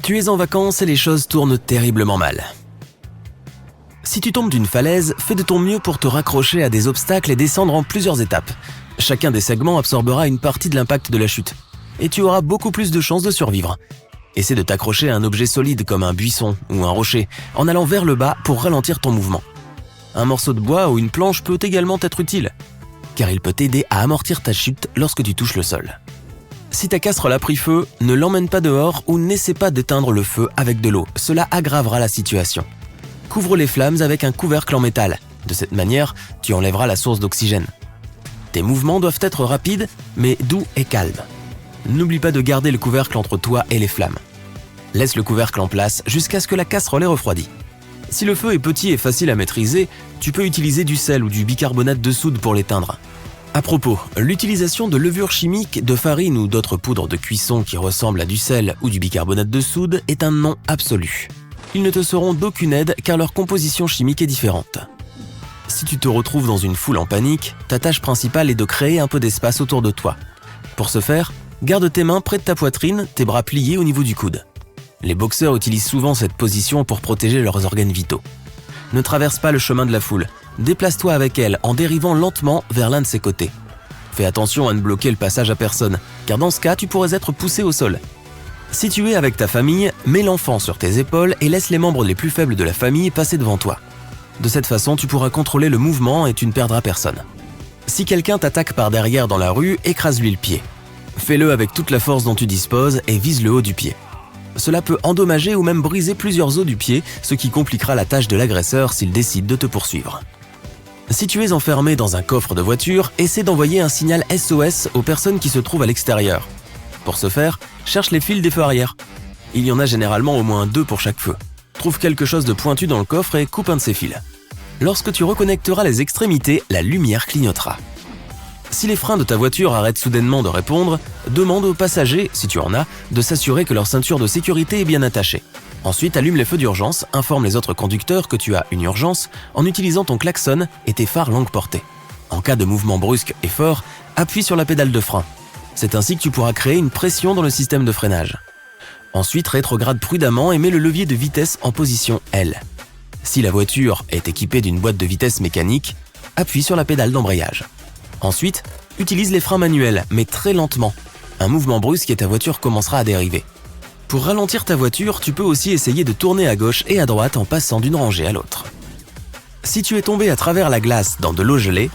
Tu es en vacances et les choses tournent terriblement mal. Si tu tombes d'une falaise, fais de ton mieux pour te raccrocher à des obstacles et descendre en plusieurs étapes. Chacun des segments absorbera une partie de l'impact de la chute, et tu auras beaucoup plus de chances de survivre. Essaie de t'accrocher à un objet solide comme un buisson ou un rocher, en allant vers le bas pour ralentir ton mouvement. Un morceau de bois ou une planche peut également être utile, car il peut t'aider à amortir ta chute lorsque tu touches le sol. Si ta casserole a pris feu, ne l'emmène pas dehors ou n'essaie pas d'éteindre le feu avec de l'eau, cela aggravera la situation. Couvre les flammes avec un couvercle en métal, de cette manière, tu enlèveras la source d'oxygène. Tes mouvements doivent être rapides, mais doux et calmes. N'oublie pas de garder le couvercle entre toi et les flammes. Laisse le couvercle en place jusqu'à ce que la casserole ait refroidi. Si le feu est petit et facile à maîtriser, tu peux utiliser du sel ou du bicarbonate de soude pour l'éteindre. À propos, l'utilisation de levures chimiques, de farine ou d'autres poudres de cuisson qui ressemblent à du sel ou du bicarbonate de soude est un non absolu. Ils ne te seront d'aucune aide car leur composition chimique est différente. Si tu te retrouves dans une foule en panique, ta tâche principale est de créer un peu d'espace autour de toi. Pour ce faire, garde tes mains près de ta poitrine, tes bras pliés au niveau du coude. Les boxeurs utilisent souvent cette position pour protéger leurs organes vitaux. Ne traverse pas le chemin de la foule. Déplace-toi avec elle en dérivant lentement vers l'un de ses côtés. Fais attention à ne bloquer le passage à personne, car dans ce cas, tu pourrais être poussé au sol. Si tu es avec ta famille, mets l'enfant sur tes épaules et laisse les membres les plus faibles de la famille passer devant toi. De cette façon, tu pourras contrôler le mouvement et tu ne perdras personne. Si quelqu'un t'attaque par derrière dans la rue, écrase-lui le pied. Fais-le avec toute la force dont tu disposes et vise le haut du pied. Cela peut endommager ou même briser plusieurs os du pied, ce qui compliquera la tâche de l'agresseur s'il décide de te poursuivre. Si tu es enfermé dans un coffre de voiture, essaie d'envoyer un signal SOS aux personnes qui se trouvent à l'extérieur. Pour ce faire, cherche les fils des feux arrière. Il y en a généralement au moins 2 pour chaque feu. Trouve quelque chose de pointu dans le coffre et coupe un de ces fils. Lorsque tu reconnecteras les extrémités, la lumière clignotera. Si les freins de ta voiture arrêtent soudainement de répondre, demande aux passagers, si tu en as, de s'assurer que leur ceinture de sécurité est bien attachée. Ensuite, allume les feux d'urgence, informe les autres conducteurs que tu as une urgence en utilisant ton klaxon et tes phares longue portée. En cas de mouvement brusque et fort, appuie sur la pédale de frein. C'est ainsi que tu pourras créer une pression dans le système de freinage. Ensuite, rétrograde prudemment et mets le levier de vitesse en position L. Si la voiture est équipée d'une boîte de vitesse mécanique, appuie sur la pédale d'embrayage. Ensuite, utilise les freins manuels, mais très lentement. Un mouvement brusque et ta voiture commencera à dériver. Pour ralentir ta voiture, tu peux aussi essayer de tourner à gauche et à droite en passant d'une rangée à l'autre. Si tu es tombé à travers la glace dans de l'eau gelée,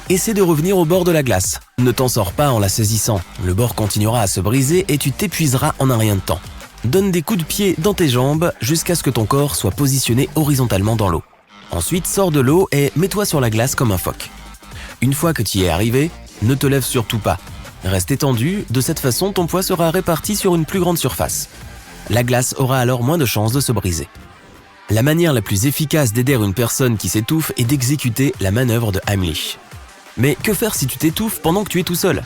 essaie de revenir au bord de la glace. Ne t'en sors pas en la saisissant, le bord continuera à se briser et tu t'épuiseras en un rien de temps. Donne des coups de pied dans tes jambes jusqu'à ce que ton corps soit positionné horizontalement dans l'eau. Ensuite, sors de l'eau et mets-toi sur la glace comme un phoque. Une fois que tu y es arrivé, ne te lève surtout pas. Reste étendu, de cette façon ton poids sera réparti sur une plus grande surface. La glace aura alors moins de chances de se briser. La manière la plus efficace d'aider une personne qui s'étouffe est d'exécuter la manœuvre de Heimlich. Mais que faire si tu t'étouffes pendant que tu es tout seul ?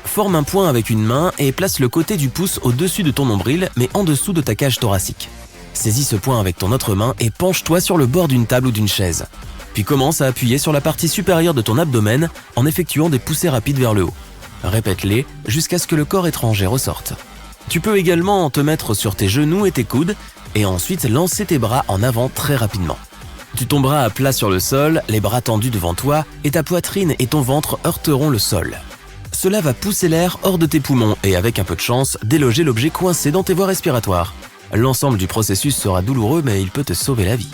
Forme un point avec une main et place le côté du pouce au-dessus de ton nombril, mais en dessous de ta cage thoracique. Saisis ce point avec ton autre main et penche-toi sur le bord d'une table ou d'une chaise. Puis commence à appuyer sur la partie supérieure de ton abdomen en effectuant des poussées rapides vers le haut. Répète-les jusqu'à ce que le corps étranger ressorte. Tu peux également te mettre sur tes genoux et tes coudes et ensuite lancer tes bras en avant très rapidement. Tu tomberas à plat sur le sol, les bras tendus devant toi et ta poitrine et ton ventre heurteront le sol. Cela va pousser l'air hors de tes poumons et avec un peu de chance, déloger l'objet coincé dans tes voies respiratoires. L'ensemble du processus sera douloureux mais il peut te sauver la vie.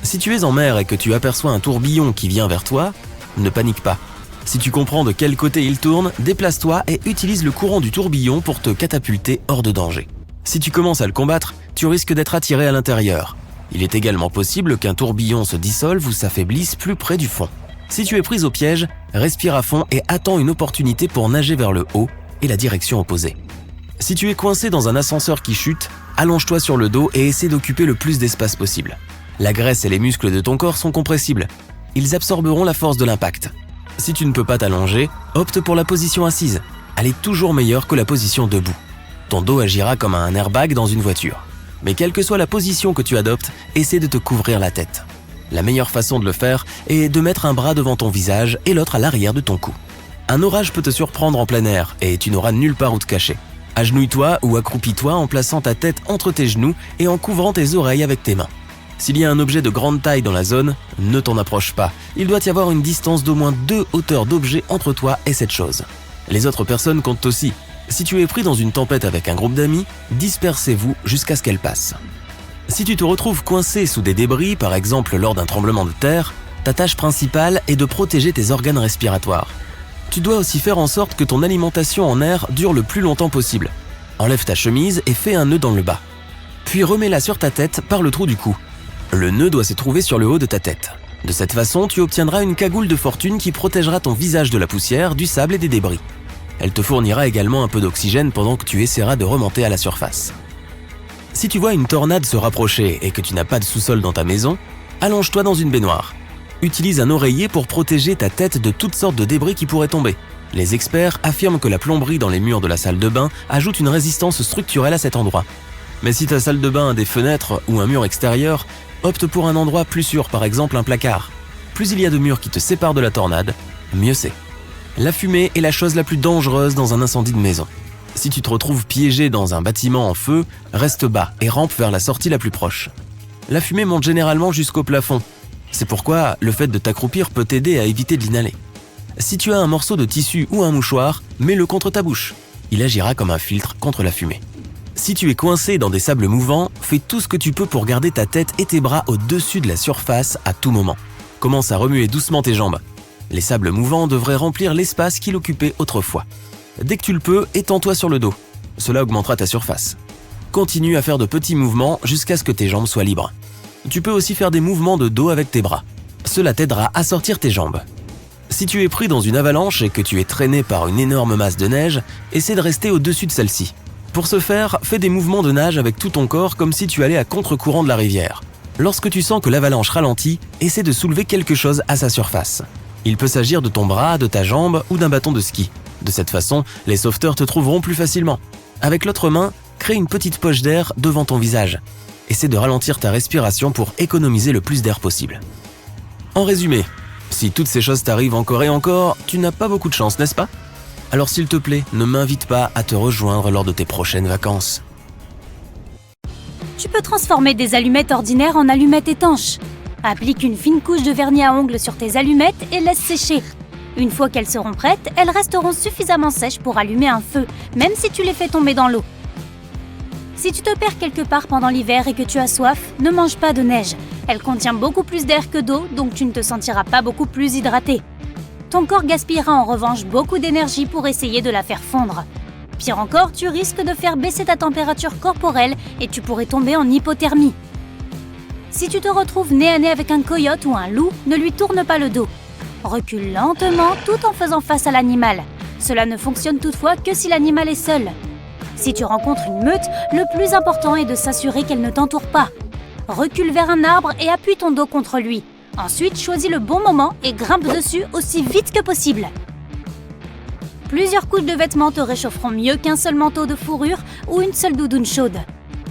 Si tu es en mer et que tu aperçois un tourbillon qui vient vers toi, ne panique pas. Si tu comprends de quel côté il tourne, déplace-toi et utilise le courant du tourbillon pour te catapulter hors de danger. Si tu commences à le combattre, tu risques d'être attiré à l'intérieur. Il est également possible qu'un tourbillon se dissolve ou s'affaiblisse plus près du fond. Si tu es pris au piège, respire à fond et attends une opportunité pour nager vers le haut et la direction opposée. Si tu es coincé dans un ascenseur qui chute, allonge-toi sur le dos et essaie d'occuper le plus d'espace possible. La graisse et les muscles de ton corps sont compressibles. Ils absorberont la force de l'impact. Si tu ne peux pas t'allonger, opte pour la position assise. Elle est toujours meilleure que la position debout. Ton dos agira comme un airbag dans une voiture. Mais quelle que soit la position que tu adoptes, essaie de te couvrir la tête. La meilleure façon de le faire est de mettre un bras devant ton visage et l'autre à l'arrière de ton cou. Un orage peut te surprendre en plein air et tu n'auras nulle part où te cacher. Agenouille-toi ou accroupis-toi en plaçant ta tête entre tes genoux et en couvrant tes oreilles avec tes mains. S'il y a un objet de grande taille dans la zone, ne t'en approche pas. Il doit y avoir une distance d'au moins 2 hauteurs d'objets entre toi et cette chose. Les autres personnes comptent aussi. Si tu es pris dans une tempête avec un groupe d'amis, dispersez-vous jusqu'à ce qu'elle passe. Si tu te retrouves coincé sous des débris, par exemple lors d'un tremblement de terre, ta tâche principale est de protéger tes organes respiratoires. Tu dois aussi faire en sorte que ton alimentation en air dure le plus longtemps possible. Enlève ta chemise et fais un nœud dans le bas. Puis remets-la sur ta tête par le trou du cou. Le nœud doit se trouver sur le haut de ta tête. De cette façon, tu obtiendras une cagoule de fortune qui protégera ton visage de la poussière, du sable et des débris. Elle te fournira également un peu d'oxygène pendant que tu essaieras de remonter à la surface. Si tu vois une tornade se rapprocher et que tu n'as pas de sous-sol dans ta maison, allonge-toi dans une baignoire. Utilise un oreiller pour protéger ta tête de toutes sortes de débris qui pourraient tomber. Les experts affirment que la plomberie dans les murs de la salle de bain ajoute une résistance structurelle à cet endroit. Mais si ta salle de bain a des fenêtres ou un mur extérieur, opte pour un endroit plus sûr, par exemple un placard. Plus il y a de murs qui te séparent de la tornade, mieux c'est. La fumée est la chose la plus dangereuse dans un incendie de maison. Si tu te retrouves piégé dans un bâtiment en feu, reste bas et rampe vers la sortie la plus proche. La fumée monte généralement jusqu'au plafond. C'est pourquoi le fait de t'accroupir peut t'aider à éviter de l'inhaler. Si tu as un morceau de tissu ou un mouchoir, mets-le contre ta bouche. Il agira comme un filtre contre la fumée. Si tu es coincé dans des sables mouvants, fais tout ce que tu peux pour garder ta tête et tes bras au-dessus de la surface à tout moment. Commence à remuer doucement tes jambes. Les sables mouvants devraient remplir l'espace qu'il occupait autrefois. Dès que tu le peux, étends-toi sur le dos. Cela augmentera ta surface. Continue à faire de petits mouvements jusqu'à ce que tes jambes soient libres. Tu peux aussi faire des mouvements de dos avec tes bras. Cela t'aidera à sortir tes jambes. Si tu es pris dans une avalanche et que tu es traîné par une énorme masse de neige, essaie de rester au-dessus de celle-ci. Pour ce faire, fais des mouvements de nage avec tout ton corps comme si tu allais à contre-courant de la rivière. Lorsque tu sens que l'avalanche ralentit, essaie de soulever quelque chose à sa surface. Il peut s'agir de ton bras, de ta jambe ou d'un bâton de ski. De cette façon, les sauveteurs te trouveront plus facilement. Avec l'autre main, crée une petite poche d'air devant ton visage. Essaie de ralentir ta respiration pour économiser le plus d'air possible. En résumé, si toutes ces choses t'arrivent encore et encore, tu n'as pas beaucoup de chance, n'est-ce pas ? Alors s'il te plaît, ne m'invite pas à te rejoindre lors de tes prochaines vacances. Tu peux transformer des allumettes ordinaires en allumettes étanches. Applique une fine couche de vernis à ongles sur tes allumettes et laisse sécher. Une fois qu'elles seront prêtes, elles resteront suffisamment sèches pour allumer un feu, même si tu les fais tomber dans l'eau. Si tu te perds quelque part pendant l'hiver et que tu as soif, ne mange pas de neige. Elle contient beaucoup plus d'air que d'eau, donc tu ne te sentiras pas beaucoup plus hydraté. Ton corps gaspillera en revanche beaucoup d'énergie pour essayer de la faire fondre. Pire encore, tu risques de faire baisser ta température corporelle et tu pourrais tomber en hypothermie. Si tu te retrouves nez à nez avec un coyote ou un loup, ne lui tourne pas le dos. Recule lentement tout en faisant face à l'animal. Cela ne fonctionne toutefois que si l'animal est seul. Si tu rencontres une meute, le plus important est de s'assurer qu'elle ne t'entoure pas. Recule vers un arbre et appuie ton dos contre lui. Ensuite, choisis le bon moment et grimpe dessus aussi vite que possible. Plusieurs couches de vêtements te réchaufferont mieux qu'un seul manteau de fourrure ou une seule doudoune chaude.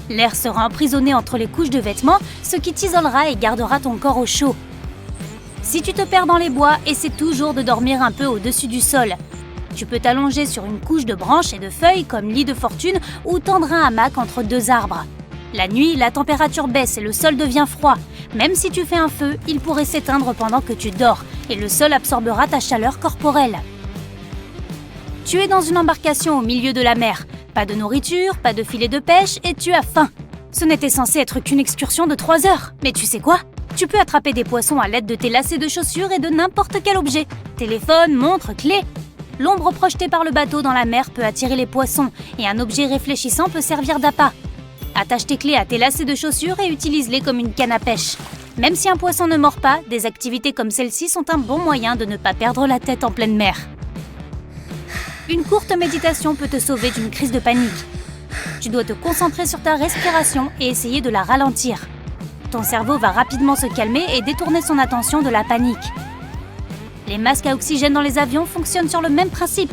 L'air sera emprisonné entre les couches de vêtements, ce qui t'isolera et gardera ton corps au chaud. Si tu te perds dans les bois, essaie toujours de dormir un peu au-dessus du sol. Tu peux t'allonger sur une couche de branches et de feuilles comme lit de fortune ou tendre un hamac entre deux arbres. La nuit, la température baisse et le sol devient froid. Même si tu fais un feu, il pourrait s'éteindre pendant que tu dors et le sol absorbera ta chaleur corporelle. Tu es dans une embarcation au milieu de la mer. Pas de nourriture, pas de filet de pêche et tu as faim. Ce n'était censé être qu'une excursion de 3 heures. Mais tu sais quoi ? Tu peux attraper des poissons à l'aide de tes lacets de chaussures et de n'importe quel objet. Téléphone, montre, clé. L'ombre projetée par le bateau dans la mer peut attirer les poissons et un objet réfléchissant peut servir d'appât. Attache tes clés à tes lacets de chaussures et utilise-les comme une canne à pêche. Même si un poisson ne mord pas, des activités comme celle-ci sont un bon moyen de ne pas perdre la tête en pleine mer. Une courte méditation peut te sauver d'une crise de panique. Tu dois te concentrer sur ta respiration et essayer de la ralentir. Ton cerveau va rapidement se calmer et détourner son attention de la panique. Les masques à oxygène dans les avions fonctionnent sur le même principe.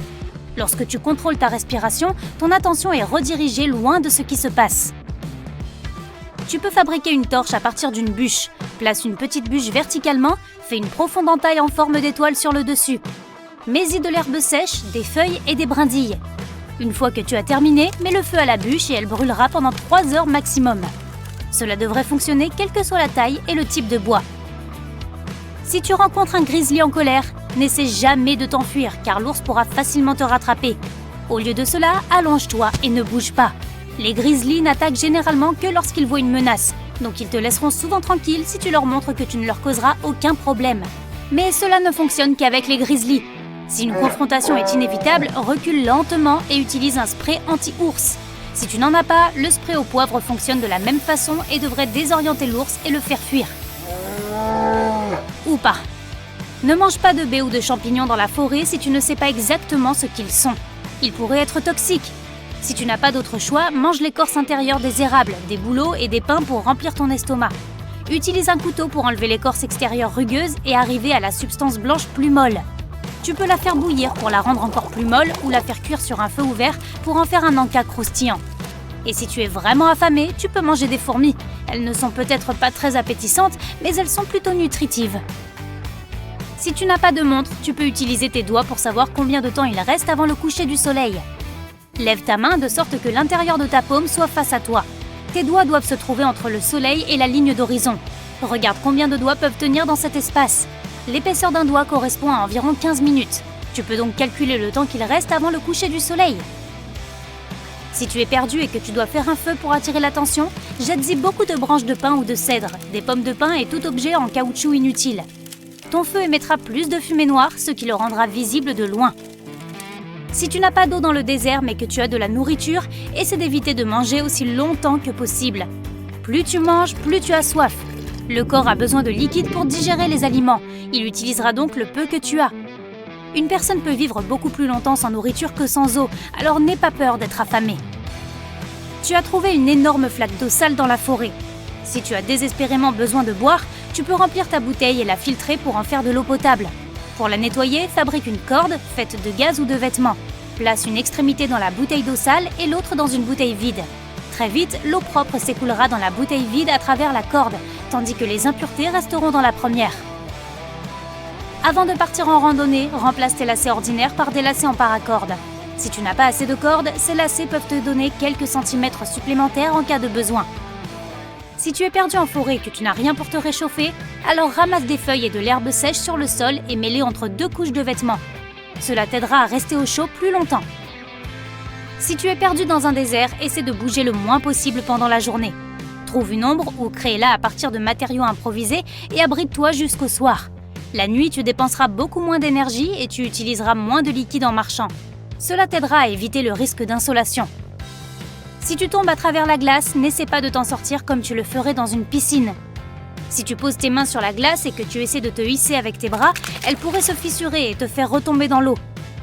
Lorsque tu contrôles ta respiration, ton attention est redirigée loin de ce qui se passe. Tu peux fabriquer une torche à partir d'une bûche. Place une petite bûche verticalement, fais une profonde entaille en forme d'étoile sur le dessus. Mets-y de l'herbe sèche, des feuilles et des brindilles. Une fois que tu as terminé, mets le feu à la bûche et elle brûlera pendant 3 heures maximum. Cela devrait fonctionner quelle que soit la taille et le type de bois. Si tu rencontres un grizzly en colère, n'essaie jamais de t'enfuir car l'ours pourra facilement te rattraper. Au lieu de cela, allonge-toi et ne bouge pas. Les grizzlies n'attaquent généralement que lorsqu'ils voient une menace, donc ils te laisseront souvent tranquille si tu leur montres que tu ne leur causeras aucun problème. Mais cela ne fonctionne qu'avec les grizzlies. Si une confrontation est inévitable, recule lentement et utilise un spray anti-ours. Si tu n'en as pas, le spray au poivre fonctionne de la même façon et devrait désorienter l'ours et le faire fuir. Ou pas. Ne mange pas de baies ou de champignons dans la forêt si tu ne sais pas exactement ce qu'ils sont. Ils pourraient être toxiques. Si tu n'as pas d'autre choix, mange l'écorce intérieure des érables, des bouleaux et des pins pour remplir ton estomac. Utilise un couteau pour enlever l'écorce extérieure rugueuse et arriver à la substance blanche plus molle. Tu peux la faire bouillir pour la rendre encore plus molle ou la faire cuire sur un feu ouvert pour en faire un encas croustillant. Et si tu es vraiment affamé, tu peux manger des fourmis. Elles ne sont peut-être pas très appétissantes, mais elles sont plutôt nutritives. Si tu n'as pas de montre, tu peux utiliser tes doigts pour savoir combien de temps il reste avant le coucher du soleil. Lève ta main de sorte que l'intérieur de ta paume soit face à toi. Tes doigts doivent se trouver entre le soleil et la ligne d'horizon. Regarde combien de doigts peuvent tenir dans cet espace. L'épaisseur d'un doigt correspond à environ 15 minutes. Tu peux donc calculer le temps qu'il reste avant le coucher du soleil. Si tu es perdu et que tu dois faire un feu pour attirer l'attention, jette-y beaucoup de branches de pin ou de cèdre, des pommes de pin et tout objet en caoutchouc inutile. Ton feu émettra plus de fumée noire, ce qui le rendra visible de loin. Si tu n'as pas d'eau dans le désert mais que tu as de la nourriture, essaie d'éviter de manger aussi longtemps que possible. Plus tu manges, plus tu as soif. Le corps a besoin de liquide pour digérer les aliments. Il utilisera donc le peu que tu as. Une personne peut vivre beaucoup plus longtemps sans nourriture que sans eau, alors n'aie pas peur d'être affamé. Tu as trouvé une énorme flaque d'eau sale dans la forêt. Si tu as désespérément besoin de boire, tu peux remplir ta bouteille et la filtrer pour en faire de l'eau potable. Pour la nettoyer, fabrique une corde faite de gaz ou de vêtements. Place une extrémité dans la bouteille d'eau sale et l'autre dans une bouteille vide. Très vite, l'eau propre s'écoulera dans la bouteille vide à travers la corde, tandis que les impuretés resteront dans la première. Avant de partir en randonnée, remplace tes lacets ordinaires par des lacets en paracorde. Si tu n'as pas assez de cordes, ces lacets peuvent te donner quelques centimètres supplémentaires en cas de besoin. Si tu es perdu en forêt et que tu n'as rien pour te réchauffer, alors ramasse des feuilles et de l'herbe sèche sur le sol et mets-les entre 2 couches de vêtements. Cela t'aidera à rester au chaud plus longtemps. Si tu es perdu dans un désert, essaie de bouger le moins possible pendant la journée. Trouve une ombre ou crée-la à partir de matériaux improvisés et abrite-toi jusqu'au soir. La nuit, tu dépenseras beaucoup moins d'énergie et tu utiliseras moins de liquide en marchant. Cela t'aidera à éviter le risque d'insolation. Si tu tombes à travers la glace, n'essaie pas de t'en sortir comme tu le ferais dans une piscine. Si tu poses tes mains sur la glace et que tu essaies de te hisser avec tes bras, elles pourraient se fissurer et te faire retomber dans l'eau.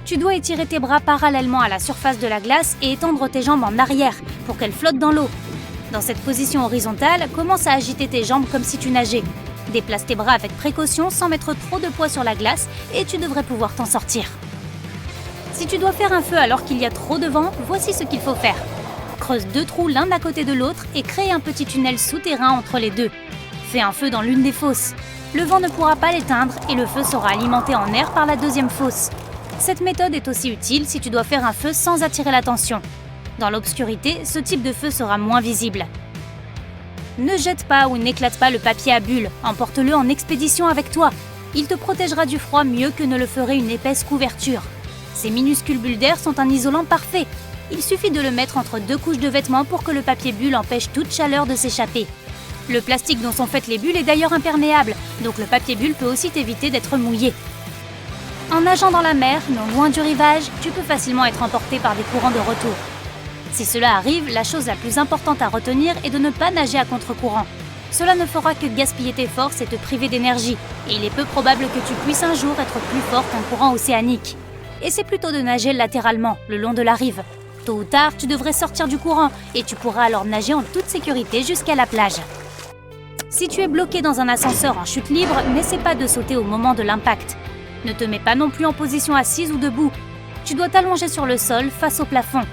Tu dois étirer tes bras parallèlement à la surface de la glace et étendre tes jambes en arrière pour qu'elles flottent dans l'eau. Dans cette position horizontale, commence à agiter tes jambes comme si tu nageais. Déplace tes bras avec précaution sans mettre trop de poids sur la glace et tu devrais pouvoir t'en sortir. Si tu dois faire un feu alors qu'il y a trop de vent, voici ce qu'il faut faire. Creuse 2 trous l'un à côté de l'autre et crée un petit tunnel souterrain entre les deux. Fais un feu dans l'une des fosses. Le vent ne pourra pas l'éteindre et le feu sera alimenté en air par la deuxième fosse. Cette méthode est aussi utile si tu dois faire un feu sans attirer l'attention. Dans l'obscurité, ce type de feu sera moins visible. Ne jette pas ou n'éclate pas le papier à bulles, emporte-le en expédition avec toi. Il te protégera du froid mieux que ne le ferait une épaisse couverture. Ces minuscules bulles d'air sont un isolant parfait. Il suffit de le mettre entre 2 couches de vêtements pour que le papier bulle empêche toute chaleur de s'échapper. Le plastique dont sont faites les bulles est d'ailleurs imperméable, donc le papier bulle peut aussi t'éviter d'être mouillé. En nageant dans la mer, non loin du rivage, tu peux facilement être emporté par des courants de retour. Si cela arrive, la chose la plus importante à retenir est de ne pas nager à contre-courant. Cela ne fera que gaspiller tes forces et te priver d'énergie, et il est peu probable que tu puisses un jour être plus fort qu'un courant océanique. Essaie plutôt de nager latéralement, le long de la rive. Tôt ou tard, tu devrais sortir du courant, et tu pourras alors nager en toute sécurité jusqu'à la plage. Si tu es bloqué dans un ascenseur en chute libre, n'essaie pas de sauter au moment de l'impact. Ne te mets pas non plus en position assise ou debout. Tu dois t'allonger sur le sol face au plafond.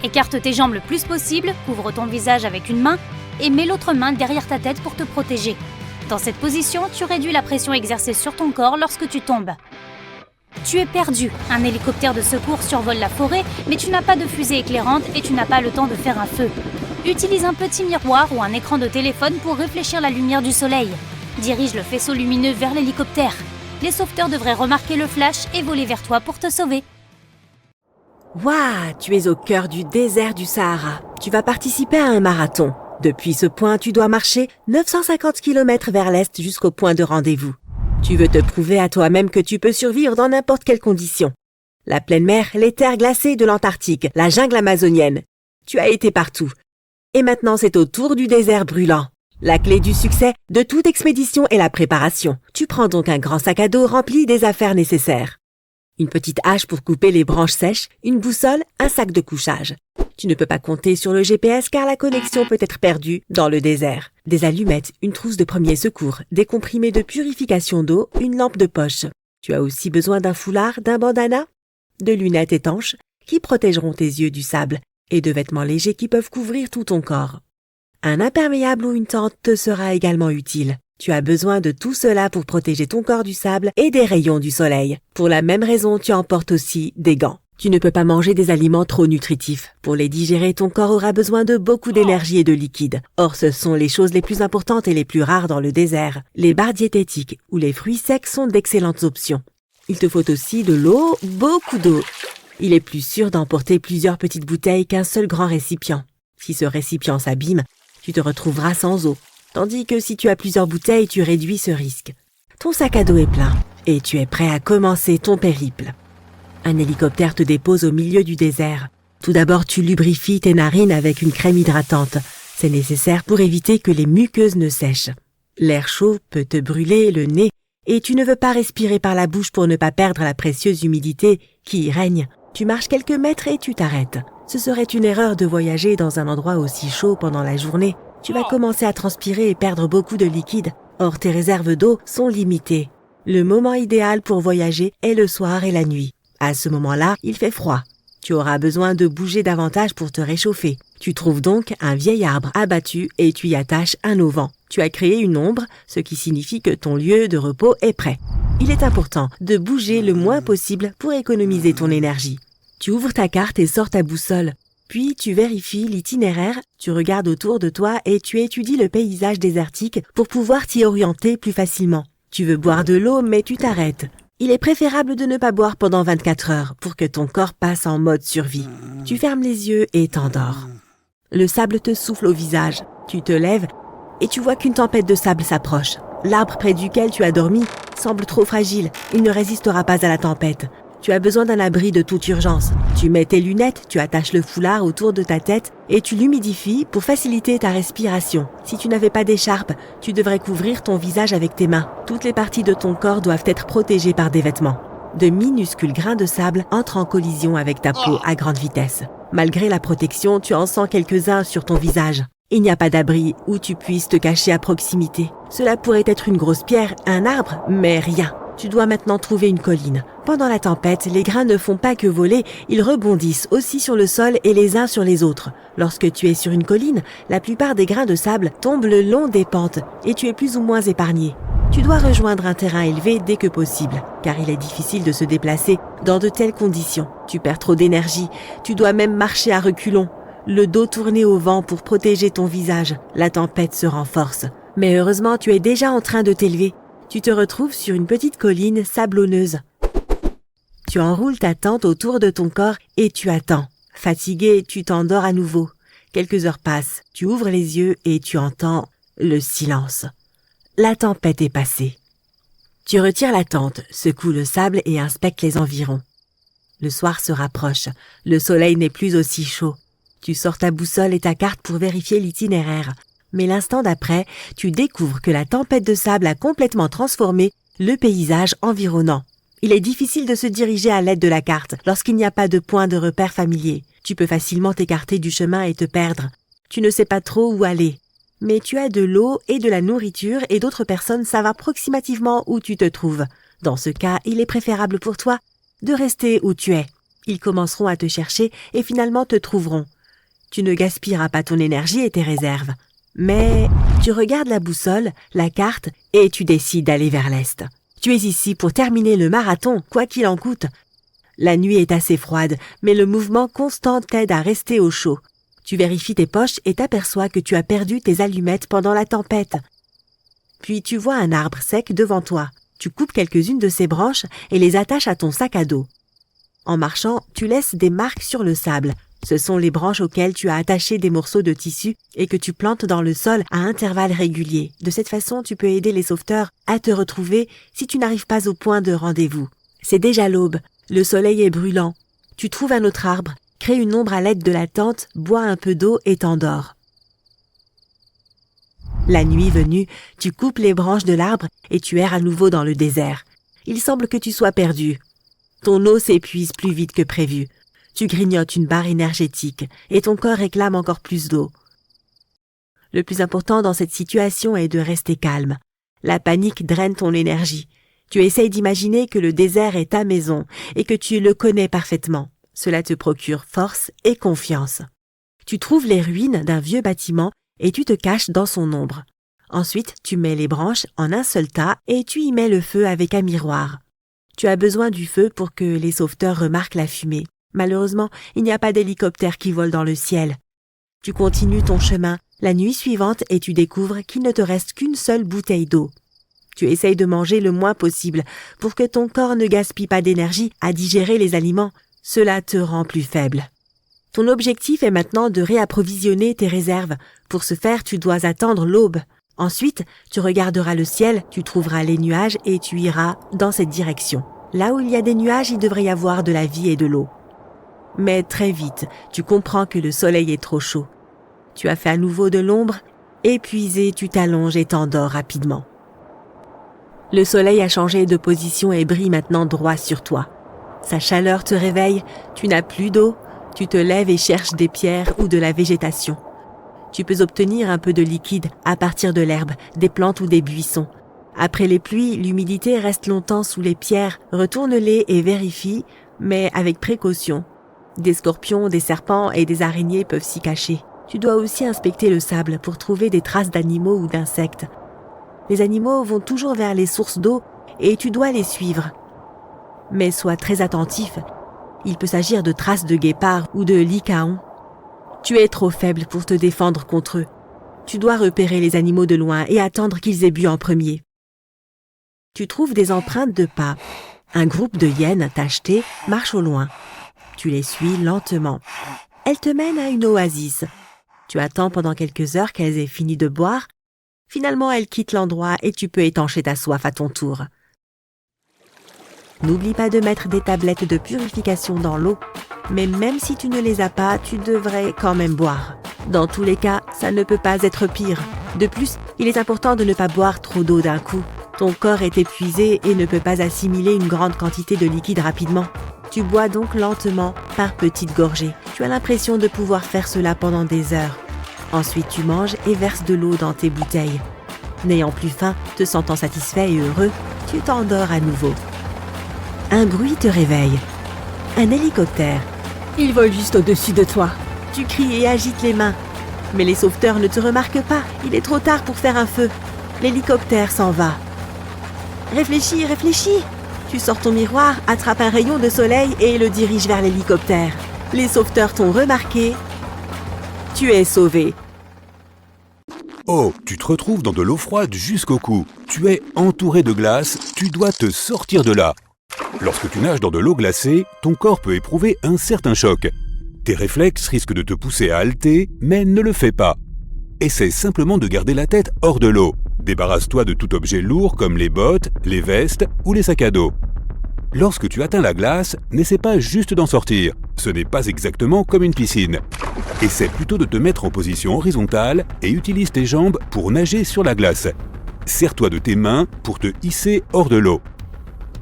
Écarte tes jambes le plus possible, couvre ton visage avec une main et mets l'autre main derrière ta tête pour te protéger. Dans cette position, tu réduis la pression exercée sur ton corps lorsque tu tombes. Tu es perdu. Un hélicoptère de secours survole la forêt, mais tu n'as pas de fusée éclairante et tu n'as pas le temps de faire un feu. Utilise un petit miroir ou un écran de téléphone pour réfléchir la lumière du soleil. Dirige le faisceau lumineux vers l'hélicoptère. Les sauveteurs devraient remarquer le flash et voler vers toi pour te sauver. Waouh, tu es au cœur du désert du Sahara. Tu vas participer à un marathon. Depuis ce point, tu dois marcher 950 km vers l'est jusqu'au point de rendez-vous. Tu veux te prouver à toi-même que tu peux survivre dans n'importe quelle condition. La pleine mer, les terres glacées de l'Antarctique, la jungle amazonienne. Tu as été partout. Et maintenant, c'est au tour du désert brûlant. La clé du succès de toute expédition est la préparation. Tu prends donc un grand sac à dos rempli des affaires nécessaires. Une petite hache pour couper les branches sèches, une boussole, un sac de couchage. Tu ne peux pas compter sur le GPS car la connexion peut être perdue dans le désert. Des allumettes, une trousse de premiers secours, des comprimés de purification d'eau, une lampe de poche. Tu as aussi besoin d'un foulard, d'un bandana, de lunettes étanches qui protégeront tes yeux du sable et de vêtements légers qui peuvent couvrir tout ton corps. Un imperméable ou une tente te sera également utile. Tu as besoin de tout cela pour protéger ton corps du sable et des rayons du soleil. Pour la même raison, tu emportes aussi des gants. Tu ne peux pas manger des aliments trop nutritifs. Pour les digérer, ton corps aura besoin de beaucoup d'énergie et de liquide. Or, ce sont les choses les plus importantes et les plus rares dans le désert. Les barres diététiques ou les fruits secs sont d'excellentes options. Il te faut aussi de l'eau, beaucoup d'eau. Il est plus sûr d'emporter plusieurs petites bouteilles qu'un seul grand récipient. Si ce récipient s'abîme, tu te retrouveras sans eau. Tandis que si tu as plusieurs bouteilles, tu réduis ce risque. Ton sac à dos est plein et tu es prêt à commencer ton périple. Un hélicoptère te dépose au milieu du désert. Tout d'abord, tu lubrifies tes narines avec une crème hydratante. C'est nécessaire pour éviter que les muqueuses ne sèchent. L'air chaud peut te brûler le nez et tu ne veux pas respirer par la bouche pour ne pas perdre la précieuse humidité qui y règne. Tu marches quelques mètres et tu t'arrêtes. Ce serait une erreur de voyager dans un endroit aussi chaud pendant la journée. Tu vas commencer à transpirer et perdre beaucoup de liquide. Or, tes réserves d'eau sont limitées. Le moment idéal pour voyager est le soir et la nuit. À ce moment-là, il fait froid. Tu auras besoin de bouger davantage pour te réchauffer. Tu trouves donc un vieil arbre abattu et tu y attaches un auvent. Tu as créé une ombre, ce qui signifie que ton lieu de repos est prêt. Il est important de bouger le moins possible pour économiser ton énergie. Tu ouvres ta carte et sors ta boussole. Puis tu vérifies l'itinéraire, tu regardes autour de toi et tu étudies le paysage désertique pour pouvoir t'y orienter plus facilement. Tu veux boire de l'eau mais tu t'arrêtes. Il est préférable de ne pas boire pendant 24 heures pour que ton corps passe en mode survie. Tu fermes les yeux et t'endors. Le sable te souffle au visage. Tu te lèves et tu vois qu'une tempête de sable s'approche. L'arbre près duquel tu as dormi semble trop fragile. Il ne résistera pas à la tempête. Tu as besoin d'un abri de toute urgence. Tu mets tes lunettes, tu attaches le foulard autour de ta tête et tu l'humidifies pour faciliter ta respiration. Si tu n'avais pas d'écharpe, tu devrais couvrir ton visage avec tes mains. Toutes les parties de ton corps doivent être protégées par des vêtements. De minuscules grains de sable entrent en collision avec ta peau à grande vitesse. Malgré la protection, tu en sens quelques-uns sur ton visage. Il n'y a pas d'abri où tu puisses te cacher à proximité. Cela pourrait être une grosse pierre, un arbre, mais rien. Tu dois maintenant trouver une colline. Pendant la tempête, les grains ne font pas que voler, ils rebondissent aussi sur le sol et les uns sur les autres. Lorsque tu es sur une colline, la plupart des grains de sable tombent le long des pentes et tu es plus ou moins épargné. Tu dois rejoindre un terrain élevé dès que possible, car il est difficile de se déplacer dans de telles conditions. Tu perds trop d'énergie, tu dois même marcher à reculons, le dos tourné au vent pour protéger ton visage. La tempête se renforce. Mais heureusement, tu es déjà en train de t'élever. Tu te retrouves sur une petite colline sablonneuse. Tu enroules ta tente autour de ton corps et tu attends. Fatigué, tu t'endors à nouveau. Quelques heures passent, tu ouvres les yeux et tu entends le silence. La tempête est passée. Tu retires la tente, secoues le sable et inspectes les environs. Le soir se rapproche, le soleil n'est plus aussi chaud. Tu sors ta boussole et ta carte pour vérifier l'itinéraire. Mais l'instant d'après, tu découvres que la tempête de sable a complètement transformé le paysage environnant. Il est difficile de se diriger à l'aide de la carte lorsqu'il n'y a pas de point de repère familier. Tu peux facilement t'écarter du chemin et te perdre. Tu ne sais pas trop où aller. Mais tu as de l'eau et de la nourriture et d'autres personnes savent approximativement où tu te trouves. Dans ce cas, il est préférable pour toi de rester où tu es. Ils commenceront à te chercher et finalement te trouveront. Tu ne gaspilleras pas ton énergie et tes réserves. Mais tu regardes la boussole, la carte, et tu décides d'aller vers l'est. Tu es ici pour terminer le marathon, quoi qu'il en coûte. La nuit est assez froide, mais le mouvement constant t'aide à rester au chaud. Tu vérifies tes poches et t'aperçois que tu as perdu tes allumettes pendant la tempête. Puis tu vois un arbre sec devant toi. Tu coupes quelques-unes de ses branches et les attaches à ton sac à dos. En marchant, tu laisses des marques sur le sable. Ce sont les branches auxquelles tu as attaché des morceaux de tissu et que tu plantes dans le sol à intervalles réguliers. De cette façon, tu peux aider les sauveteurs à te retrouver si tu n'arrives pas au point de rendez-vous. C'est déjà l'aube. Le soleil est brûlant. Tu trouves un autre arbre, crée une ombre à l'aide de la tente, bois un peu d'eau et t'endors. La nuit venue, tu coupes les branches de l'arbre et tu erres à nouveau dans le désert. Il semble que tu sois perdu. Ton eau s'épuise plus vite que prévu. Tu grignotes une barre énergétique et ton corps réclame encore plus d'eau. Le plus important dans cette situation est de rester calme. La panique draine ton énergie. Tu essayes d'imaginer que le désert est ta maison et que tu le connais parfaitement. Cela te procure force et confiance. Tu trouves les ruines d'un vieux bâtiment et tu te caches dans son ombre. Ensuite, tu mets les branches en un seul tas et tu y mets le feu avec un miroir. Tu as besoin du feu pour que les sauveteurs remarquent la fumée. Malheureusement, il n'y a pas d'hélicoptère qui vole dans le ciel. Tu continues ton chemin la nuit suivante et tu découvres qu'il ne te reste qu'une seule bouteille d'eau. Tu essayes de manger le moins possible pour que ton corps ne gaspille pas d'énergie à digérer les aliments. Cela te rend plus faible. Ton objectif est maintenant de réapprovisionner tes réserves. Pour ce faire, tu dois attendre l'aube. Ensuite, tu regarderas le ciel, tu trouveras les nuages et tu iras dans cette direction. Là où il y a des nuages, il devrait y avoir de la vie et de l'eau. Mais très vite, tu comprends que le soleil est trop chaud. Tu as fait à nouveau de l'ombre, épuisé, tu t'allonges et t'endors rapidement. Le soleil a changé de position et brille maintenant droit sur toi. Sa chaleur te réveille, tu n'as plus d'eau, tu te lèves et cherches des pierres ou de la végétation. Tu peux obtenir un peu de liquide à partir de l'herbe, des plantes ou des buissons. Après les pluies, l'humidité reste longtemps sous les pierres, retourne-les et vérifie, mais avec précaution. Des scorpions, des serpents et des araignées peuvent s'y cacher. Tu dois aussi inspecter le sable pour trouver des traces d'animaux ou d'insectes. Les animaux vont toujours vers les sources d'eau et tu dois les suivre. Mais sois très attentif. Il peut s'agir de traces de guépards ou de lycaons. Tu es trop faible pour te défendre contre eux. Tu dois repérer les animaux de loin et attendre qu'ils aient bu en premier. Tu trouves des empreintes de pas. Un groupe de hyènes tachetées marche au loin. Tu les suis lentement. Elles te mènent à une oasis. Tu attends pendant quelques heures qu'elles aient fini de boire. Finalement, elles quittent l'endroit et tu peux étancher ta soif à ton tour. N'oublie pas de mettre des tablettes de purification dans l'eau, mais même si tu ne les as pas, tu devrais quand même boire. Dans tous les cas, ça ne peut pas être pire. De plus, il est important de ne pas boire trop d'eau d'un coup. Ton corps est épuisé et ne peut pas assimiler une grande quantité de liquide rapidement. Tu bois donc lentement, par petites gorgées. Tu as l'impression de pouvoir faire cela pendant des heures. Ensuite, tu manges et verses de l'eau dans tes bouteilles. N'ayant plus faim, te sentant satisfait et heureux, tu t'endors à nouveau. Un bruit te réveille. Un hélicoptère. Il vole juste au-dessus de toi. Tu cries et agites les mains. Mais les sauveteurs ne te remarquent pas. Il est trop tard pour faire un feu. L'hélicoptère s'en va. Réfléchis, réfléchis. Tu sors ton miroir, attrapes un rayon de soleil et le diriges vers l'hélicoptère. Les sauveteurs t'ont remarqué. Tu es sauvé. Oh, tu te retrouves dans de l'eau froide jusqu'au cou. Tu es entouré de glace, tu dois te sortir de là. Lorsque tu nages dans de l'eau glacée, ton corps peut éprouver un certain choc. Tes réflexes risquent de te pousser à halter, mais ne le fais pas. Essaie simplement de garder la tête hors de l'eau. Débarrasse-toi de tout objet lourd comme les bottes, les vestes ou les sacs à dos. Lorsque tu atteins la glace, n'essaie pas juste d'en sortir. Ce n'est pas exactement comme une piscine. Essaie plutôt de te mettre en position horizontale et utilise tes jambes pour nager sur la glace. Serre-toi de tes mains pour te hisser hors de l'eau.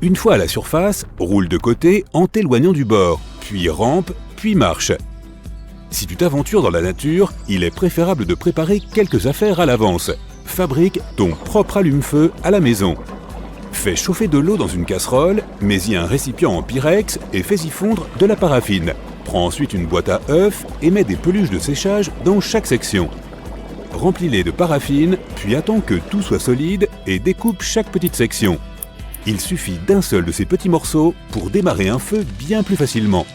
Une fois à la surface, roule de côté en t'éloignant du bord, puis rampe, puis marche. Si tu t'aventures dans la nature, il est préférable de préparer quelques affaires à l'avance. Fabrique ton propre allume-feu à la maison. Fais chauffer de l'eau dans une casserole, mets-y un récipient en pyrex et fais-y fondre de la paraffine. Prends ensuite une boîte à œufs et mets des peluches de séchage dans chaque section. Remplis-les de paraffine, puis attends que tout soit solide et découpe chaque petite section. Il suffit d'un seul de ces petits morceaux pour démarrer un feu bien plus facilement.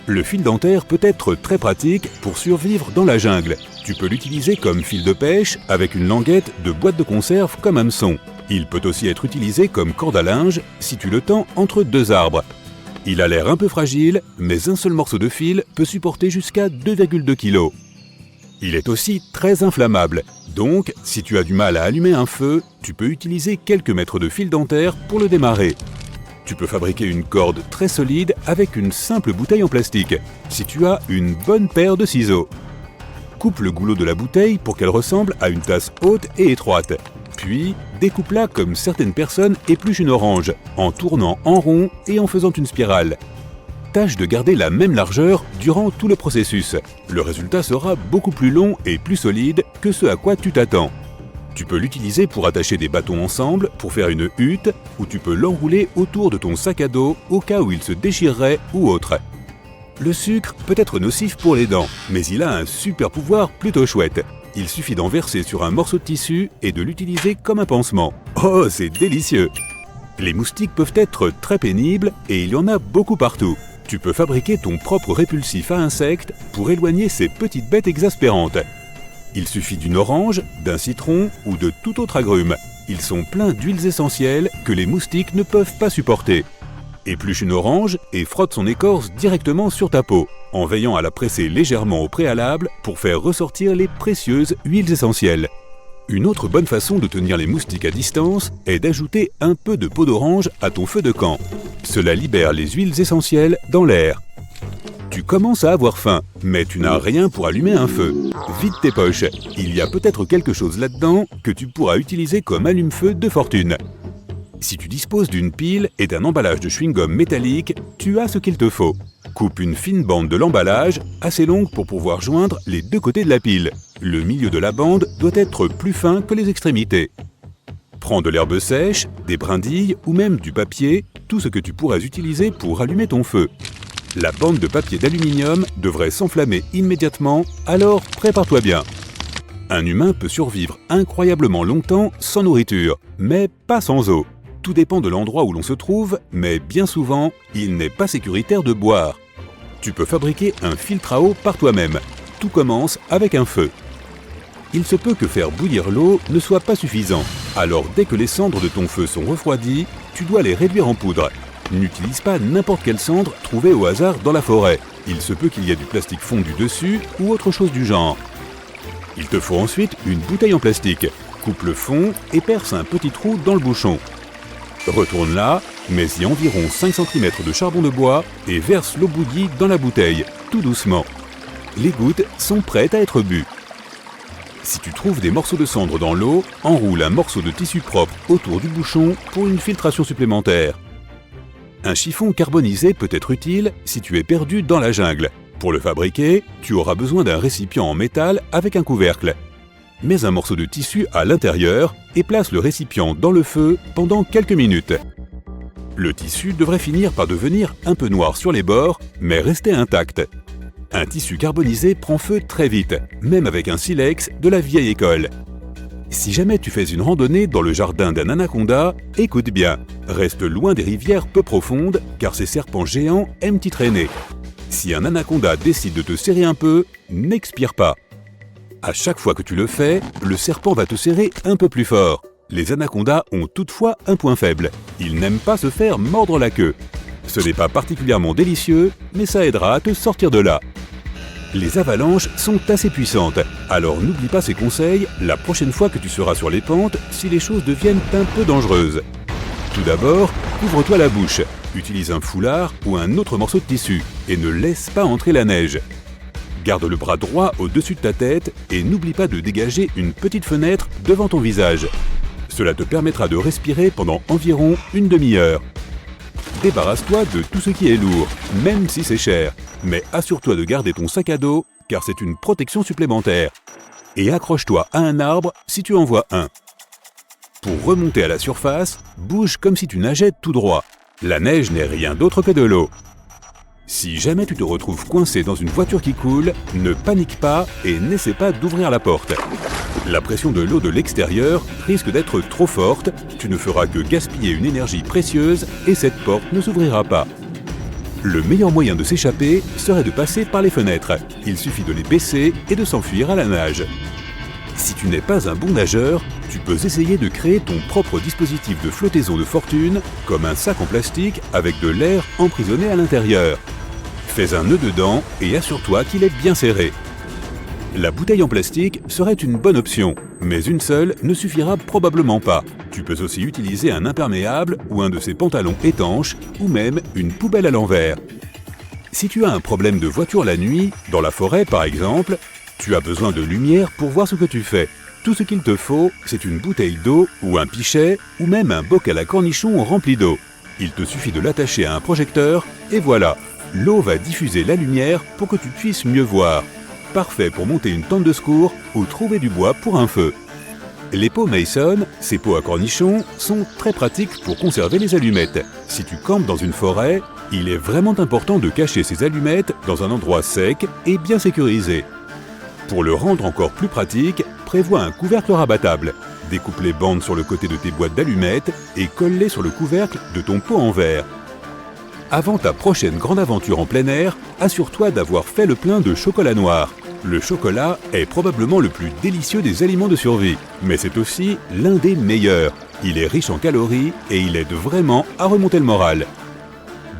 Le fil dentaire peut être très pratique pour survivre dans la jungle. Tu peux l'utiliser comme fil de pêche avec une languette de boîte de conserve comme hameçon. Il peut aussi être utilisé comme corde à linge si tu le tends entre deux arbres. Il a l'air un peu fragile, mais un seul morceau de fil peut supporter jusqu'à 2,2 kg. Il est aussi très inflammable, donc si tu as du mal à allumer un feu, tu peux utiliser quelques mètres de fil dentaire pour le démarrer. Tu peux fabriquer une corde très solide avec une simple bouteille en plastique, si tu as une bonne paire de ciseaux. Coupe le goulot de la bouteille pour qu'elle ressemble à une tasse haute et étroite. Puis, découpe-la comme certaines personnes épluchent une orange, en tournant en rond et en faisant une spirale. Tâche de garder la même largeur durant tout le processus. Le résultat sera beaucoup plus long et plus solide que ce à quoi tu t'attends. Tu peux l'utiliser pour attacher des bâtons ensemble, pour faire une hutte, ou tu peux l'enrouler autour de ton sac à dos au cas où il se déchirerait ou autre. Le sucre peut être nocif pour les dents, mais il a un super pouvoir plutôt chouette. Il suffit d'en verser sur un morceau de tissu et de l'utiliser comme un pansement. Oh, c'est délicieux! Les moustiques peuvent être très pénibles et il y en a beaucoup partout. Tu peux fabriquer ton propre répulsif à insectes pour éloigner ces petites bêtes exaspérantes. Il suffit d'une orange, d'un citron ou de tout autre agrume. Ils sont pleins d'huiles essentielles que les moustiques ne peuvent pas supporter. Épluche une orange et frotte son écorce directement sur ta peau, en veillant à la presser légèrement au préalable pour faire ressortir les précieuses huiles essentielles. Une autre bonne façon de tenir les moustiques à distance est d'ajouter un peu de peau d'orange à ton feu de camp. Cela libère les huiles essentielles dans l'air. Tu commences à avoir faim, mais tu n'as rien pour allumer un feu. Vide tes poches, il y a peut-être quelque chose là-dedans que tu pourras utiliser comme allume-feu de fortune. Si tu disposes d'une pile et d'un emballage de chewing-gum métallique, tu as ce qu'il te faut. Coupe une fine bande de l'emballage, assez longue pour pouvoir joindre les deux côtés de la pile. Le milieu de la bande doit être plus fin que les extrémités. Prends de l'herbe sèche, des brindilles ou même du papier, tout ce que tu pourras utiliser pour allumer ton feu. La bande de papier d'aluminium devrait s'enflammer immédiatement, alors prépare-toi bien. Un humain peut survivre incroyablement longtemps sans nourriture, mais pas sans eau. Tout dépend de l'endroit où l'on se trouve, mais bien souvent, il n'est pas sécuritaire de boire. Tu peux fabriquer un filtre à eau par toi-même. Tout commence avec un feu. Il se peut que faire bouillir l'eau ne soit pas suffisant. Alors dès que les cendres de ton feu sont refroidies, tu dois les réduire en poudre. N'utilise pas n'importe quelle cendre trouvée au hasard dans la forêt. Il se peut qu'il y ait du plastique fondu dessus ou autre chose du genre. Il te faut ensuite une bouteille en plastique. Coupe le fond et perce un petit trou dans le bouchon. Retourne-la, mets-y environ 5 cm de charbon de bois et verse l'eau bouillie dans la bouteille, tout doucement. Les gouttes sont prêtes à être bues. Si tu trouves des morceaux de cendre dans l'eau, enroule un morceau de tissu propre autour du bouchon pour une filtration supplémentaire. Un chiffon carbonisé peut être utile si tu es perdu dans la jungle. Pour le fabriquer, tu auras besoin d'un récipient en métal avec un couvercle. Mets un morceau de tissu à l'intérieur et place le récipient dans le feu pendant quelques minutes. Le tissu devrait finir par devenir un peu noir sur les bords, mais rester intact. Un tissu carbonisé prend feu très vite, même avec un silex de la vieille école. Si jamais tu fais une randonnée dans le jardin d'un anaconda, écoute bien, reste loin des rivières peu profondes car ces serpents géants aiment y traîner. Si un anaconda décide de te serrer un peu, n'expire pas. À chaque fois que tu le fais, le serpent va te serrer un peu plus fort. Les anacondas ont toutefois un point faible. Ils n'aiment pas se faire mordre la queue. Ce n'est pas particulièrement délicieux, mais ça aidera à te sortir de là. Les avalanches sont assez puissantes, alors n'oublie pas ces conseils la prochaine fois que tu seras sur les pentes si les choses deviennent un peu dangereuses. Tout d'abord, couvre-toi la bouche, utilise un foulard ou un autre morceau de tissu et ne laisse pas entrer la neige. Garde le bras droit au-dessus de ta tête et n'oublie pas de dégager une petite fenêtre devant ton visage. Cela te permettra de respirer pendant environ une demi-heure. Débarrasse-toi de tout ce qui est lourd, même si c'est cher, mais assure-toi de garder ton sac à dos car c'est une protection supplémentaire. Et accroche-toi à un arbre si tu en vois un. Pour remonter à la surface, bouge comme si tu nageais tout droit. La neige n'est rien d'autre que de l'eau. Si jamais tu te retrouves coincé dans une voiture qui coule, ne panique pas et n'essaie pas d'ouvrir la porte. La pression de l'eau de l'extérieur risque d'être trop forte, tu ne feras que gaspiller une énergie précieuse et cette porte ne s'ouvrira pas. Le meilleur moyen de s'échapper serait de passer par les fenêtres. Il suffit de les baisser et de s'enfuir à la nage. Si tu n'es pas un bon nageur, tu peux essayer de créer ton propre dispositif de flottaison de fortune, comme un sac en plastique avec de l'air emprisonné à l'intérieur. Fais un nœud dedans et assure-toi qu'il est bien serré. La bouteille en plastique serait une bonne option, mais une seule ne suffira probablement pas. Tu peux aussi utiliser un imperméable ou un de ces pantalons étanches ou même une poubelle à l'envers. Si tu as un problème de voiture la nuit, dans la forêt par exemple, tu as besoin de lumière pour voir ce que tu fais. Tout ce qu'il te faut, c'est une bouteille d'eau ou un pichet ou même un bocal à cornichons rempli d'eau. Il te suffit de l'attacher à un projecteur et voilà, l'eau va diffuser la lumière pour que tu puisses mieux voir. Parfait pour monter une tente de secours ou trouver du bois pour un feu. Les pots Mason, ces pots à cornichons, sont très pratiques pour conserver les allumettes. Si tu campes dans une forêt, il est vraiment important de cacher ces allumettes dans un endroit sec et bien sécurisé. Pour le rendre encore plus pratique, prévois un couvercle rabattable. Découpe les bandes sur le côté de tes boîtes d'allumettes et colle-les sur le couvercle de ton pot en verre. Avant ta prochaine grande aventure en plein air, assure-toi d'avoir fait le plein de chocolat noir. Le chocolat est probablement le plus délicieux des aliments de survie, mais c'est aussi l'un des meilleurs. Il est riche en calories et il aide vraiment à remonter le moral.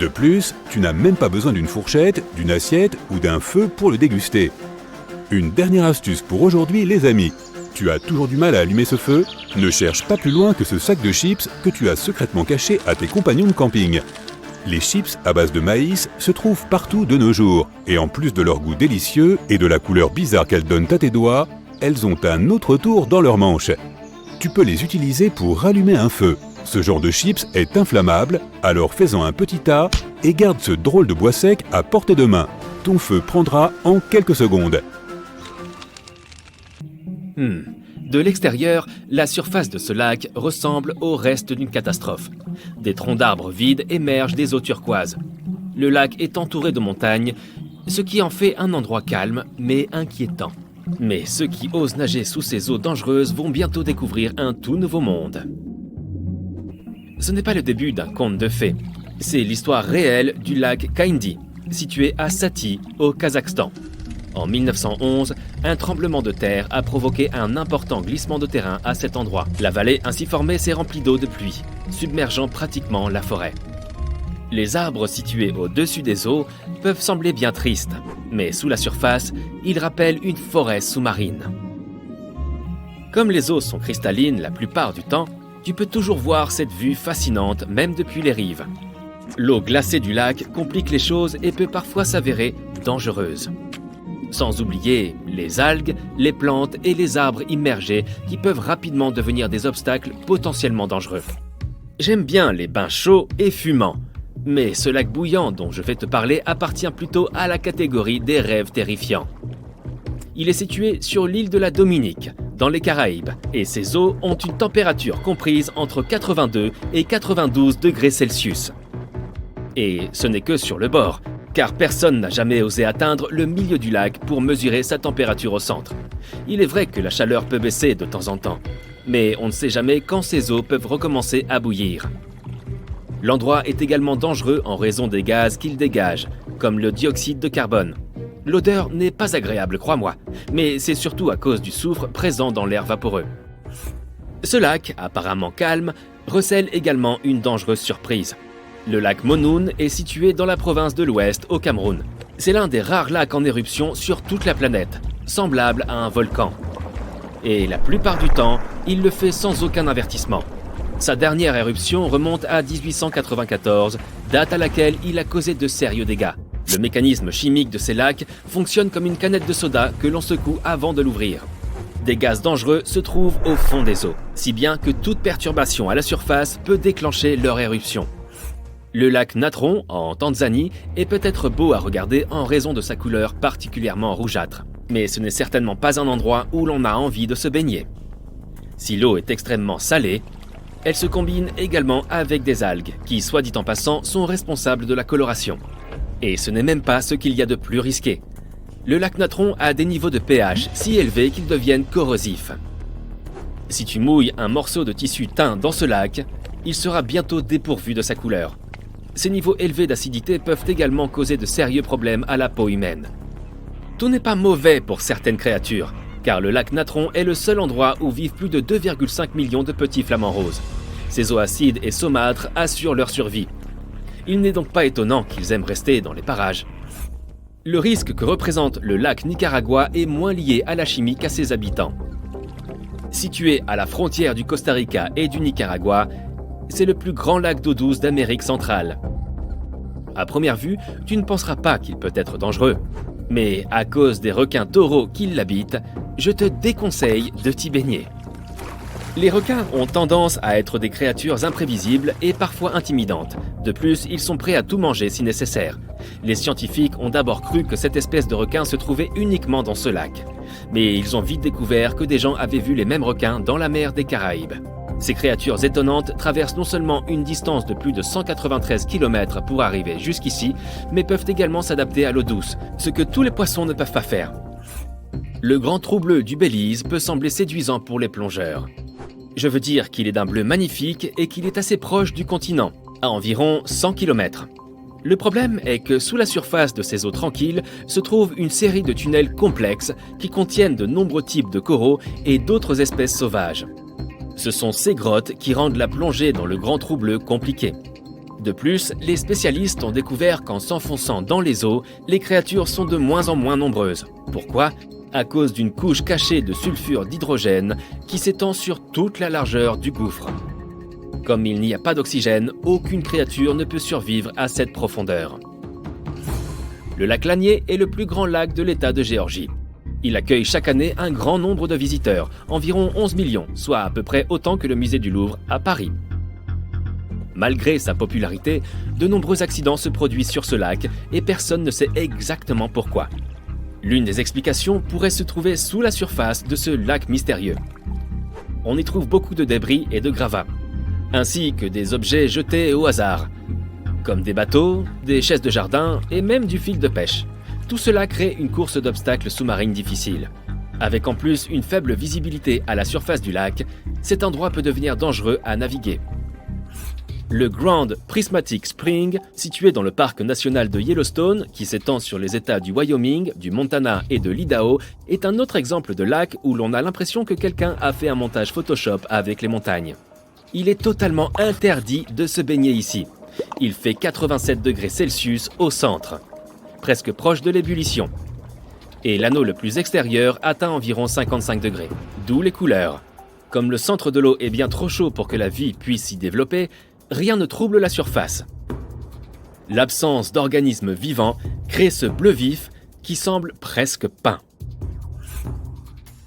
De plus, tu n'as même pas besoin d'une fourchette, d'une assiette ou d'un feu pour le déguster. Une dernière astuce pour aujourd'hui les amis. Tu as toujours du mal à allumer ce feu? Ne cherche pas plus loin que ce sac de chips que tu as secrètement caché à tes compagnons de camping. Les chips à base de maïs se trouvent partout de nos jours, et en plus de leur goût délicieux et de la couleur bizarre qu'elles donnent à tes doigts, elles ont un autre tour dans leur manche. Tu peux les utiliser pour rallumer un feu. Ce genre de chips est inflammable, alors fais-en un petit tas et garde ce drôle de bois sec à portée de main. Ton feu prendra en quelques secondes. De l'extérieur, la surface de ce lac ressemble au reste d'une catastrophe. Des troncs d'arbres vides émergent des eaux turquoises. Le lac est entouré de montagnes, ce qui en fait un endroit calme mais inquiétant. Mais ceux qui osent nager sous ces eaux dangereuses vont bientôt découvrir un tout nouveau monde. Ce n'est pas le début d'un conte de fées. C'est l'histoire réelle du lac Khaindi, situé à Saty, au Kazakhstan. En 1911, un tremblement de terre a provoqué un important glissement de terrain à cet endroit. La vallée ainsi formée s'est remplie d'eau de pluie, submergeant pratiquement la forêt. Les arbres situés au-dessus des eaux peuvent sembler bien tristes, mais sous la surface, ils rappellent une forêt sous-marine. Comme les eaux sont cristallines la plupart du temps, tu peux toujours voir cette vue fascinante même depuis les rives. L'eau glacée du lac complique les choses et peut parfois s'avérer dangereuse. Sans oublier les algues, les plantes et les arbres immergés qui peuvent rapidement devenir des obstacles potentiellement dangereux. J'aime bien les bains chauds et fumants, mais ce lac bouillant dont je vais te parler appartient plutôt à la catégorie des rêves terrifiants. Il est situé sur l'île de la Dominique, dans les Caraïbes, et ses eaux ont une température comprise entre 82 et 92 degrés Celsius. Et ce n'est que sur le bord, car personne n'a jamais osé atteindre le milieu du lac pour mesurer sa température au centre. Il est vrai que la chaleur peut baisser de temps en temps, mais on ne sait jamais quand ces eaux peuvent recommencer à bouillir. L'endroit est également dangereux en raison des gaz qu'il dégage, comme le dioxyde de carbone. L'odeur n'est pas agréable, crois-moi, mais c'est surtout à cause du soufre présent dans l'air vaporeux. Ce lac, apparemment calme, recèle également une dangereuse surprise. Le lac Monoun est situé dans la province de l'Ouest, au Cameroun. C'est l'un des rares lacs en éruption sur toute la planète, semblable à un volcan. Et la plupart du temps, il le fait sans aucun avertissement. Sa dernière éruption remonte à 1894, date à laquelle il a causé de sérieux dégâts. Le mécanisme chimique de ces lacs fonctionne comme une canette de soda que l'on secoue avant de l'ouvrir. Des gaz dangereux se trouvent au fond des eaux, si bien que toute perturbation à la surface peut déclencher leur éruption. Le lac Natron, en Tanzanie, est peut-être beau à regarder en raison de sa couleur particulièrement rougeâtre. Mais ce n'est certainement pas un endroit où l'on a envie de se baigner. Si l'eau est extrêmement salée, elle se combine également avec des algues, qui, soit dit en passant, sont responsables de la coloration. Et ce n'est même pas ce qu'il y a de plus risqué. Le lac Natron a des niveaux de pH si élevés qu'ils deviennent corrosifs. Si tu mouilles un morceau de tissu teint dans ce lac, il sera bientôt dépourvu de sa couleur. Ces niveaux élevés d'acidité peuvent également causer de sérieux problèmes à la peau humaine. Tout n'est pas mauvais pour certaines créatures, car le lac Natron est le seul endroit où vivent plus de 2,5 millions de petits flamants roses. Ces eaux acides et saumâtres assurent leur survie. Il n'est donc pas étonnant qu'ils aiment rester dans les parages. Le risque que représente le lac Nicaragua est moins lié à la chimie qu'à ses habitants. Situé à la frontière du Costa Rica et du Nicaragua, c'est le plus grand lac d'eau douce d'Amérique centrale. À première vue, tu ne penseras pas qu'il peut être dangereux. Mais à cause des requins taureaux qui l'habitent, je te déconseille de t'y baigner. Les requins ont tendance à être des créatures imprévisibles et parfois intimidantes. De plus, ils sont prêts à tout manger si nécessaire. Les scientifiques ont d'abord cru que cette espèce de requin se trouvait uniquement dans ce lac. Mais ils ont vite découvert que des gens avaient vu les mêmes requins dans la mer des Caraïbes. Ces créatures étonnantes traversent non seulement une distance de plus de 193 km pour arriver jusqu'ici, mais peuvent également s'adapter à l'eau douce, ce que tous les poissons ne peuvent pas faire. Le grand trou bleu du Belize peut sembler séduisant pour les plongeurs. Je veux dire qu'il est d'un bleu magnifique et qu'il est assez proche du continent, à environ 100 km. Le problème est que sous la surface de ces eaux tranquilles se trouve une série de tunnels complexes qui contiennent de nombreux types de coraux et d'autres espèces sauvages. Ce sont ces grottes qui rendent la plongée dans le grand trou bleu compliquée. De plus, les spécialistes ont découvert qu'en s'enfonçant dans les eaux, les créatures sont de moins en moins nombreuses. Pourquoi ? À cause d'une couche cachée de sulfure d'hydrogène qui s'étend sur toute la largeur du gouffre. Comme il n'y a pas d'oxygène, aucune créature ne peut survivre à cette profondeur. Le lac Lanier est le plus grand lac de l'État de Géorgie. Il accueille chaque année un grand nombre de visiteurs, environ 11 millions, soit à peu près autant que le musée du Louvre à Paris. Malgré sa popularité, de nombreux accidents se produisent sur ce lac et personne ne sait exactement pourquoi. L'une des explications pourrait se trouver sous la surface de ce lac mystérieux. On y trouve beaucoup de débris et de gravats, ainsi que des objets jetés au hasard, comme des bateaux, des chaises de jardin et même du fil de pêche. Tout cela crée une course d'obstacles sous-marine difficile. Avec en plus une faible visibilité à la surface du lac, cet endroit peut devenir dangereux à naviguer. Le Grand Prismatic Spring, situé dans le parc national de Yellowstone, qui s'étend sur les États du Wyoming, du Montana et de l'Idaho, est un autre exemple de lac où l'on a l'impression que quelqu'un a fait un montage Photoshop avec les montagnes. Il est totalement interdit de se baigner ici. Il fait 87 degrés Celsius au centre, presque proche de l'ébullition. Et l'anneau le plus extérieur atteint environ 55 degrés, d'où les couleurs. Comme le centre de l'eau est bien trop chaud pour que la vie puisse s'y développer, rien ne trouble la surface. L'absence d'organismes vivants crée ce bleu vif qui semble presque peint.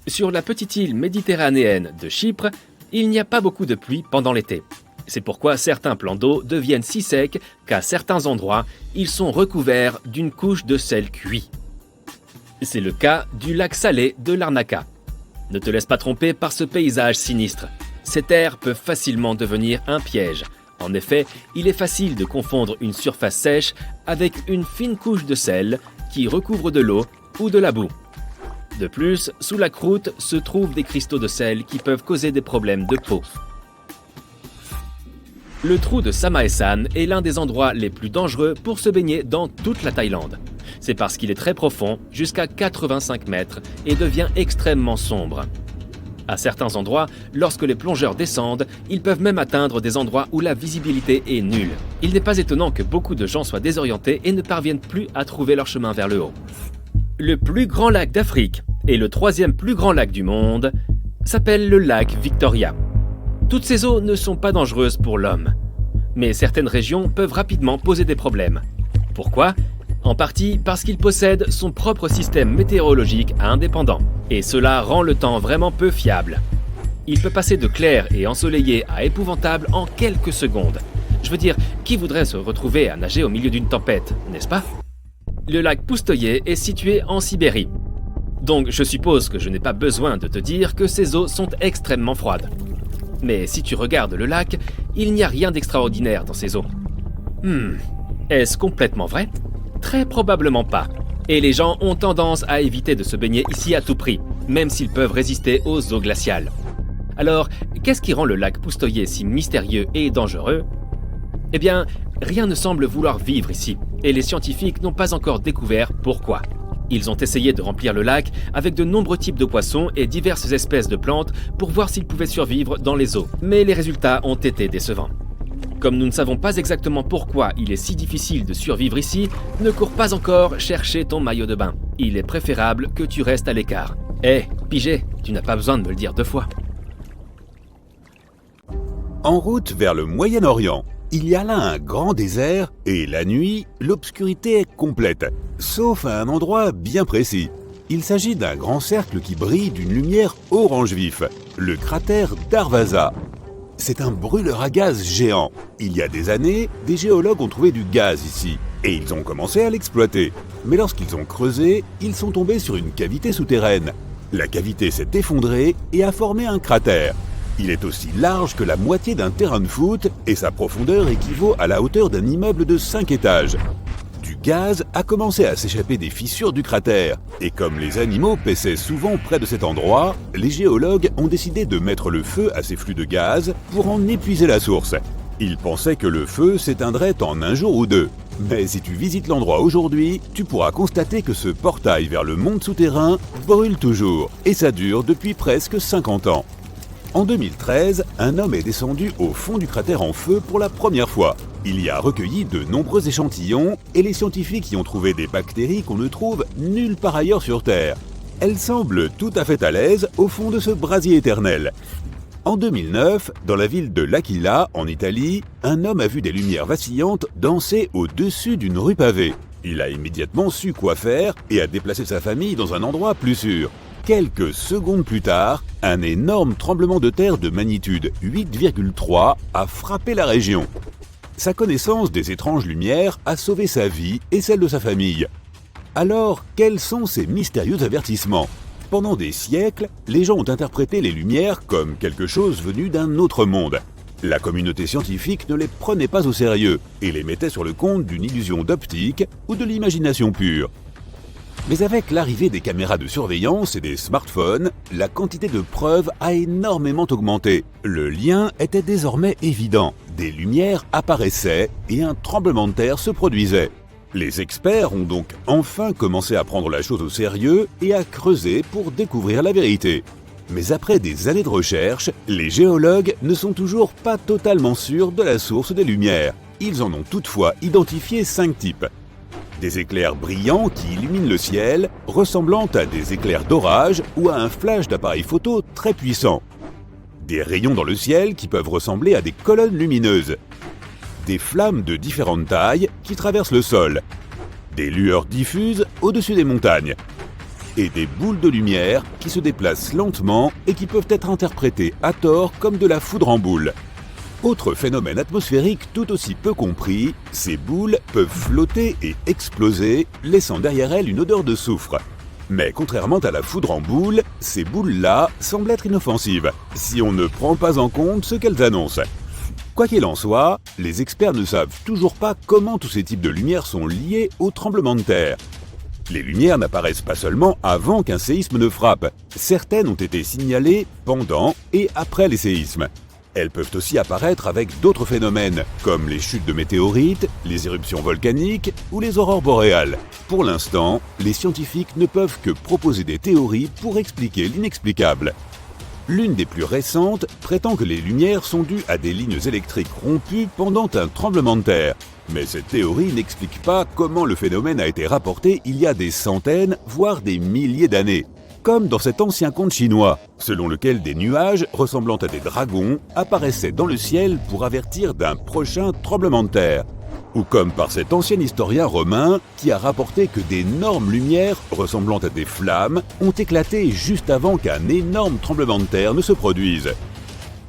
Sur la petite île méditerranéenne de Chypre, il n'y a pas beaucoup de pluie pendant l'été. C'est pourquoi certains plans d'eau deviennent si secs qu'à certains endroits, ils sont recouverts d'une couche de sel cuit. C'est le cas du lac salé de Larnaca. Ne te laisse pas tromper par ce paysage sinistre. Ces terres peuvent facilement devenir un piège. En effet, il est facile de confondre une surface sèche avec une fine couche de sel qui recouvre de l'eau ou de la boue. De plus, sous la croûte se trouvent des cristaux de sel qui peuvent causer des problèmes de peau. Le trou de Samaesan est l'un des endroits les plus dangereux pour se baigner dans toute la Thaïlande. C'est parce qu'il est très profond, jusqu'à 85 mètres, et devient extrêmement sombre. À certains endroits, lorsque les plongeurs descendent, ils peuvent même atteindre des endroits où la visibilité est nulle. Il n'est pas étonnant que beaucoup de gens soient désorientés et ne parviennent plus à trouver leur chemin vers le haut. Le plus grand lac d'Afrique et le troisième plus grand lac du monde s'appelle le lac Victoria. Toutes ces eaux ne sont pas dangereuses pour l'homme, mais certaines régions peuvent rapidement poser des problèmes. Pourquoi ? En partie parce qu'il possède son propre système météorologique indépendant, et cela rend le temps vraiment peu fiable. Il peut passer de clair et ensoleillé à épouvantable en quelques secondes. Je veux dire, qui voudrait se retrouver à nager au milieu d'une tempête, n'est-ce pas ? Le lac Poustoye est situé en Sibérie. Donc je suppose que je n'ai pas besoin de te dire que ces eaux sont extrêmement froides. Mais si tu regardes le lac, il n'y a rien d'extraordinaire dans ces eaux. Est-ce complètement vrai ? Très probablement pas. Et les gens ont tendance à éviter de se baigner ici à tout prix, même s'ils peuvent résister aux eaux glaciales. Alors, qu'est-ce qui rend le lac Poustoyer si mystérieux et dangereux ? Eh bien, rien ne semble vouloir vivre ici, et les scientifiques n'ont pas encore découvert pourquoi. Ils ont essayé de remplir le lac avec de nombreux types de poissons et diverses espèces de plantes pour voir s'ils pouvaient survivre dans les eaux, mais les résultats ont été décevants. Comme nous ne savons pas exactement pourquoi il est si difficile de survivre ici, ne cours pas encore chercher ton maillot de bain. Il est préférable que tu restes à l'écart. Pigé, tu n'as pas besoin de me le dire 2 fois. En route vers le Moyen-Orient, il y a là un grand désert et la nuit, l'obscurité est complète, sauf à un endroit bien précis. Il s'agit d'un grand cercle qui brille d'une lumière orange vif, le cratère Darvaza. C'est un brûleur à gaz géant. Il y a des années, des géologues ont trouvé du gaz ici et ils ont commencé à l'exploiter. Mais lorsqu'ils ont creusé, ils sont tombés sur une cavité souterraine. La cavité s'est effondrée et a formé un cratère. Il est aussi large que la moitié d'un terrain de foot et sa profondeur équivaut à la hauteur d'un immeuble de 5 étages. Du gaz a commencé à s'échapper des fissures du cratère. Et comme les animaux paissaient souvent près de cet endroit, les géologues ont décidé de mettre le feu à ces flux de gaz pour en épuiser la source. Ils pensaient que le feu s'éteindrait en 1 jour ou 2. Mais si tu visites l'endroit aujourd'hui, tu pourras constater que ce portail vers le monde souterrain brûle toujours. Et ça dure depuis presque 50 ans. En 2013, un homme est descendu au fond du cratère en feu pour la première fois. Il y a recueilli de nombreux échantillons et les scientifiques y ont trouvé des bactéries qu'on ne trouve nulle part ailleurs sur Terre. Elles semblent tout à fait à l'aise au fond de ce brasier éternel. En 2009, dans la ville de L'Aquila, en Italie, un homme a vu des lumières vacillantes danser au-dessus d'une rue pavée. Il a immédiatement su quoi faire et a déplacé sa famille dans un endroit plus sûr. Quelques secondes plus tard, un énorme tremblement de terre de magnitude 8,3 a frappé la région. Sa connaissance des étranges lumières a sauvé sa vie et celle de sa famille. Alors, quels sont ces mystérieux avertissements ? Pendant des siècles, les gens ont interprété les lumières comme quelque chose venu d'un autre monde. La communauté scientifique ne les prenait pas au sérieux et les mettait sur le compte d'une illusion d'optique ou de l'imagination pure. Mais avec l'arrivée des caméras de surveillance et des smartphones, la quantité de preuves a énormément augmenté. Le lien était désormais évident. Des lumières apparaissaient et un tremblement de terre se produisait. Les experts ont donc enfin commencé à prendre la chose au sérieux et à creuser pour découvrir la vérité. Mais après des années de recherche, les géologues ne sont toujours pas totalement sûrs de la source des lumières. Ils en ont toutefois identifié 5 types. Des éclairs brillants qui illuminent le ciel, ressemblant à des éclairs d'orage ou à un flash d'appareil photo très puissant. Des rayons dans le ciel qui peuvent ressembler à des colonnes lumineuses. Des flammes de différentes tailles qui traversent le sol. Des lueurs diffuses au-dessus des montagnes. Et des boules de lumière qui se déplacent lentement et qui peuvent être interprétées à tort comme de la foudre en boule. Autre phénomène atmosphérique tout aussi peu compris, ces boules peuvent flotter et exploser, laissant derrière elles une odeur de soufre. Mais contrairement à la foudre en boule, ces boules-là semblent être inoffensives, si on ne prend pas en compte ce qu'elles annoncent. Quoi qu'il en soit, les experts ne savent toujours pas comment tous ces types de lumières sont liés au tremblement de terre. Les lumières n'apparaissent pas seulement avant qu'un séisme ne frappe. Certaines ont été signalées pendant et après les séismes. Elles peuvent aussi apparaître avec d'autres phénomènes, comme les chutes de météorites, les éruptions volcaniques ou les aurores boréales. Pour l'instant, les scientifiques ne peuvent que proposer des théories pour expliquer l'inexplicable. L'une des plus récentes prétend que les lumières sont dues à des lignes électriques rompues pendant un tremblement de terre. Mais cette théorie n'explique pas comment le phénomène a été rapporté il y a des centaines, voire des milliers d'années. Comme dans cet ancien conte chinois, selon lequel des nuages ressemblant à des dragons apparaissaient dans le ciel pour avertir d'un prochain tremblement de terre. Ou comme par cet ancien historien romain qui a rapporté que d'énormes lumières ressemblant à des flammes ont éclaté juste avant qu'un énorme tremblement de terre ne se produise.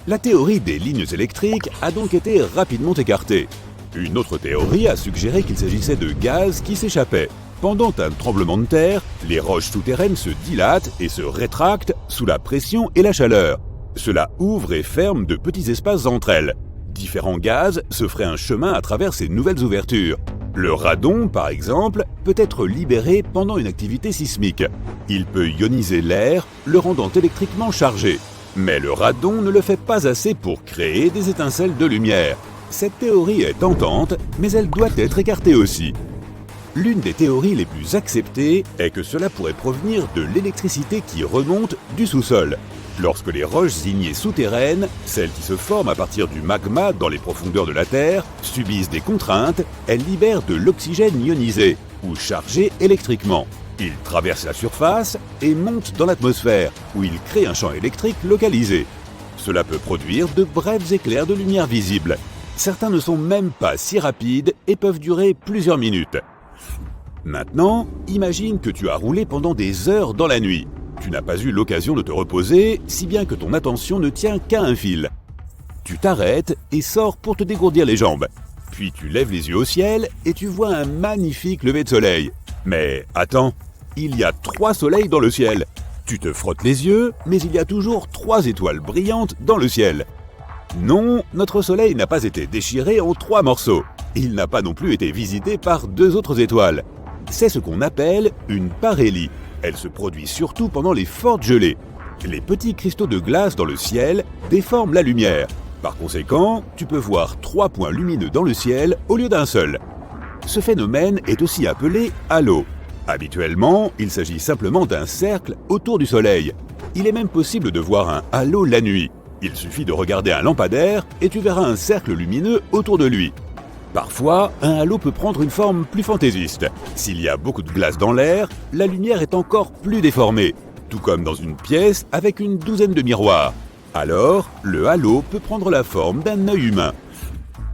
La théorie des lignes électriques a donc été rapidement écartée. Une autre théorie a suggéré qu'il s'agissait de gaz qui s'échappaient. Pendant un tremblement de terre, les roches souterraines se dilatent et se rétractent sous la pression et la chaleur. Cela ouvre et ferme de petits espaces entre elles. Différents gaz se feraient un chemin à travers ces nouvelles ouvertures. Le radon, par exemple, peut être libéré pendant une activité sismique. Il peut ioniser l'air, le rendant électriquement chargé. Mais le radon ne le fait pas assez pour créer des étincelles de lumière. Cette théorie est tentante, mais elle doit être écartée aussi. L'une des théories les plus acceptées est que cela pourrait provenir de l'électricité qui remonte du sous-sol. Lorsque les roches ignées souterraines, celles qui se forment à partir du magma dans les profondeurs de la Terre, subissent des contraintes, elles libèrent de l'oxygène ionisé, ou chargé électriquement. Il traverse la surface et monte dans l'atmosphère, où il crée un champ électrique localisé. Cela peut produire de brefs éclairs de lumière visibles. Certains ne sont même pas si rapides et peuvent durer plusieurs minutes. Maintenant, imagine que tu as roulé pendant des heures dans la nuit. Tu n'as pas eu l'occasion de te reposer, si bien que ton attention ne tient qu'à un fil. Tu t'arrêtes et sors pour te dégourdir les jambes. Puis tu lèves les yeux au ciel et tu vois un magnifique lever de soleil. Mais attends, il y a 3 soleils dans le ciel. Tu te frottes les yeux, mais il y a toujours 3 étoiles brillantes dans le ciel. Non, notre soleil n'a pas été déchiré en 3 morceaux. Il n'a pas non plus été visité par 2 autres étoiles. C'est ce qu'on appelle une parélie. Elle se produit surtout pendant les fortes gelées. Les petits cristaux de glace dans le ciel déforment la lumière. Par conséquent, tu peux voir 3 points lumineux dans le ciel au lieu d'un seul. Ce phénomène est aussi appelé halo. Habituellement, il s'agit simplement d'un cercle autour du soleil. Il est même possible de voir un halo la nuit. Il suffit de regarder un lampadaire et tu verras un cercle lumineux autour de lui. Parfois, un halo peut prendre une forme plus fantaisiste. S'il y a beaucoup de glace dans l'air, la lumière est encore plus déformée, tout comme dans une pièce avec une douzaine de miroirs. Alors, le halo peut prendre la forme d'un œil humain.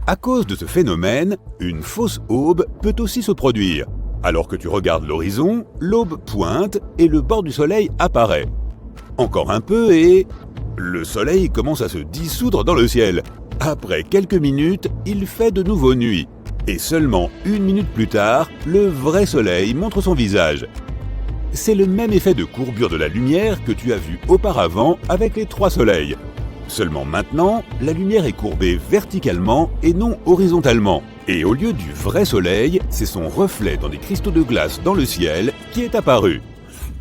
À cause de ce phénomène, une fausse aube peut aussi se produire. Alors que tu regardes l'horizon, l'aube pointe et le bord du soleil apparaît. Encore un peu et... le soleil commence à se dissoudre dans le ciel. Après quelques minutes, il fait de nouveau nuit. Et seulement 1 minute plus tard, le vrai soleil montre son visage. C'est le même effet de courbure de la lumière que tu as vu auparavant avec les 3 soleils. Seulement maintenant, la lumière est courbée verticalement et non horizontalement. Et au lieu du vrai soleil, c'est son reflet dans des cristaux de glace dans le ciel qui est apparu.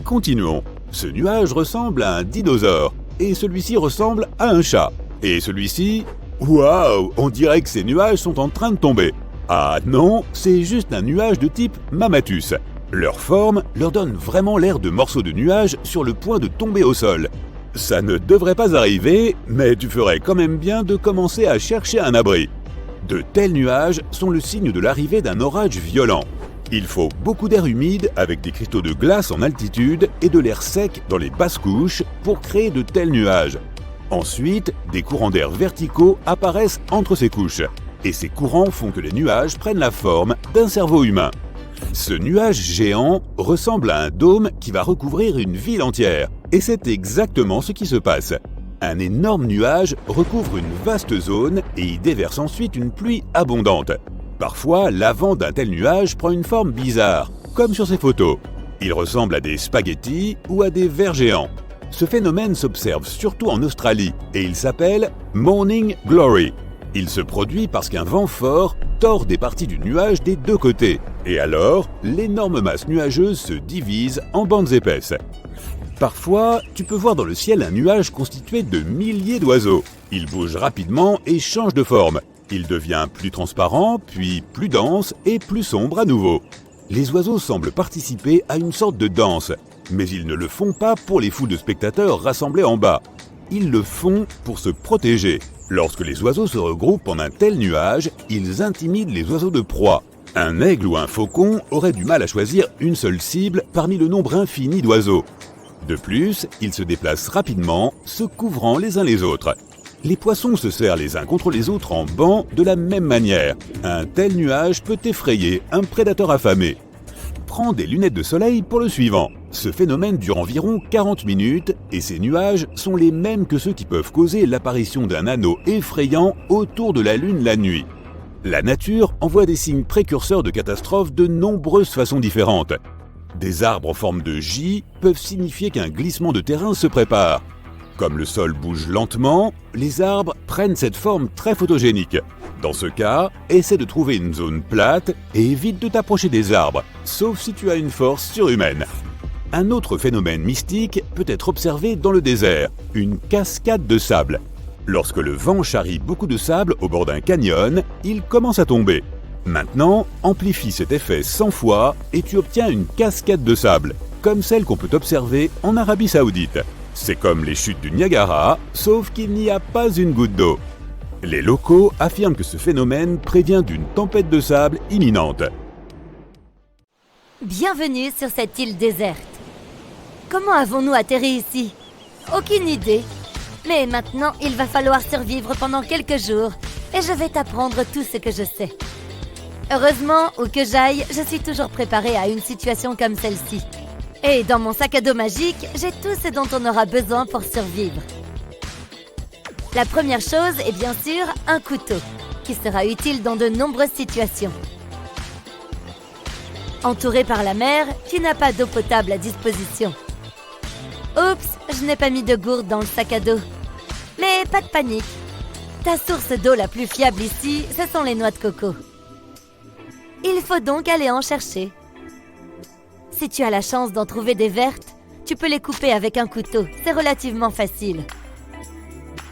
Continuons. Ce nuage ressemble à un dinosaure, et celui-ci ressemble à un chat. Et celui-ci... waouh, on dirait que ces nuages sont en train de tomber. Ah non, c'est juste un nuage de type Mammatus. Leur forme leur donne vraiment l'air de morceaux de nuages sur le point de tomber au sol. Ça ne devrait pas arriver, mais tu ferais quand même bien de commencer à chercher un abri. De tels nuages sont le signe de l'arrivée d'un orage violent. Il faut beaucoup d'air humide avec des cristaux de glace en altitude et de l'air sec dans les basses couches pour créer de tels nuages. Ensuite, des courants d'air verticaux apparaissent entre ces couches, et ces courants font que les nuages prennent la forme d'un cerveau humain. Ce nuage géant ressemble à un dôme qui va recouvrir une ville entière, et c'est exactement ce qui se passe. Un énorme nuage recouvre une vaste zone et y déverse ensuite une pluie abondante. Parfois, l'avant d'un tel nuage prend une forme bizarre, comme sur ces photos. Il ressemble à des spaghettis ou à des vers géants. Ce phénomène s'observe surtout en Australie et il s'appelle Morning Glory. Il se produit parce qu'un vent fort tord des parties du nuage des 2 côtés. Et alors, l'énorme masse nuageuse se divise en bandes épaisses. Parfois, tu peux voir dans le ciel un nuage constitué de milliers d'oiseaux. Il bouge rapidement et change de forme. Il devient plus transparent, puis plus dense et plus sombre à nouveau. Les oiseaux semblent participer à une sorte de danse. Mais ils ne le font pas pour les foules de spectateurs rassemblés en bas. Ils le font pour se protéger. Lorsque les oiseaux se regroupent en un tel nuage, ils intimident les oiseaux de proie. Un aigle ou un faucon aurait du mal à choisir une seule cible parmi le nombre infini d'oiseaux. De plus, ils se déplacent rapidement, se couvrant les uns les autres. Les poissons se serrent les uns contre les autres en banc de la même manière. Un tel nuage peut effrayer un prédateur affamé. Prends des lunettes de soleil pour le suivant. Ce phénomène dure environ 40 minutes et ces nuages sont les mêmes que ceux qui peuvent causer l'apparition d'un anneau effrayant autour de la Lune la nuit. La nature envoie des signes précurseurs de catastrophes de nombreuses façons différentes. Des arbres en forme de J peuvent signifier qu'un glissement de terrain se prépare. Comme le sol bouge lentement, les arbres prennent cette forme très photogénique. Dans ce cas, essaie de trouver une zone plate et évite de t'approcher des arbres, sauf si tu as une force surhumaine. Un autre phénomène mystique peut être observé dans le désert, une cascade de sable. Lorsque le vent charrie beaucoup de sable au bord d'un canyon, il commence à tomber. Maintenant, amplifie cet effet 100 fois et tu obtiens une cascade de sable, comme celle qu'on peut observer en Arabie Saoudite. C'est comme les chutes du Niagara, sauf qu'il n'y a pas une goutte d'eau. Les locaux affirment que ce phénomène prévient d'une tempête de sable imminente. Bienvenue sur cette île déserte. Comment avons-nous atterri ici? Aucune idée. Mais maintenant, il va falloir survivre pendant quelques jours et je vais t'apprendre tout ce que je sais. Heureusement, où que j'aille, je suis toujours préparée à une situation comme celle-ci. Et dans mon sac à dos magique, j'ai tout ce dont on aura besoin pour survivre. La première chose est bien sûr un couteau, qui sera utile dans de nombreuses situations. Entouré par la mer, tu n'as pas d'eau potable à disposition. Oups, je n'ai pas mis de gourde dans le sac à dos. Mais pas de panique. Ta source d'eau la plus fiable ici, ce sont les noix de coco. Il faut donc aller en chercher. Si tu as la chance d'en trouver des vertes, tu peux les couper avec un couteau, c'est relativement facile.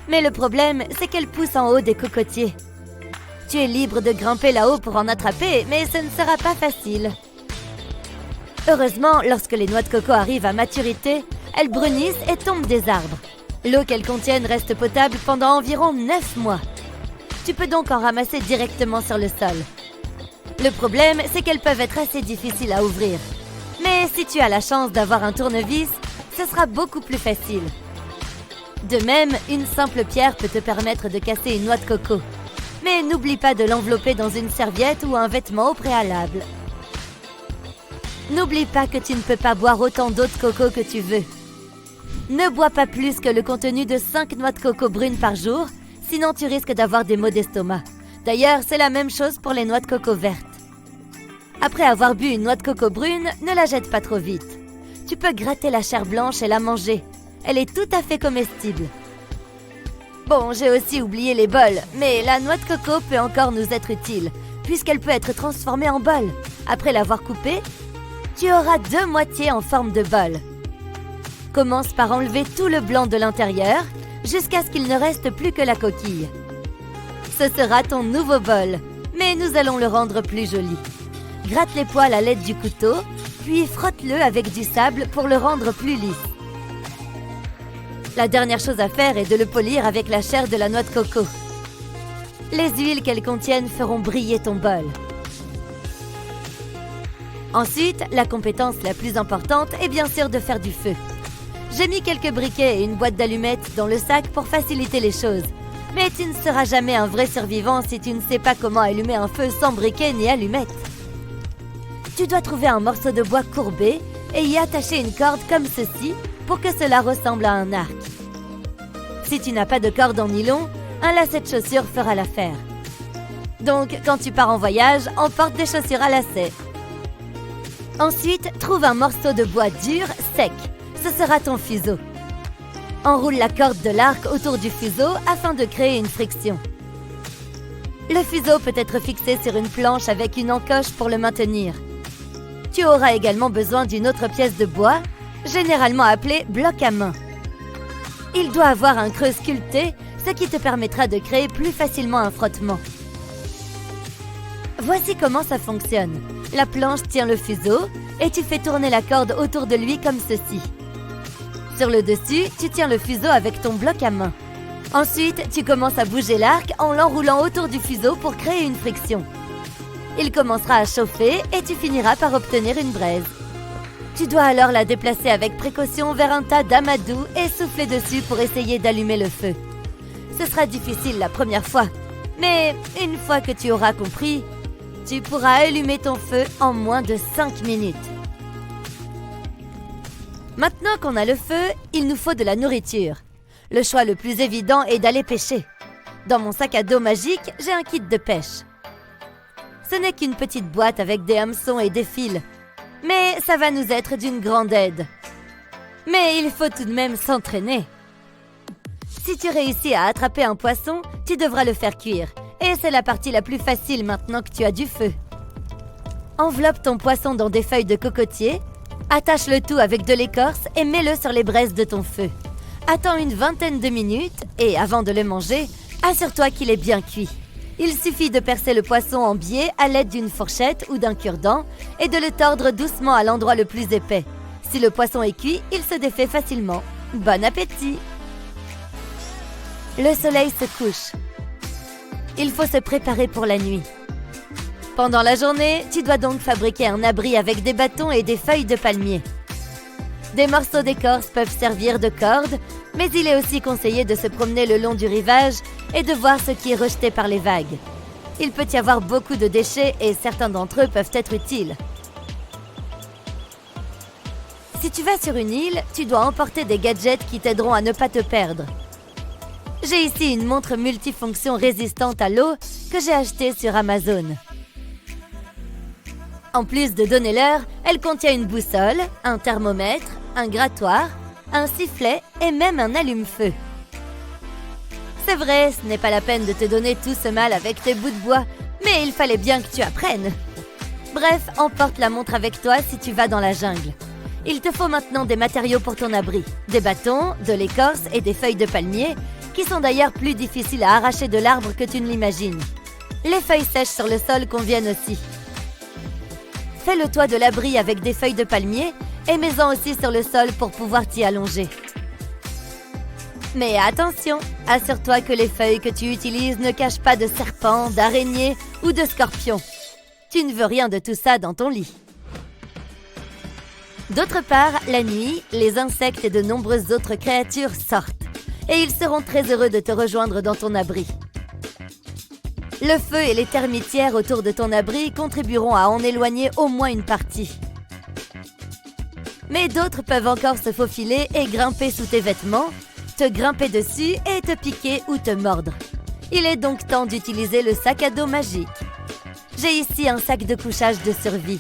Mais le problème, c'est qu'elles poussent en haut des cocotiers. Tu es libre de grimper là-haut pour en attraper, mais ce ne sera pas facile. Heureusement, lorsque les noix de coco arrivent à maturité, elles brunissent et tombent des arbres. L'eau qu'elles contiennent reste potable pendant environ 9 mois. Tu peux donc en ramasser directement sur le sol. Le problème, c'est qu'elles peuvent être assez difficiles à ouvrir. Mais si tu as la chance d'avoir un tournevis, ce sera beaucoup plus facile. De même, une simple pierre peut te permettre de casser une noix de coco. Mais n'oublie pas de l'envelopper dans une serviette ou un vêtement au préalable. N'oublie pas que tu ne peux pas boire autant d'eau de coco que tu veux. Ne bois pas plus que le contenu de 5 noix de coco brunes par jour, sinon tu risques d'avoir des maux d'estomac. D'ailleurs, c'est la même chose pour les noix de coco vertes. Après avoir bu une noix de coco brune, ne la jette pas trop vite. Tu peux gratter la chair blanche et la manger. Elle est tout à fait comestible. Bon, j'ai aussi oublié les bols, mais la noix de coco peut encore nous être utile, puisqu'elle peut être transformée en bol. Après l'avoir coupée, tu auras 2 moitiés en forme de bol. Commence par enlever tout le blanc de l'intérieur, jusqu'à ce qu'il ne reste plus que la coquille. Ce sera ton nouveau bol, mais nous allons le rendre plus joli. Gratte les poils à l'aide du couteau, puis frotte-le avec du sable pour le rendre plus lisse. La dernière chose à faire est de le polir avec la chair de la noix de coco. Les huiles qu'elles contiennent feront briller ton bol. Ensuite, la compétence la plus importante est bien sûr de faire du feu. J'ai mis quelques briquets et une boîte d'allumettes dans le sac pour faciliter les choses. Mais tu ne seras jamais un vrai survivant si tu ne sais pas comment allumer un feu sans briquet ni allumettes. Tu dois trouver un morceau de bois courbé et y attacher une corde comme ceci pour que cela ressemble à un arc. Si tu n'as pas de corde en nylon, un lacet de chaussures fera l'affaire. Donc, quand tu pars en voyage, emporte des chaussures à lacets. Ensuite, trouve un morceau de bois dur, sec. Ce sera ton fuseau. Enroule la corde de l'arc autour du fuseau afin de créer une friction. Le fuseau peut être fixé sur une planche avec une encoche pour le maintenir. Tu auras également besoin d'une autre pièce de bois, généralement appelée bloc à main. Il doit avoir un creux sculpté, ce qui te permettra de créer plus facilement un frottement. Voici comment ça fonctionne. La planche tient le fuseau et tu fais tourner la corde autour de lui comme ceci. Sur le dessus, tu tiens le fuseau avec ton bloc à main. Ensuite, tu commences à bouger l'arc en l'enroulant autour du fuseau pour créer une friction. Il commencera à chauffer et tu finiras par obtenir une braise. Tu dois alors la déplacer avec précaution vers un tas d'amadou et souffler dessus pour essayer d'allumer le feu. Ce sera difficile la première fois, mais une fois que tu auras compris, tu pourras allumer ton feu en moins de 5 minutes. Maintenant qu'on a le feu, il nous faut de la nourriture. Le choix le plus évident est d'aller pêcher. Dans mon sac à dos magique, j'ai un kit de pêche. Ce n'est qu'une petite boîte avec des hameçons et des fils, mais ça va nous être d'une grande aide. Mais il faut tout de même s'entraîner. Si tu réussis à attraper un poisson, tu devras le faire cuire. Et c'est la partie la plus facile maintenant que tu as du feu. Enveloppe ton poisson dans des feuilles de cocotier, Attache le tout avec de l'écorce et mets-le sur les braises de ton feu. Attends une vingtaine de minutes et avant de le manger, assure-toi qu'il est bien cuit. Il suffit de percer le poisson en biais à l'aide d'une fourchette ou d'un cure-dent et de le tordre doucement à l'endroit le plus épais. Si le poisson est cuit, il se défait facilement. Bon appétit! Le soleil se couche. Il faut se préparer pour la nuit. Pendant la journée, tu dois donc fabriquer un abri avec des bâtons et des feuilles de palmier. Des morceaux d'écorce peuvent servir de corde, mais il est aussi conseillé de se promener le long du rivage et de voir ce qui est rejeté par les vagues. Il peut y avoir beaucoup de déchets et certains d'entre eux peuvent être utiles. Si tu vas sur une île, tu dois emporter des gadgets qui t'aideront à ne pas te perdre. J'ai ici une montre multifonction résistante à l'eau que j'ai achetée sur Amazon. En plus de donner l'heure, elle contient une boussole, un thermomètre, un grattoir, un sifflet et même un allume-feu. C'est vrai, ce n'est pas la peine de te donner tout ce mal avec tes bouts de bois, mais il fallait bien que tu apprennes. Bref, emporte la montre avec toi si tu vas dans la jungle. Il te faut maintenant des matériaux pour ton abri, des bâtons, de l'écorce et des feuilles de palmier, qui sont d'ailleurs plus difficiles à arracher de l'arbre que tu ne l'imagines. Les feuilles sèches sur le sol conviennent aussi. Fais le toit de l'abri avec des feuilles de palmier et mets-en aussi sur le sol pour pouvoir t'y allonger. Mais attention, assure-toi que les feuilles que tu utilises ne cachent pas de serpents, d'araignées ou de scorpions. Tu ne veux rien de tout ça dans ton lit. D'autre part, la nuit, les insectes et de nombreuses autres créatures sortent. Et ils seront très heureux de te rejoindre dans ton abri. Le feu et les termitières autour de ton abri contribueront à en éloigner au moins une partie. Mais d'autres peuvent encore se faufiler et grimper sous tes vêtements, te grimper dessus et te piquer ou te mordre. Il est donc temps d'utiliser le sac à dos magique. J'ai ici un sac de couchage de survie.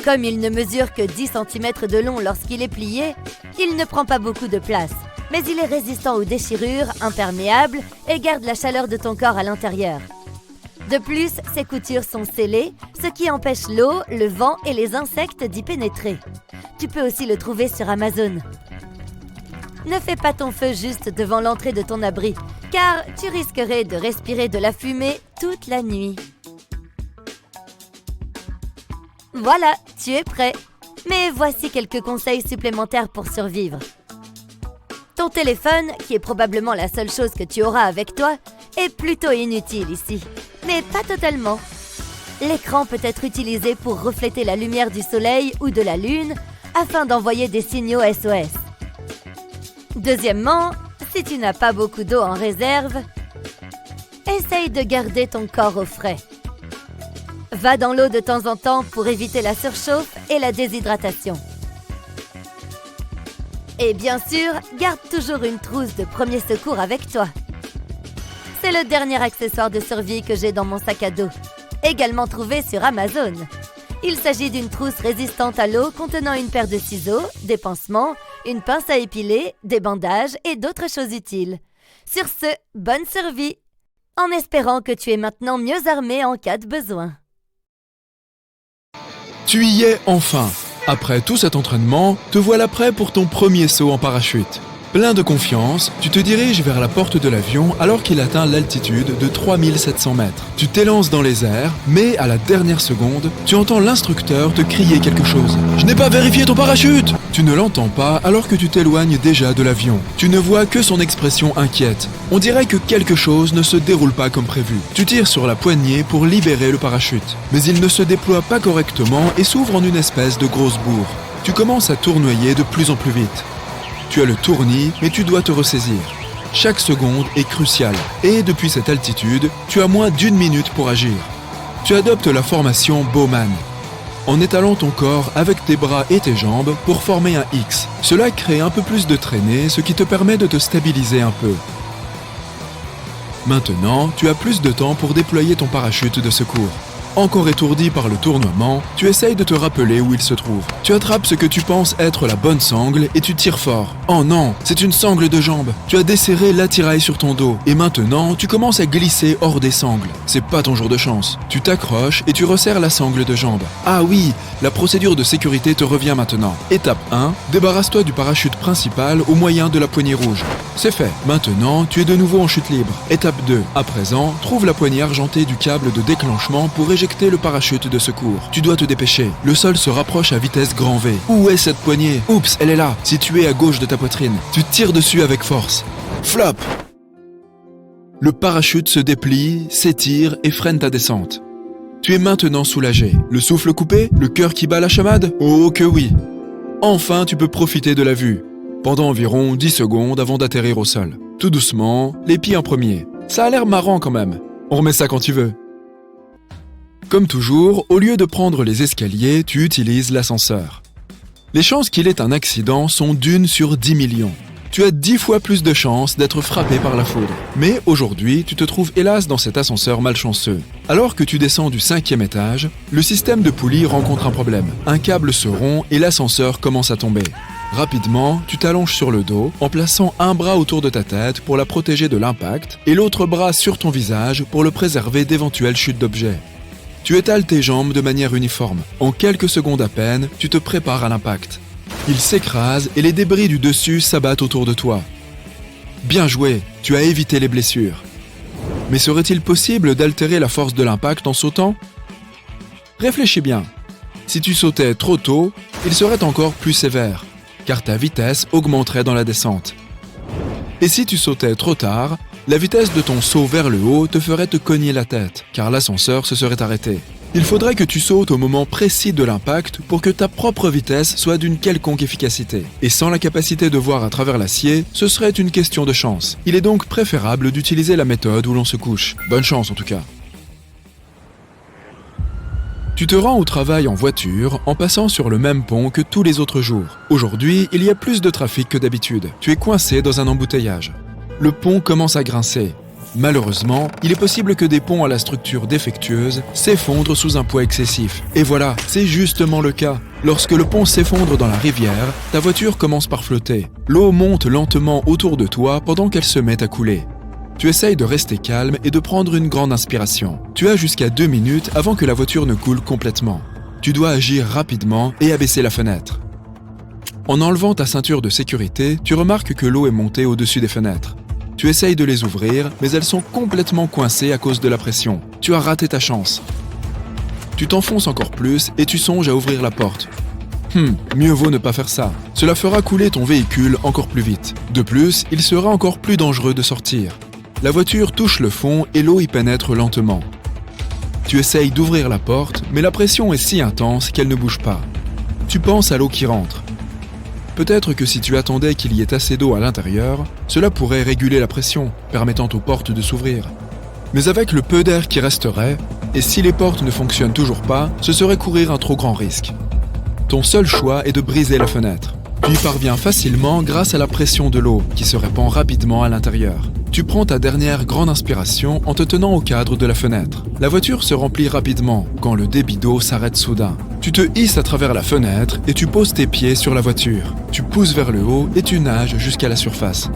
Comme il ne mesure que 10 cm de long lorsqu'il est plié, il ne prend pas beaucoup de place. Mais il est résistant aux déchirures, imperméable et garde la chaleur de ton corps à l'intérieur. De plus, ses coutures sont scellées, ce qui empêche l'eau, le vent et les insectes d'y pénétrer. Tu peux aussi le trouver sur Amazon. Ne fais pas ton feu juste devant l'entrée de ton abri, car tu risquerais de respirer de la fumée toute la nuit. Voilà, tu es prêt. Mais voici quelques conseils supplémentaires pour survivre. Ton téléphone, qui est probablement la seule chose que tu auras avec toi, est plutôt inutile ici. Mais pas totalement. L'écran peut être utilisé pour refléter la lumière du soleil ou de la lune afin d'envoyer des signaux SOS. Deuxièmement, si tu n'as pas beaucoup d'eau en réserve, essaye de garder ton corps au frais. Va dans l'eau de temps en temps pour éviter la surchauffe et la déshydratation. Et bien sûr, garde toujours une trousse de premier secours avec toi. C'est le dernier accessoire de survie que j'ai dans mon sac à dos, également trouvé sur Amazon. Il s'agit d'une trousse résistante à l'eau contenant une paire de ciseaux, des pansements, une pince à épiler, des bandages et d'autres choses utiles. Sur ce, bonne survie, en espérant que tu es maintenant mieux armé en cas de besoin. Tu y es enfin! Après tout cet entraînement, te voilà prêt pour ton premier saut en parachute. Plein de confiance, tu te diriges vers la porte de l'avion alors qu'il atteint l'altitude de 3700 mètres. Tu t'élances dans les airs, mais à la dernière seconde, tu entends l'instructeur te crier quelque chose. « Je n'ai pas vérifié ton parachute !» Tu ne l'entends pas alors que tu t'éloignes déjà de l'avion. Tu ne vois que son expression inquiète. On dirait que quelque chose ne se déroule pas comme prévu. Tu tires sur la poignée pour libérer le parachute. Mais il ne se déploie pas correctement et s'ouvre en une espèce de grosse bourre. Tu commences à tournoyer de plus en plus vite. Tu as le tournis, mais tu dois te ressaisir. Chaque seconde est cruciale. Et depuis cette altitude, tu as moins d'1 minute pour agir. Tu adoptes la formation Bowman, en étalant ton corps avec tes bras et tes jambes pour former un X. Cela crée un peu plus de traînée, ce qui te permet de te stabiliser un peu. Maintenant, tu as plus de temps pour déployer ton parachute de secours. Encore étourdi par le tournoiement, tu essayes de te rappeler où il se trouve. Tu attrapes ce que tu penses être la bonne sangle et tu tires fort. Oh non, c'est une sangle de jambe. Tu as desserré l'attirail sur ton dos et maintenant tu commences à glisser hors des sangles. C'est pas ton jour de chance. Tu t'accroches et tu resserres la sangle de jambe. Ah oui, la procédure de sécurité te revient maintenant. Étape 1, débarrasse-toi du parachute principal au moyen de la poignée rouge. C'est fait. Maintenant, tu es de nouveau en chute libre. Étape 2, à présent, trouve la poignée argentée du câble de déclenchement pour éjecter le parachute de secours. Tu dois te dépêcher. Le sol se rapproche à vitesse grand V. Où est cette poignée? Oups, elle est là, située à gauche de ta poitrine. Tu tires dessus avec force. Flop! Le parachute se déplie, s'étire et freine ta descente. Tu es maintenant soulagé. Le souffle coupé? Le cœur qui bat la chamade? Oh que oui! Enfin, tu peux profiter de la vue. Pendant environ 10 secondes avant d'atterrir au sol. Tout doucement, les pieds en premier. Ça a l'air marrant quand même. On remet ça quand tu veux. Comme toujours, au lieu de prendre les escaliers, tu utilises l'ascenseur. Les chances qu'il ait un accident sont d'1 sur 10 millions. Tu as 10 fois plus de chances d'être frappé par la foudre. Mais aujourd'hui, tu te trouves hélas dans cet ascenseur malchanceux. Alors que tu descends du 5e étage, le système de poulie rencontre un problème. Un câble se rompt et l'ascenseur commence à tomber. Rapidement, tu t'allonges sur le dos en plaçant un bras autour de ta tête pour la protéger de l'impact et l'autre bras sur ton visage pour le préserver d'éventuelles chutes d'objets. Tu étales tes jambes de manière uniforme. En quelques secondes à peine, tu te prépares à l'impact. Il s'écrase et les débris du dessus s'abattent autour de toi. Bien joué, tu as évité les blessures. Mais serait-il possible d'altérer la force de l'impact en sautant? Réfléchis bien. Si tu sautais trop tôt, il serait encore plus sévère, car ta vitesse augmenterait dans la descente. Et si tu sautais trop tard, la vitesse de ton saut vers le haut te ferait te cogner la tête, car l'ascenseur se serait arrêté. Il faudrait que tu sautes au moment précis de l'impact pour que ta propre vitesse soit d'une quelconque efficacité. Et sans la capacité de voir à travers l'acier, ce serait une question de chance. Il est donc préférable d'utiliser la méthode où l'on se couche. Bonne chance en tout cas. Tu te rends au travail en voiture en passant sur le même pont que tous les autres jours. Aujourd'hui, il y a plus de trafic que d'habitude. Tu es coincé dans un embouteillage. Le pont commence à grincer. Malheureusement, il est possible que des ponts à la structure défectueuse s'effondrent sous un poids excessif. Et voilà, c'est justement le cas. Lorsque le pont s'effondre dans la rivière, ta voiture commence par flotter. L'eau monte lentement autour de toi pendant qu'elle se met à couler. Tu essayes de rester calme et de prendre une grande inspiration. Tu as jusqu'à 2 minutes avant que la voiture ne coule complètement. Tu dois agir rapidement et abaisser la fenêtre. En enlevant ta ceinture de sécurité, tu remarques que l'eau est montée au-dessus des fenêtres. Tu essayes de les ouvrir, mais elles sont complètement coincées à cause de la pression. Tu as raté ta chance. Tu t'enfonces encore plus et tu songes à ouvrir la porte. Mieux vaut ne pas faire ça. Cela fera couler ton véhicule encore plus vite. De plus, il sera encore plus dangereux de sortir. La voiture touche le fond et l'eau y pénètre lentement. Tu essayes d'ouvrir la porte, mais la pression est si intense qu'elle ne bouge pas. Tu penses à l'eau qui rentre. Peut-être que si tu attendais qu'il y ait assez d'eau à l'intérieur, cela pourrait réguler la pression, permettant aux portes de s'ouvrir. Mais avec le peu d'air qui resterait, et si les portes ne fonctionnent toujours pas, ce serait courir un trop grand risque. Ton seul choix est de briser la fenêtre. Tu y parviens facilement grâce à la pression de l'eau qui se répand rapidement à l'intérieur. Tu prends ta dernière grande inspiration en te tenant au cadre de la fenêtre. La voiture se remplit rapidement quand le débit d'eau s'arrête soudain. Tu te hisses à travers la fenêtre et tu poses tes pieds sur la voiture. Tu pousses vers le haut et tu nages jusqu'à la surface.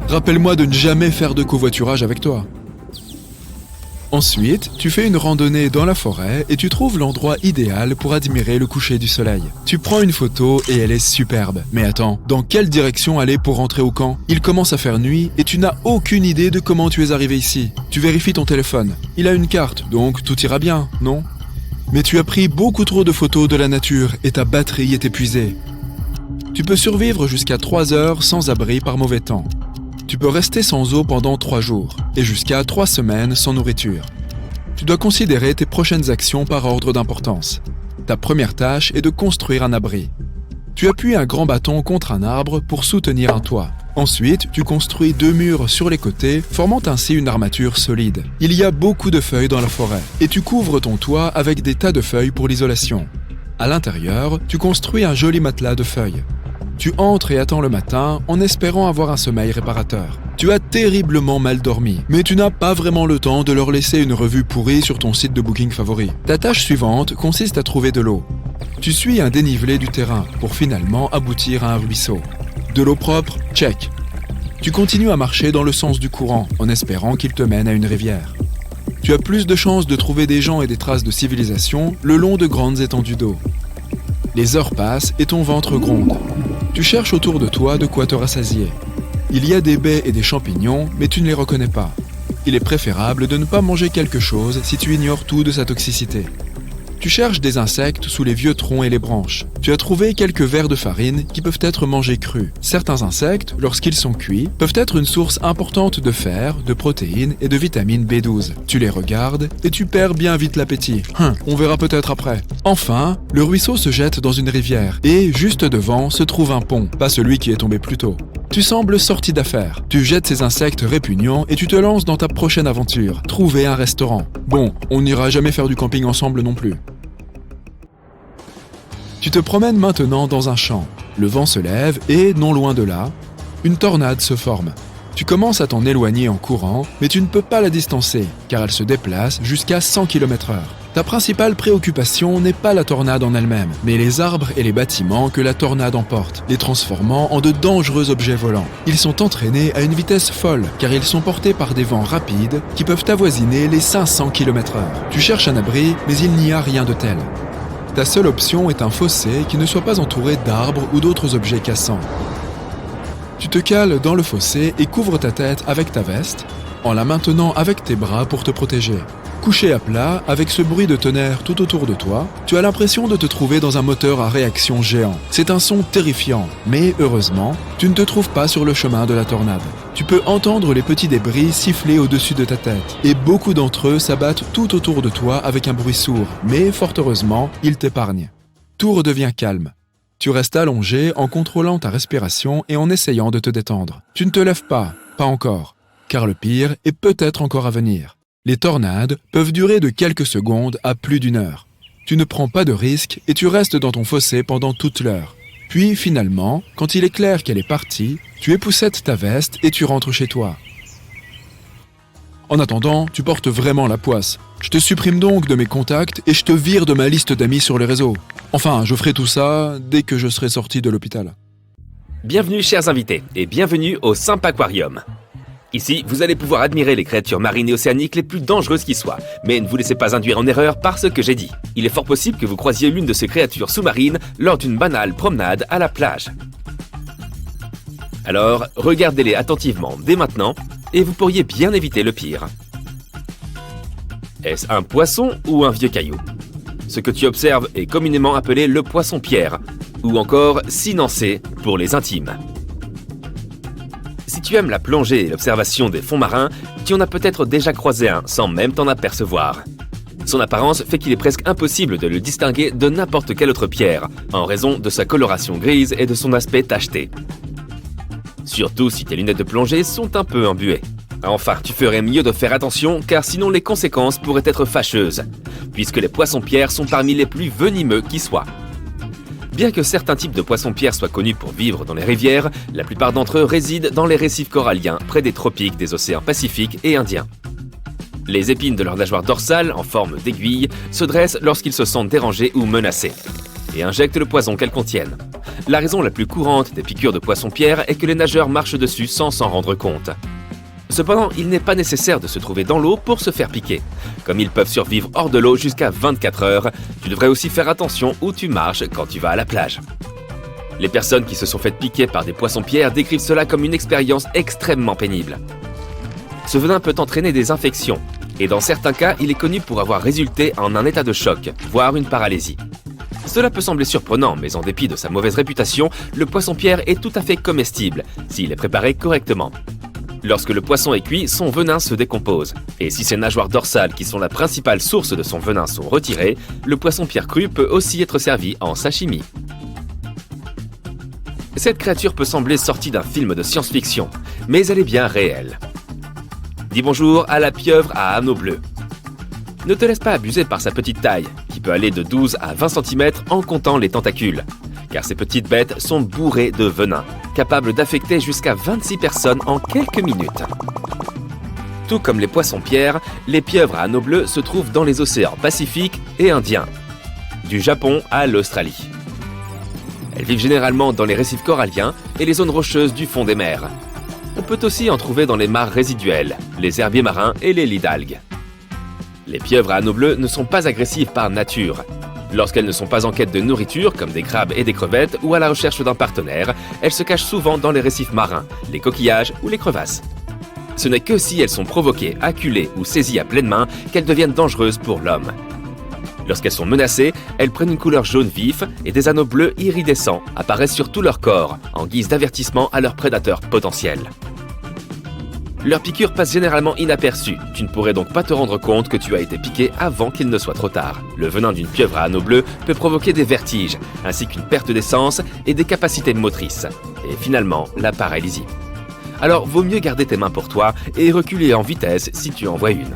Rappelle-moi de ne jamais faire de covoiturage avec toi. Ensuite, tu fais une randonnée dans la forêt et tu trouves l'endroit idéal pour admirer le coucher du soleil. Tu prends une photo et elle est superbe. Mais attends, dans quelle direction aller pour rentrer au camp? Il commence à faire nuit et tu n'as aucune idée de comment tu es arrivé ici. Tu vérifies ton téléphone. Il a une carte, donc tout ira bien, non? Mais tu as pris beaucoup trop de photos de la nature et ta batterie est épuisée. Tu peux survivre jusqu'à 3 heures sans abri par mauvais temps. Tu peux rester sans eau pendant 3 jours et jusqu'à 3 semaines sans nourriture. Tu dois considérer tes prochaines actions par ordre d'importance. Ta première tâche est de construire un abri. Tu appuies un grand bâton contre un arbre pour soutenir un toit. Ensuite, tu construis 2 murs sur les côtés, formant ainsi une armature solide. Il y a beaucoup de feuilles dans la forêt et tu couvres ton toit avec des tas de feuilles pour l'isolation. À l'intérieur, tu construis un joli matelas de feuilles. Tu entres et attends le matin en espérant avoir un sommeil réparateur. Tu as terriblement mal dormi, mais tu n'as pas vraiment le temps de leur laisser une revue pourrie sur ton site de booking favori. Ta tâche suivante consiste à trouver de l'eau. Tu suis un dénivelé du terrain pour finalement aboutir à un ruisseau. De l'eau propre, check. Tu continues à marcher dans le sens du courant en espérant qu'il te mène à une rivière. Tu as plus de chances de trouver des gens et des traces de civilisation le long de grandes étendues d'eau. Les heures passent et ton ventre gronde. Tu cherches autour de toi de quoi te rassasier. Il y a des baies et des champignons, mais tu ne les reconnais pas. Il est préférable de ne pas manger quelque chose si tu ignores tout de sa toxicité. Tu cherches des insectes sous les vieux troncs et les branches. Tu as trouvé quelques verres de farine qui peuvent être mangés crus. Certains insectes, lorsqu'ils sont cuits, peuvent être une source importante de fer, de protéines et de vitamine B12. Tu les regardes et tu perds bien vite l'appétit. On verra peut-être après. Enfin, le ruisseau se jette dans une rivière et, juste devant, se trouve un pont, pas celui qui est tombé plus tôt. Tu sembles sorti d'affaires. Tu jettes ces insectes répugnants et tu te lances dans ta prochaine aventure, trouver un restaurant. Bon, on n'ira jamais faire du camping ensemble non plus. Tu te promènes maintenant dans un champ. Le vent se lève et, non loin de là, une tornade se forme. Tu commences à t'en éloigner en courant, mais tu ne peux pas la distancer, car elle se déplace jusqu'à 100 km/h. Ta principale préoccupation n'est pas la tornade en elle-même, mais les arbres et les bâtiments que la tornade emporte, les transformant en de dangereux objets volants. Ils sont entraînés à une vitesse folle, car ils sont portés par des vents rapides qui peuvent avoisiner les 500 km/h. Tu cherches un abri, mais il n'y a rien de tel. Ta seule option est un fossé qui ne soit pas entouré d'arbres ou d'autres objets cassants. Tu te cales dans le fossé et couvres ta tête avec ta veste, en la maintenant avec tes bras pour te protéger. Couché à plat, avec ce bruit de tonnerre tout autour de toi, tu as l'impression de te trouver dans un moteur à réaction géant. C'est un son terrifiant, mais heureusement, tu ne te trouves pas sur le chemin de la tornade. Tu peux entendre les petits débris siffler au-dessus de ta tête, et beaucoup d'entre eux s'abattent tout autour de toi avec un bruit sourd, mais fort heureusement, ils t'épargnent. Tout redevient calme. Tu restes allongé en contrôlant ta respiration et en essayant de te détendre. Tu ne te lèves pas encore, car le pire est peut-être encore à venir. Les tornades peuvent durer de quelques secondes à plus d'1 heure. Tu ne prends pas de risques et tu restes dans ton fossé pendant toute l'heure. Puis finalement, quand il est clair qu'elle est partie, tu époussettes ta veste et tu rentres chez toi. En attendant, tu portes vraiment la poisse. Je te supprime donc de mes contacts et je te vire de ma liste d'amis sur les réseaux. Enfin, je ferai tout ça dès que je serai sorti de l'hôpital. Bienvenue chers invités et bienvenue au Simp Aquarium. Ici, vous allez pouvoir admirer les créatures marines et océaniques les plus dangereuses qui soient. Mais ne vous laissez pas induire en erreur par ce que j'ai dit. Il est fort possible que vous croisiez l'une de ces créatures sous-marines lors d'une banale promenade à la plage. Alors, regardez-les attentivement dès maintenant et vous pourriez bien éviter le pire. Est-ce un poisson ou un vieux caillou? Ce que tu observes est communément appelé le poisson-pierre, ou encore cynancée pour les intimes. Si tu aimes la plongée et l'observation des fonds marins, tu en as peut-être déjà croisé un sans même t'en apercevoir. Son apparence fait qu'il est presque impossible de le distinguer de n'importe quelle autre pierre, en raison de sa coloration grise et de son aspect tacheté. Surtout si tes lunettes de plongée sont un peu embuées. Enfin, tu ferais mieux de faire attention car sinon les conséquences pourraient être fâcheuses, puisque les poissons-pierres sont parmi les plus venimeux qui soient. Bien que certains types de poissons-pierres soient connus pour vivre dans les rivières, la plupart d'entre eux résident dans les récifs coralliens près des tropiques des océans Pacifique et Indien. Les épines de leur nageoire dorsale, en forme d'aiguille, se dressent lorsqu'ils se sentent dérangés ou menacés, et injectent le poison qu'elles contiennent. La raison la plus courante des piqûres de poissons-pierres est que les nageurs marchent dessus sans s'en rendre compte. Cependant, il n'est pas nécessaire de se trouver dans l'eau pour se faire piquer. Comme ils peuvent survivre hors de l'eau jusqu'à 24 heures, tu devrais aussi faire attention où tu marches quand tu vas à la plage. Les personnes qui se sont faites piquer par des poissons-pierres décrivent cela comme une expérience extrêmement pénible. Ce venin peut entraîner des infections, et dans certains cas, il est connu pour avoir résulté en un état de choc, voire une paralysie. Cela peut sembler surprenant, mais en dépit de sa mauvaise réputation, le poisson-pierre est tout à fait comestible, s'il est préparé correctement. Lorsque le poisson est cuit, son venin se décompose. Et si ses nageoires dorsales, qui sont la principale source de son venin, sont retirées, le poisson-pierre cru peut aussi être servi en sashimi. Cette créature peut sembler sortie d'un film de science-fiction, mais elle est bien réelle. Dis bonjour à la pieuvre à anneaux bleus. Ne te laisse pas abuser par sa petite taille, qui peut aller de 12 à 20 cm en comptant les tentacules, car ces petites bêtes sont bourrées de venin, capables d'affecter jusqu'à 26 personnes en quelques minutes. Tout comme les poissons-pierres, les pieuvres à anneaux bleus se trouvent dans les océans Pacifique et Indien, du Japon à l'Australie. Elles vivent généralement dans les récifs coralliens et les zones rocheuses du fond des mers. On peut aussi en trouver dans les mares résiduelles, les herbiers marins et les lits d'algues. Les pieuvres à anneaux bleus ne sont pas agressives par nature. Lorsqu'elles ne sont pas en quête de nourriture, comme des crabes et des crevettes, ou à la recherche d'un partenaire, elles se cachent souvent dans les récifs marins, les coquillages ou les crevasses. Ce n'est que si elles sont provoquées, acculées ou saisies à pleine main qu'elles deviennent dangereuses pour l'homme. Lorsqu'elles sont menacées, elles prennent une couleur jaune vif et des anneaux bleus iridescents apparaissent sur tout leur corps, en guise d'avertissement à leurs prédateurs potentiels. Leurs piqûres passent généralement inaperçues. Tu ne pourrais donc pas te rendre compte que tu as été piqué avant qu'il ne soit trop tard. Le venin d'une pieuvre à anneaux bleus peut provoquer des vertiges, ainsi qu'une perte d'essence et des capacités motrices. Et finalement, la paralysie. Alors, vaut mieux garder tes mains pour toi et reculer en vitesse si tu en vois une.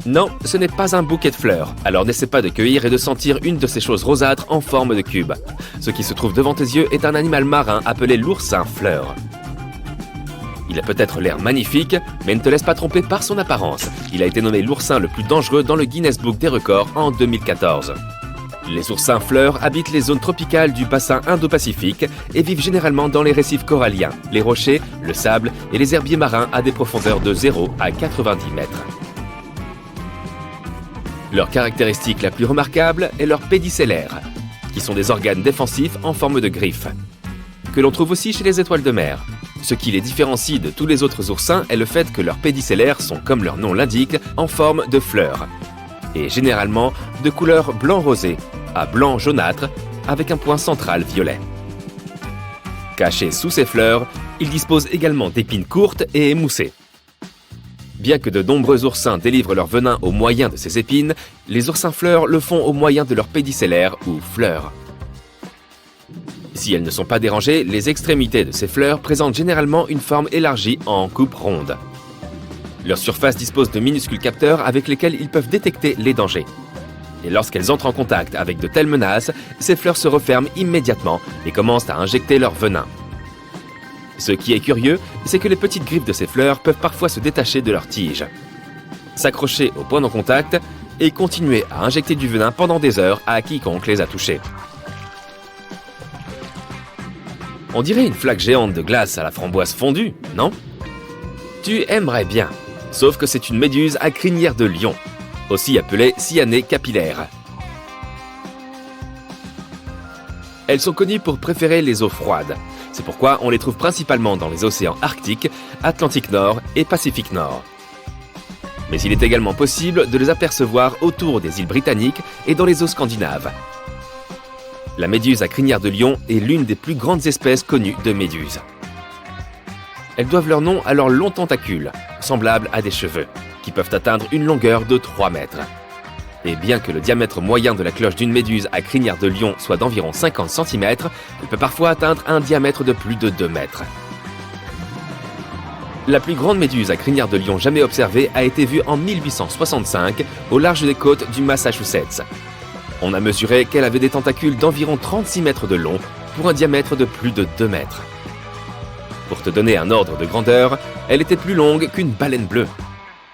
Non, ce n'est pas un bouquet de fleurs, alors n'essaie pas de cueillir et de sentir une de ces choses rosâtres en forme de cube. Ce qui se trouve devant tes yeux est un animal marin appelé l'oursin fleur. Il a peut-être l'air magnifique, mais ne te laisse pas tromper par son apparence. Il a été nommé l'oursin le plus dangereux dans le Guinness Book des records en 2014. Les oursins fleurs habitent les zones tropicales du bassin Indo-Pacifique et vivent généralement dans les récifs coralliens, les rochers, le sable et les herbiers marins à des profondeurs de 0 à 90 mètres. Leur caractéristique la plus remarquable est leurs pédicellaires, qui sont des organes défensifs en forme de griffes, que l'on trouve aussi chez les étoiles de mer. Ce qui les différencie de tous les autres oursins est le fait que leurs pédicellaires sont, comme leur nom l'indique, en forme de fleurs, et généralement de couleur blanc-rosé à blanc jaunâtre avec un point central violet. Cachés sous ces fleurs, ils disposent également d'épines courtes et émoussées. Bien que de nombreux oursins délivrent leur venin au moyen de ces épines, les oursins fleurs le font au moyen de leurs pédicellaires ou fleurs. Si elles ne sont pas dérangées, les extrémités de ces fleurs présentent généralement une forme élargie en coupe ronde. Leur surface dispose de minuscules capteurs avec lesquels ils peuvent détecter les dangers. Et lorsqu'elles entrent en contact avec de telles menaces, ces fleurs se referment immédiatement et commencent à injecter leur venin. Ce qui est curieux, c'est que les petites griffes de ces fleurs peuvent parfois se détacher de leurs tiges, s'accrocher au point de contact et continuer à injecter du venin pendant des heures à quiconque les a touchés. On dirait une flaque géante de glace à la framboise fondue, non? Tu aimerais bien, sauf que c'est une méduse à crinière de lion, aussi appelée cyanée capillaire. Elles sont connues pour préférer les eaux froides. C'est pourquoi on les trouve principalement dans les océans Arctique, Atlantique Nord et Pacifique Nord. Mais il est également possible de les apercevoir autour des îles britanniques et dans les eaux scandinaves. La méduse à crinière de lion est l'une des plus grandes espèces connues de méduses. Elles doivent leur nom à leurs longs tentacules, semblables à des cheveux, qui peuvent atteindre une longueur de 3 mètres. Et bien que le diamètre moyen de la cloche d'une méduse à crinière de lion soit d'environ 50 cm, elle peut parfois atteindre un diamètre de plus de 2 mètres. La plus grande méduse à crinière de lion jamais observée a été vue en 1865 au large des côtes du Massachusetts. On a mesuré qu'elle avait des tentacules d'environ 36 mètres de long pour un diamètre de plus de 2 mètres. Pour te donner un ordre de grandeur, elle était plus longue qu'une baleine bleue.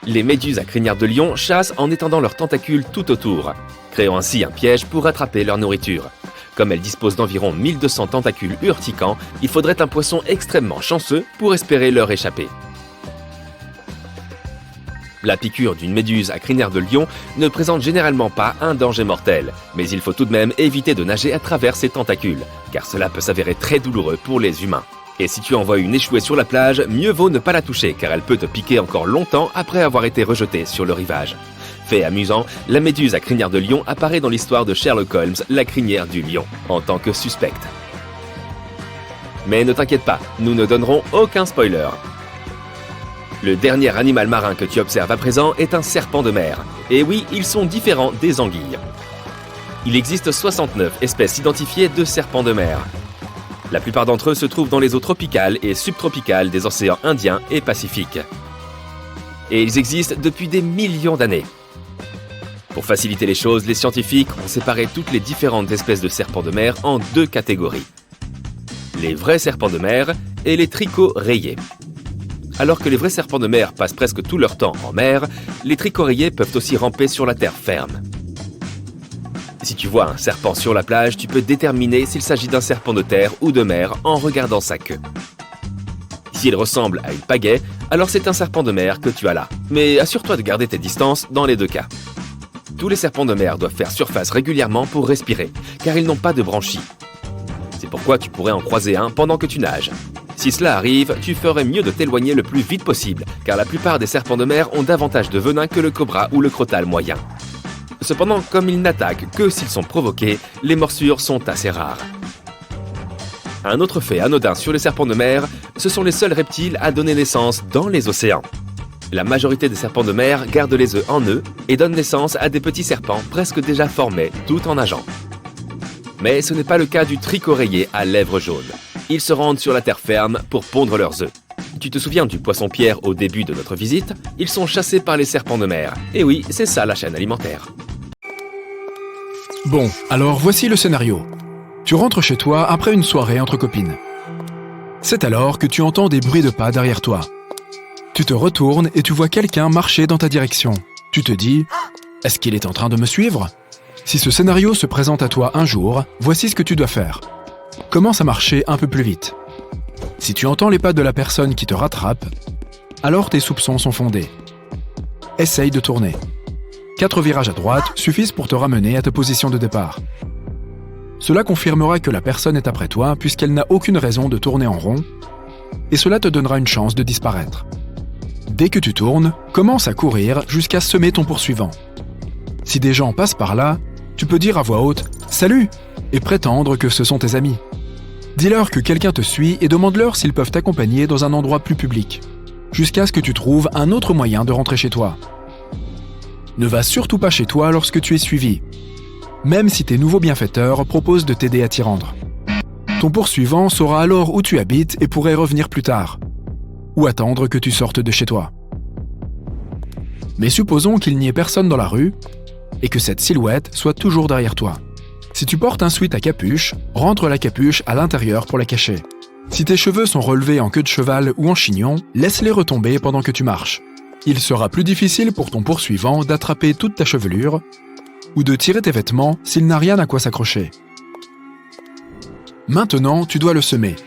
Les méduses à crinière de lion chassent en étendant leurs tentacules tout autour, créant ainsi un piège pour attraper leur nourriture. Comme elles disposent d'environ 1200 tentacules urticants, il faudrait un poisson extrêmement chanceux pour espérer leur échapper. La piqûre d'une méduse à crinière de lion ne présente généralement pas un danger mortel, mais il faut tout de même éviter de nager à travers ses tentacules, car cela peut s'avérer très douloureux pour les humains. Et si tu en vois une échouer sur la plage, mieux vaut ne pas la toucher, car elle peut te piquer encore longtemps après avoir été rejetée sur le rivage. Fait amusant, la méduse à crinière de lion apparaît dans l'histoire de Sherlock Holmes, la crinière du lion, en tant que suspecte. Mais ne t'inquiète pas, nous ne donnerons aucun spoiler. Le dernier animal marin que tu observes à présent est un serpent de mer. Et oui, ils sont différents des anguilles. Il existe 69 espèces identifiées de serpents de mer. La plupart d'entre eux se trouvent dans les eaux tropicales et subtropicales des océans Indien et Pacifique. Et ils existent depuis des millions d'années. Pour faciliter les choses, les scientifiques ont séparé toutes les différentes espèces de serpents de mer en 2 catégories. Les vrais serpents de mer et les trichots rayés. Alors que les vrais serpents de mer passent presque tout leur temps en mer, les trichots rayés peuvent aussi ramper sur la terre ferme. Si tu vois un serpent sur la plage, tu peux déterminer s'il s'agit d'un serpent de terre ou de mer en regardant sa queue. S'il ressemble à une pagaie, alors c'est un serpent de mer que tu as là. Mais assure-toi de garder tes distances dans les 2 cas. Tous les serpents de mer doivent faire surface régulièrement pour respirer, car ils n'ont pas de branchies. C'est pourquoi tu pourrais en croiser un pendant que tu nages. Si cela arrive, tu ferais mieux de t'éloigner le plus vite possible, car la plupart des serpents de mer ont davantage de venin que le cobra ou le crotale moyen. Cependant, comme ils n'attaquent que s'ils sont provoqués, les morsures sont assez rares. Un autre fait anodin sur les serpents de mer, ce sont les seuls reptiles à donner naissance dans les océans. La majorité des serpents de mer gardent les œufs en eux et donnent naissance à des petits serpents presque déjà formés tout en nageant. Mais ce n'est pas le cas du trichot rayé à lèvres jaunes. Ils se rendent sur la terre ferme pour pondre leurs œufs. Tu te souviens du poisson-pierre au début de notre visite? Ils sont chassés par les serpents de mer. Et oui, c'est ça la chaîne alimentaire. Bon, alors voici le scénario. Tu rentres chez toi après une soirée entre copines. C'est alors que tu entends des bruits de pas derrière toi. Tu te retournes et tu vois quelqu'un marcher dans ta direction. Tu te dis « Est-ce qu'il est en train de me suivre ?» Si ce scénario se présente à toi un jour, voici ce que tu dois faire. Commence à marcher un peu plus vite. Si tu entends les pas de la personne qui te rattrape, alors tes soupçons sont fondés. Essaye de tourner. 4 virages à droite suffisent pour te ramener à ta position de départ. Cela confirmera que la personne est après toi puisqu'elle n'a aucune raison de tourner en rond, et cela te donnera une chance de disparaître. Dès que tu tournes, commence à courir jusqu'à semer ton poursuivant. Si des gens passent par là, tu peux dire à voix haute « Salut !» et prétendre que ce sont tes amis. Dis-leur que quelqu'un te suit et demande-leur s'ils peuvent t'accompagner dans un endroit plus public, jusqu'à ce que tu trouves un autre moyen de rentrer chez toi. Ne va surtout pas chez toi lorsque tu es suivi, même si tes nouveaux bienfaiteurs proposent de t'aider à t'y rendre. Ton poursuivant saura alors où tu habites et pourrait revenir plus tard, ou attendre que tu sortes de chez toi. Mais supposons qu'il n'y ait personne dans la rue et que cette silhouette soit toujours derrière toi. Si tu portes un sweat à capuche, rentre la capuche à l'intérieur pour la cacher. Si tes cheveux sont relevés en queue de cheval ou en chignon, laisse-les retomber pendant que tu marches. Il sera plus difficile pour ton poursuivant d'attraper toute ta chevelure ou de tirer tes vêtements s'il n'a rien à quoi s'accrocher. Maintenant, tu dois le semer.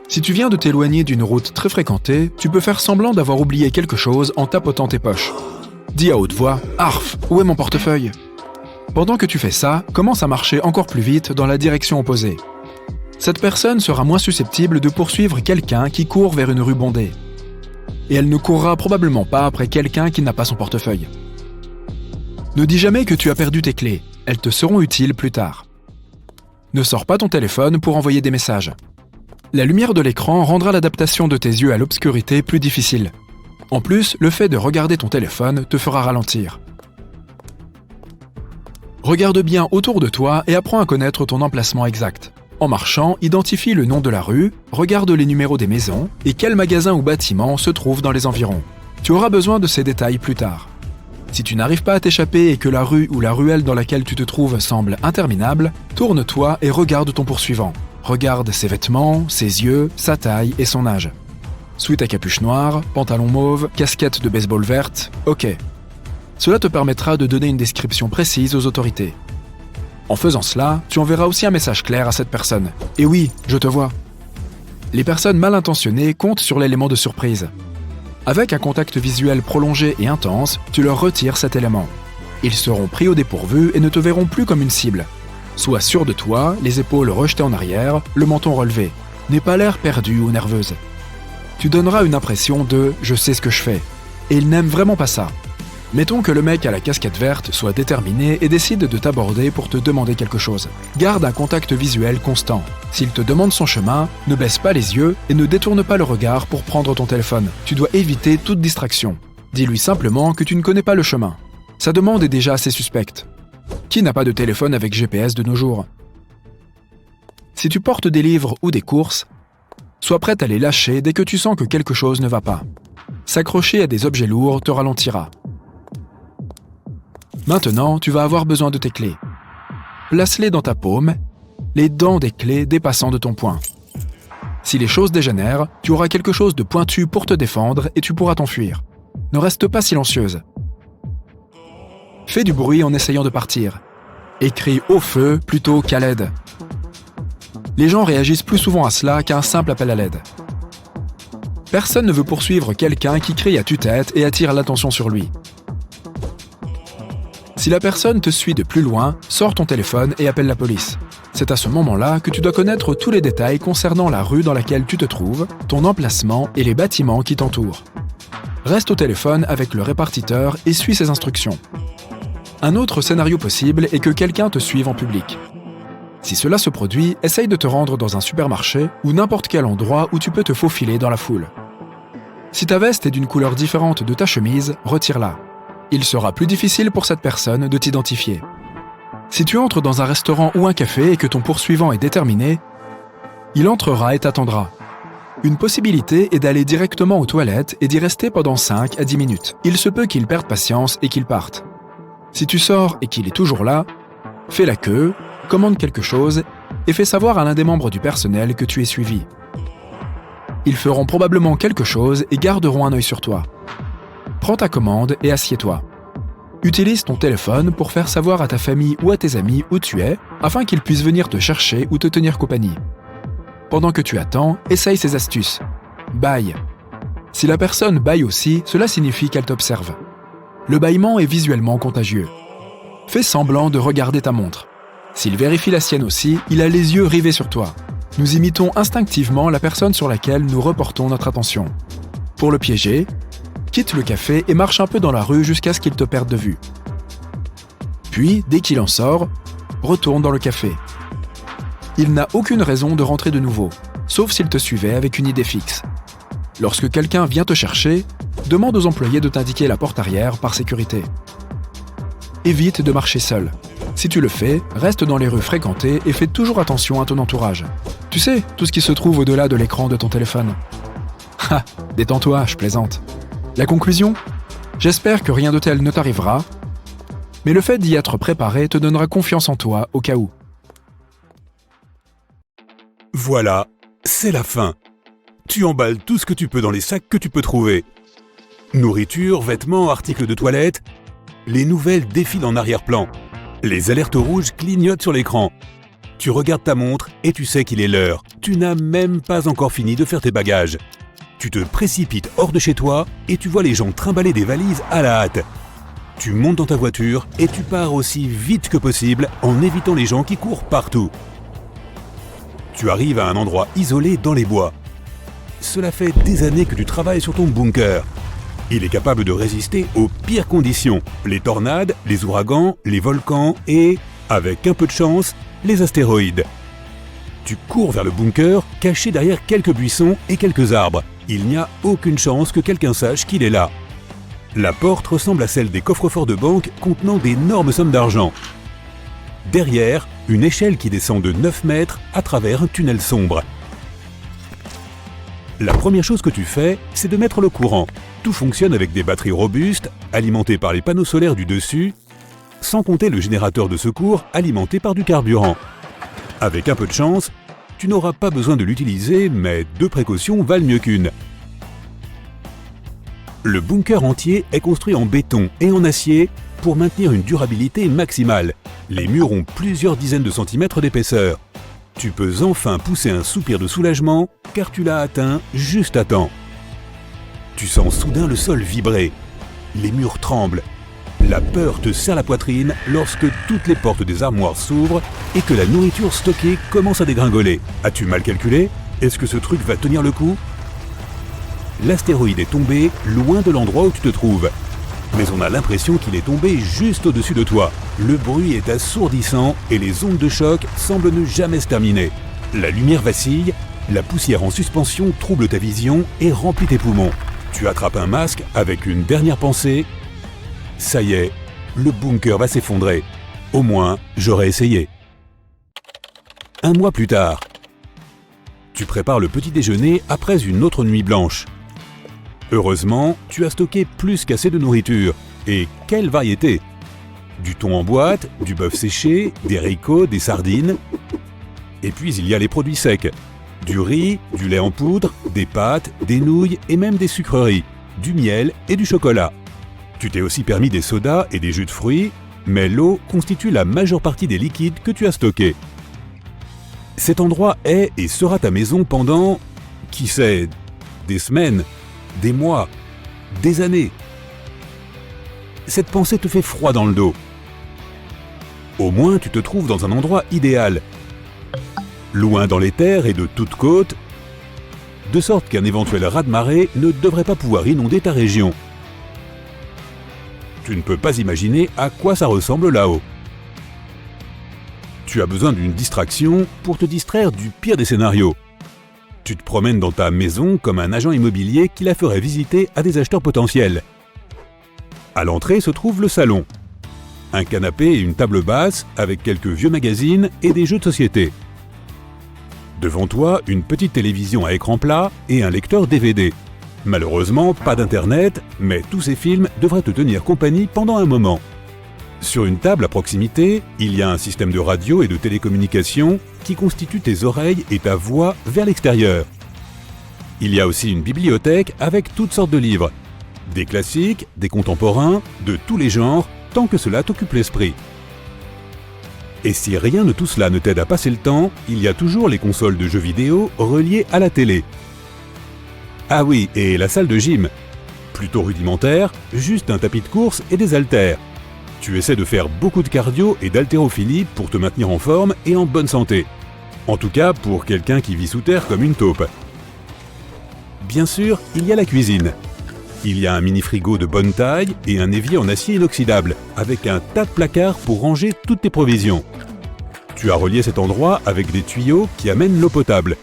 Si tu viens de t'éloigner d'une route très fréquentée, tu peux faire semblant d'avoir oublié quelque chose en tapotant tes poches. Dis à haute voix « Arf, où est mon portefeuille ?» Pendant que tu fais ça, commence à marcher encore plus vite dans la direction opposée. Cette personne sera moins susceptible de poursuivre quelqu'un qui court vers une rue bondée. Et elle ne courra probablement pas après quelqu'un qui n'a pas son portefeuille. Ne dis jamais que tu as perdu tes clés, elles te seront utiles plus tard. Ne sors pas ton téléphone pour envoyer des messages. La lumière de l'écran rendra l'adaptation de tes yeux à l'obscurité plus difficile. En plus, le fait de regarder ton téléphone te fera ralentir. Regarde bien autour de toi et apprends à connaître ton emplacement exact. En marchant, identifie le nom de la rue, regarde les numéros des maisons et quels magasins ou bâtiments se trouvent dans les environs. Tu auras besoin de ces détails plus tard. Si tu n'arrives pas à t'échapper et que la rue ou la ruelle dans laquelle tu te trouves semble interminable, tourne-toi et regarde ton poursuivant. Regarde ses vêtements, ses yeux, sa taille et son âge. Sweat à capuche noire, pantalon mauve, casquette de baseball verte, ok. Cela te permettra de donner une description précise aux autorités. En faisant cela, tu enverras aussi un message clair à cette personne. Et oui, je te vois. Les personnes mal intentionnées comptent sur l'élément de surprise. Avec un contact visuel prolongé et intense, tu leur retires cet élément. Ils seront pris au dépourvu et ne te verront plus comme une cible. Sois sûr de toi, les épaules rejetées en arrière, le menton relevé. N'aie pas l'air perdu ou nerveuse. Tu donneras une impression de « je sais ce que je fais ». Et ils n'aiment vraiment pas ça. Mettons que le mec à la casquette verte soit déterminé et décide de t'aborder pour te demander quelque chose. Garde un contact visuel constant. S'il te demande son chemin, ne baisse pas les yeux et ne détourne pas le regard pour prendre ton téléphone. Tu dois éviter toute distraction. Dis-lui simplement que tu ne connais pas le chemin. Sa demande est déjà assez suspecte. Qui n'a pas de téléphone avec GPS de nos jours? Si tu portes des livres ou des courses, sois prête à les lâcher dès que tu sens que quelque chose ne va pas. S'accrocher à des objets lourds te ralentira. Maintenant, tu vas avoir besoin de tes clés. Place-les dans ta paume, les dents des clés dépassant de ton poing. Si les choses dégénèrent, tu auras quelque chose de pointu pour te défendre et tu pourras t'enfuir. Ne reste pas silencieuse. Fais du bruit en essayant de partir. Et crie au feu plutôt qu'à l'aide. Les gens réagissent plus souvent à cela qu'à un simple appel à l'aide. Personne ne veut poursuivre quelqu'un qui crie à tue-tête et attire l'attention sur lui. Si la personne te suit de plus loin, sors ton téléphone et appelle la police. C'est à ce moment-là que tu dois connaître tous les détails concernant la rue dans laquelle tu te trouves, ton emplacement et les bâtiments qui t'entourent. Reste au téléphone avec le répartiteur et suis ses instructions. Un autre scénario possible est que quelqu'un te suive en public. Si cela se produit, essaye de te rendre dans un supermarché ou n'importe quel endroit où tu peux te faufiler dans la foule. Si ta veste est d'une couleur différente de ta chemise, retire-la. Il sera plus difficile pour cette personne de t'identifier. Si tu entres dans un restaurant ou un café et que ton poursuivant est déterminé, il entrera et t'attendra. Une possibilité est d'aller directement aux toilettes et d'y rester pendant 5 à 10 minutes. Il se peut qu'il perde patience et qu'il parte. Si tu sors et qu'il est toujours là, fais la queue, commande quelque chose et fais savoir à l'un des membres du personnel que tu es suivi. Ils feront probablement quelque chose et garderont un œil sur toi. Prends ta commande et assieds-toi. Utilise ton téléphone pour faire savoir à ta famille ou à tes amis où tu es, afin qu'ils puissent venir te chercher ou te tenir compagnie. Pendant que tu attends, essaye ces astuces. Bâille. Si la personne bâille aussi, cela signifie qu'elle t'observe. Le bâillement est visuellement contagieux. Fais semblant de regarder ta montre. S'il vérifie la sienne aussi, il a les yeux rivés sur toi. Nous imitons instinctivement la personne sur laquelle nous reportons notre attention. Pour le piéger, quitte le café et marche un peu dans la rue jusqu'à ce qu'il te perde de vue. Puis, dès qu'il en sort, retourne dans le café. Il n'a aucune raison de rentrer de nouveau, sauf s'il te suivait avec une idée fixe. Lorsque quelqu'un vient te chercher, demande aux employés de t'indiquer la porte arrière par sécurité. Évite de marcher seul. Si tu le fais, reste dans les rues fréquentées et fais toujours attention à ton entourage. Tu sais, tout ce qui se trouve au-delà de l'écran de ton téléphone. Ha, détends-toi, je plaisante. La conclusion ? J'espère que rien de tel ne t'arrivera, mais le fait d'y être préparé te donnera confiance en toi au cas où. Voilà, c'est la fin. Tu emballes tout ce que tu peux dans les sacs que tu peux trouver. Nourriture, vêtements, articles de toilette, les nouvelles défilent en arrière-plan. Les alertes rouges clignotent sur l'écran. Tu regardes ta montre et tu sais qu'il est l'heure. Tu n'as même pas encore fini de faire tes bagages. Tu te précipites hors de chez toi et tu vois les gens trimballer des valises à la hâte. Tu montes dans ta voiture et tu pars aussi vite que possible en évitant les gens qui courent partout. Tu arrives à un endroit isolé dans les bois. Cela fait des années que tu travailles sur ton bunker. Il est capable de résister aux pires conditions, les tornades, les ouragans, les volcans et, avec un peu de chance, les astéroïdes. Tu cours vers le bunker, caché derrière quelques buissons et quelques arbres. Il n'y a aucune chance que quelqu'un sache qu'il est là. La porte ressemble à celle des coffres-forts de banque contenant d'énormes sommes d'argent. Derrière, une échelle qui descend de 9 mètres à travers un tunnel sombre. La première chose que tu fais, c'est de mettre le courant. Tout fonctionne avec des batteries robustes, alimentées par les panneaux solaires du dessus, sans compter le générateur de secours alimenté par du carburant. Avec un peu de chance, tu n'auras pas besoin de l'utiliser, mais 2 précautions valent mieux qu'une. Le bunker entier est construit en béton et en acier pour maintenir une durabilité maximale. Les murs ont plusieurs dizaines de centimètres d'épaisseur. Tu peux enfin pousser un soupir de soulagement car tu l'as atteint juste à temps. Tu sens soudain le sol vibrer. Les murs tremblent. La peur te serre la poitrine lorsque toutes les portes des armoires s'ouvrent et que la nourriture stockée commence à dégringoler. As-tu mal calculé? Est-ce que ce truc va tenir le coup? L'astéroïde est tombé loin de l'endroit où tu te trouves. Mais on a l'impression qu'il est tombé juste au-dessus de toi. Le bruit est assourdissant et les ondes de choc semblent ne jamais se terminer. La lumière vacille, la poussière en suspension trouble ta vision et remplit tes poumons. Tu attrapes un masque avec une dernière pensée. Ça y est, le bunker va s'effondrer. Au moins, j'aurais essayé. 1 mois plus tard, tu prépares le petit déjeuner après une autre nuit blanche. Heureusement, tu as stocké plus qu'assez de nourriture. Et quelle variété! Du thon en boîte, du bœuf séché, des haricots, des sardines. Et puis il y a les produits secs. Du riz, du lait en poudre, des pâtes, des nouilles et même des sucreries, du miel et du chocolat. Tu t'es aussi permis des sodas et des jus de fruits, mais l'eau constitue la majeure partie des liquides que tu as stockés. Cet endroit est et sera ta maison pendant, qui sait, des semaines, des mois, des années. Cette pensée te fait froid dans le dos. Au moins tu te trouves dans un endroit idéal, loin dans les terres et de toutes côtes, de sorte qu'un éventuel raz-de-marée ne devrait pas pouvoir inonder ta région. Tu ne peux pas imaginer à quoi ça ressemble là-haut. Tu as besoin d'une distraction pour te distraire du pire des scénarios. Tu te promènes dans ta maison comme un agent immobilier qui la ferait visiter à des acheteurs potentiels. À l'entrée se trouve le salon. Un canapé et une table basse avec quelques vieux magazines et des jeux de société. Devant toi, une petite télévision à écran plat et un lecteur DVD. Malheureusement, pas d'internet, mais tous ces films devraient te tenir compagnie pendant un moment. Sur une table à proximité, il y a un système de radio et de télécommunication qui constitue tes oreilles et ta voix vers l'extérieur. Il y a aussi une bibliothèque avec toutes sortes de livres. Des classiques, des contemporains, de tous les genres, tant que cela t'occupe l'esprit. Et si rien de tout cela ne t'aide à passer le temps, il y a toujours les consoles de jeux vidéo reliées à la télé. Ah oui, et la salle de gym. Plutôt rudimentaire, juste un tapis de course et des haltères. Tu essaies de faire beaucoup de cardio et d'haltérophilie pour te maintenir en forme et en bonne santé. En tout cas pour quelqu'un qui vit sous terre comme une taupe. Bien sûr, il y a la cuisine. Il y a un mini-frigo de bonne taille et un évier en acier inoxydable, avec un tas de placards pour ranger toutes tes provisions. Tu as relié cet endroit avec des tuyaux qui amènent l'eau potable.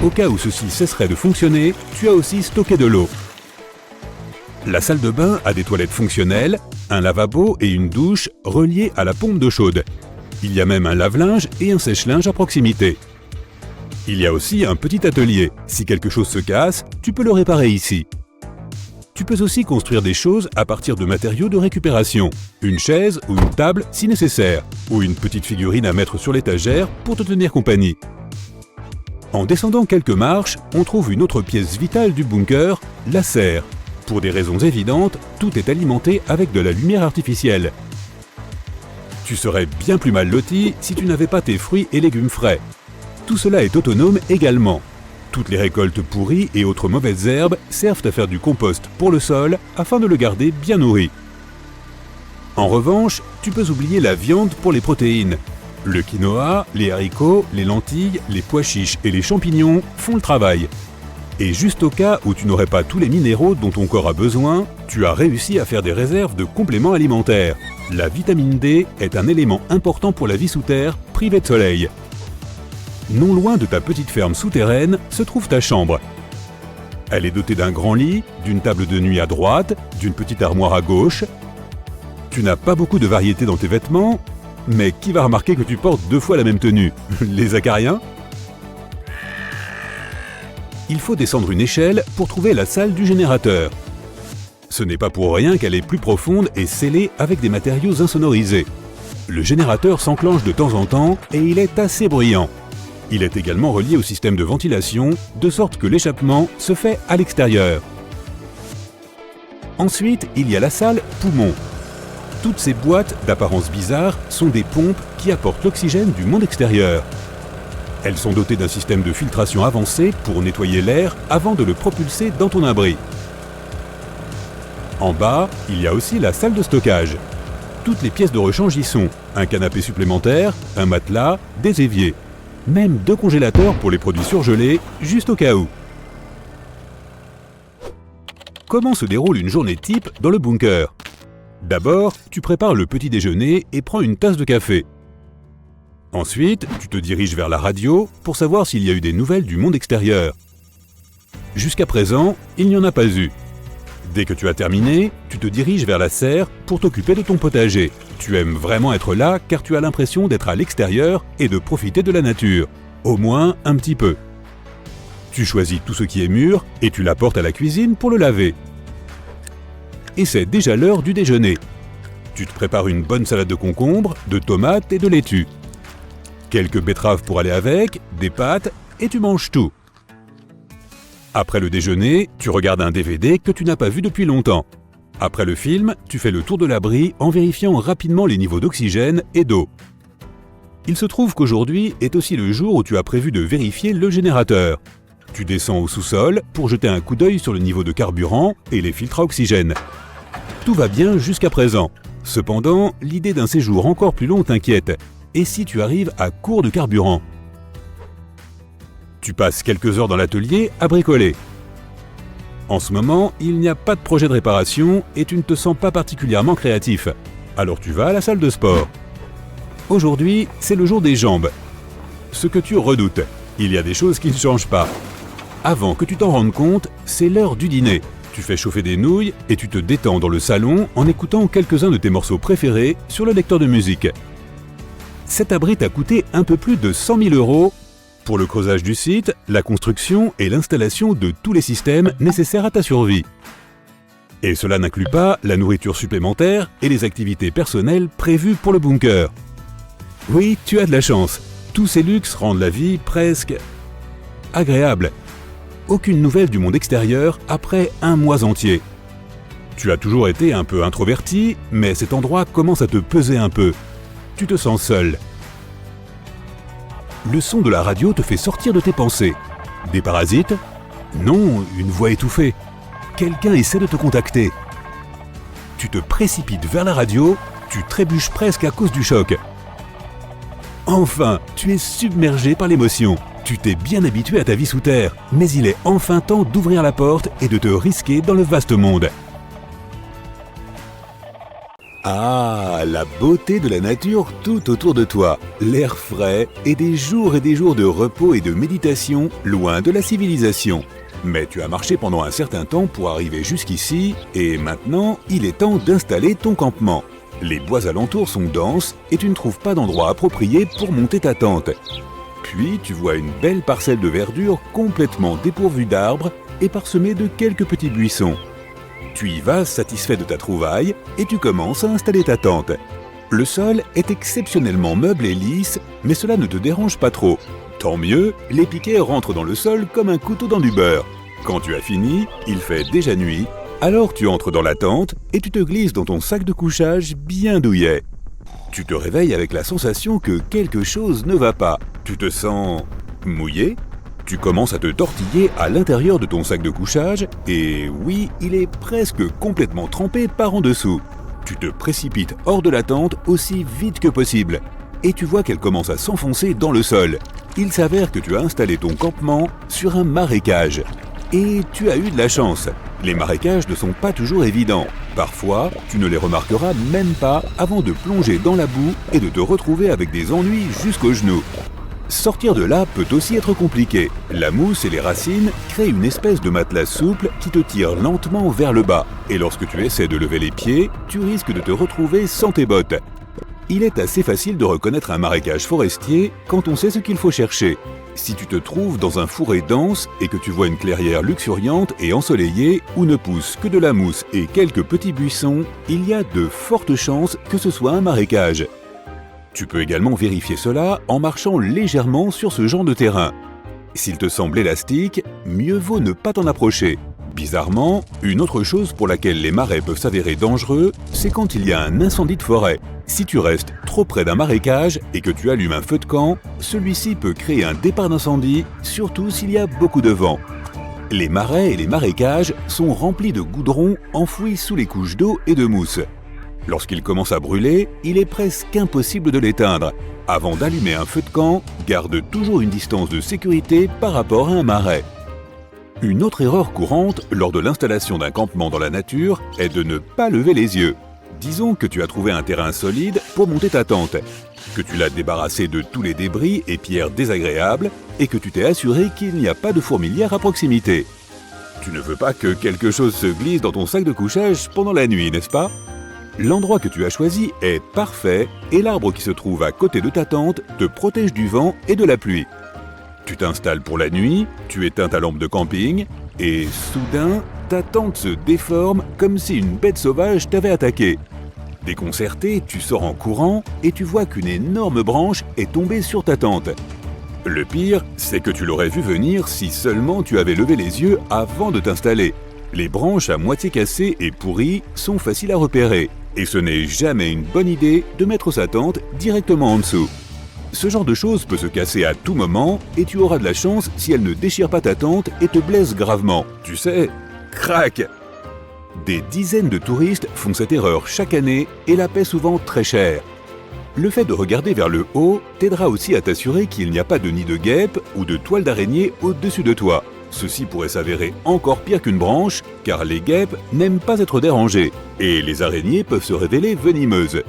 Au cas où ceci cesserait de fonctionner, tu as aussi stocké de l'eau. La salle de bain a des toilettes fonctionnelles, un lavabo et une douche reliés à la pompe d'eau chaude. Il y a même un lave-linge et un sèche-linge à proximité. Il y a aussi un petit atelier. Si quelque chose se casse, tu peux le réparer ici. Tu peux aussi construire des choses à partir de matériaux de récupération. Une chaise ou une table si nécessaire, ou une petite figurine à mettre sur l'étagère pour te tenir compagnie. En descendant quelques marches, on trouve une autre pièce vitale du bunker, la serre. Pour des raisons évidentes, tout est alimenté avec de la lumière artificielle. Tu serais bien plus mal loti si tu n'avais pas tes fruits et légumes frais. Tout cela est autonome également. Toutes les récoltes pourries et autres mauvaises herbes servent à faire du compost pour le sol afin de le garder bien nourri. En revanche, tu peux oublier la viande pour les protéines. Le quinoa, les haricots, les lentilles, les pois chiches et les champignons font le travail. Et juste au cas où tu n'aurais pas tous les minéraux dont ton corps a besoin, tu as réussi à faire des réserves de compléments alimentaires. La vitamine D est un élément important pour la vie sous terre, privée de soleil. Non loin de ta petite ferme souterraine se trouve ta chambre. Elle est dotée d'un grand lit, d'une table de nuit à droite, d'une petite armoire à gauche. Tu n'as pas beaucoup de variété dans tes vêtements, mais qui va remarquer que tu portes 2 fois la même tenue? Les acariens? Il faut descendre une échelle pour trouver la salle du générateur. Ce n'est pas pour rien qu'elle est plus profonde et scellée avec des matériaux insonorisés. Le générateur s'enclenche de temps en temps et il est assez bruyant. Il est également relié au système de ventilation, de sorte que l'échappement se fait à l'extérieur. Ensuite, il y a la salle poumon. Toutes ces boîtes d'apparence bizarre sont des pompes qui apportent l'oxygène du monde extérieur. Elles sont dotées d'un système de filtration avancé pour nettoyer l'air avant de le propulser dans ton abri. En bas, il y a aussi la salle de stockage. Toutes les pièces de rechange y sont. Un canapé supplémentaire, un matelas, des éviers. Même 2 congélateurs pour les produits surgelés, juste au cas où. Comment se déroule une journée type dans le bunker? D'abord, tu prépares le petit déjeuner et prends une tasse de café. Ensuite, tu te diriges vers la radio pour savoir s'il y a eu des nouvelles du monde extérieur. Jusqu'à présent, il n'y en a pas eu. Dès que tu as terminé, tu te diriges vers la serre pour t'occuper de ton potager. Tu aimes vraiment être là car tu as l'impression d'être à l'extérieur et de profiter de la nature. Au moins un petit peu. Tu choisis tout ce qui est mûr et tu l'apportes à la cuisine pour le laver. Et c'est déjà l'heure du déjeuner. Tu te prépares une bonne salade de concombres, de tomates et de laitue. Quelques betteraves pour aller avec, des pâtes, et tu manges tout. Après le déjeuner, tu regardes un DVD que tu n'as pas vu depuis longtemps. Après le film, tu fais le tour de l'abri en vérifiant rapidement les niveaux d'oxygène et d'eau. Il se trouve qu'aujourd'hui est aussi le jour où tu as prévu de vérifier le générateur. Tu descends au sous-sol pour jeter un coup d'œil sur le niveau de carburant et les filtres à oxygène. Tout va bien jusqu'à présent. Cependant, l'idée d'un séjour encore plus long t'inquiète. Et si tu arrives à court de carburant? Tu passes quelques heures dans l'atelier à bricoler. En ce moment, il n'y a pas de projet de réparation et tu ne te sens pas particulièrement créatif. Alors tu vas à la salle de sport. Aujourd'hui, c'est le jour des jambes. Ce que tu redoutes, il y a des choses qui ne changent pas. Avant que tu t'en rendes compte, c'est l'heure du dîner. Tu fais chauffer des nouilles et tu te détends dans le salon en écoutant quelques-uns de tes morceaux préférés sur le lecteur de musique. Cet abri t'a coûté un peu plus de 100 000 € pour le creusage du site, la construction et l'installation de tous les systèmes nécessaires à ta survie. Et cela n'inclut pas la nourriture supplémentaire et les activités personnelles prévues pour le bunker. Oui, tu as de la chance. Tous ces luxes rendent la vie presque agréable. Aucune nouvelle du monde extérieur après un mois entier. Tu as toujours été un peu introverti, mais cet endroit commence à te peser un peu. Tu te sens seul. Le son de la radio te fait sortir de tes pensées. Des parasites? Non, une voix étouffée. Quelqu'un essaie de te contacter. Tu te précipites vers la radio, tu trébuches presque à cause du choc. Enfin, tu es submergé par l'émotion. Tu t'es bien habitué à ta vie sous terre, mais il est enfin temps d'ouvrir la porte et de te risquer dans le vaste monde. Ah, la beauté de la nature tout autour de toi, l'air frais et des jours de repos et de méditation loin de la civilisation. Mais tu as marché pendant un certain temps pour arriver jusqu'ici et maintenant, il est temps d'installer ton campement. Les bois alentours sont denses et tu ne trouves pas d'endroit approprié pour monter ta tente. Puis tu vois une belle parcelle de verdure complètement dépourvue d'arbres et parsemée de quelques petits buissons. Tu y vas satisfait de ta trouvaille et tu commences à installer ta tente. Le sol est exceptionnellement meuble et lisse, mais cela ne te dérange pas trop. Tant mieux, les piquets rentrent dans le sol comme un couteau dans du beurre. Quand tu as fini, il fait déjà nuit, alors tu entres dans la tente et tu te glisses dans ton sac de couchage bien douillet. Tu te réveilles avec la sensation que quelque chose ne va pas. Tu te sens mouillé? Tu commences à te tortiller à l'intérieur de ton sac de couchage et oui, il est presque complètement trempé par en dessous. Tu te précipites hors de la tente aussi vite que possible et tu vois qu'elle commence à s'enfoncer dans le sol. Il s'avère que tu as installé ton campement sur un marécage. Et tu as eu de la chance. Les marécages ne sont pas toujours évidents. Parfois, tu ne les remarqueras même pas avant de plonger dans la boue et de te retrouver avec des ennuis jusqu'aux genoux. Sortir de là peut aussi être compliqué. La mousse et les racines créent une espèce de matelas souple qui te tire lentement vers le bas. Et lorsque tu essaies de lever les pieds, tu risques de te retrouver sans tes bottes. Il est assez facile de reconnaître un marécage forestier quand on sait ce qu'il faut chercher. Si tu te trouves dans un fourré dense et que tu vois une clairière luxuriante et ensoleillée où ne pousse que de la mousse et quelques petits buissons, il y a de fortes chances que ce soit un marécage. Tu peux également vérifier cela en marchant légèrement sur ce genre de terrain. S'il te semble élastique, mieux vaut ne pas t'en approcher. Bizarrement, une autre chose pour laquelle les marais peuvent s'avérer dangereux, c'est quand il y a un incendie de forêt. Si tu restes trop près d'un marécage et que tu allumes un feu de camp, celui-ci peut créer un départ d'incendie, surtout s'il y a beaucoup de vent. Les marais et les marécages sont remplis de goudron enfouis sous les couches d'eau et de mousse. Lorsqu'il commence à brûler, il est presque impossible de l'éteindre. Avant d'allumer un feu de camp, garde toujours une distance de sécurité par rapport à un marais. Une autre erreur courante lors de l'installation d'un campement dans la nature est de ne pas lever les yeux. Disons que tu as trouvé un terrain solide pour monter ta tente, que tu l'as débarrassé de tous les débris et pierres désagréables et que tu t'es assuré qu'il n'y a pas de fourmilière à proximité. Tu ne veux pas que quelque chose se glisse dans ton sac de couchage pendant la nuit, n'est-ce pas? L'endroit que tu as choisi est parfait et l'arbre qui se trouve à côté de ta tente te protège du vent et de la pluie. Tu t'installes pour la nuit, tu éteins ta lampe de camping et soudain, ta tente se déforme comme si une bête sauvage t'avait attaqué. Déconcerté, tu sors en courant et tu vois qu'une énorme branche est tombée sur ta tente. Le pire, c'est que tu l'aurais vu venir si seulement tu avais levé les yeux avant de t'installer. Les branches à moitié cassées et pourries sont faciles à repérer, et ce n'est jamais une bonne idée de mettre sa tente directement en dessous. Ce genre de choses peut se casser à tout moment et tu auras de la chance si elle ne déchire pas ta tente et te blesse gravement. Tu sais, crac! Des dizaines de touristes font cette erreur chaque année et la paient souvent très cher. Le fait de regarder vers le haut t'aidera aussi à t'assurer qu'il n'y a pas de nid de guêpe ou de toile d'araignée au-dessus de toi. Ceci pourrait s'avérer encore pire qu'une branche, car les guêpes n'aiment pas être dérangées, et les araignées peuvent se révéler venimeuses.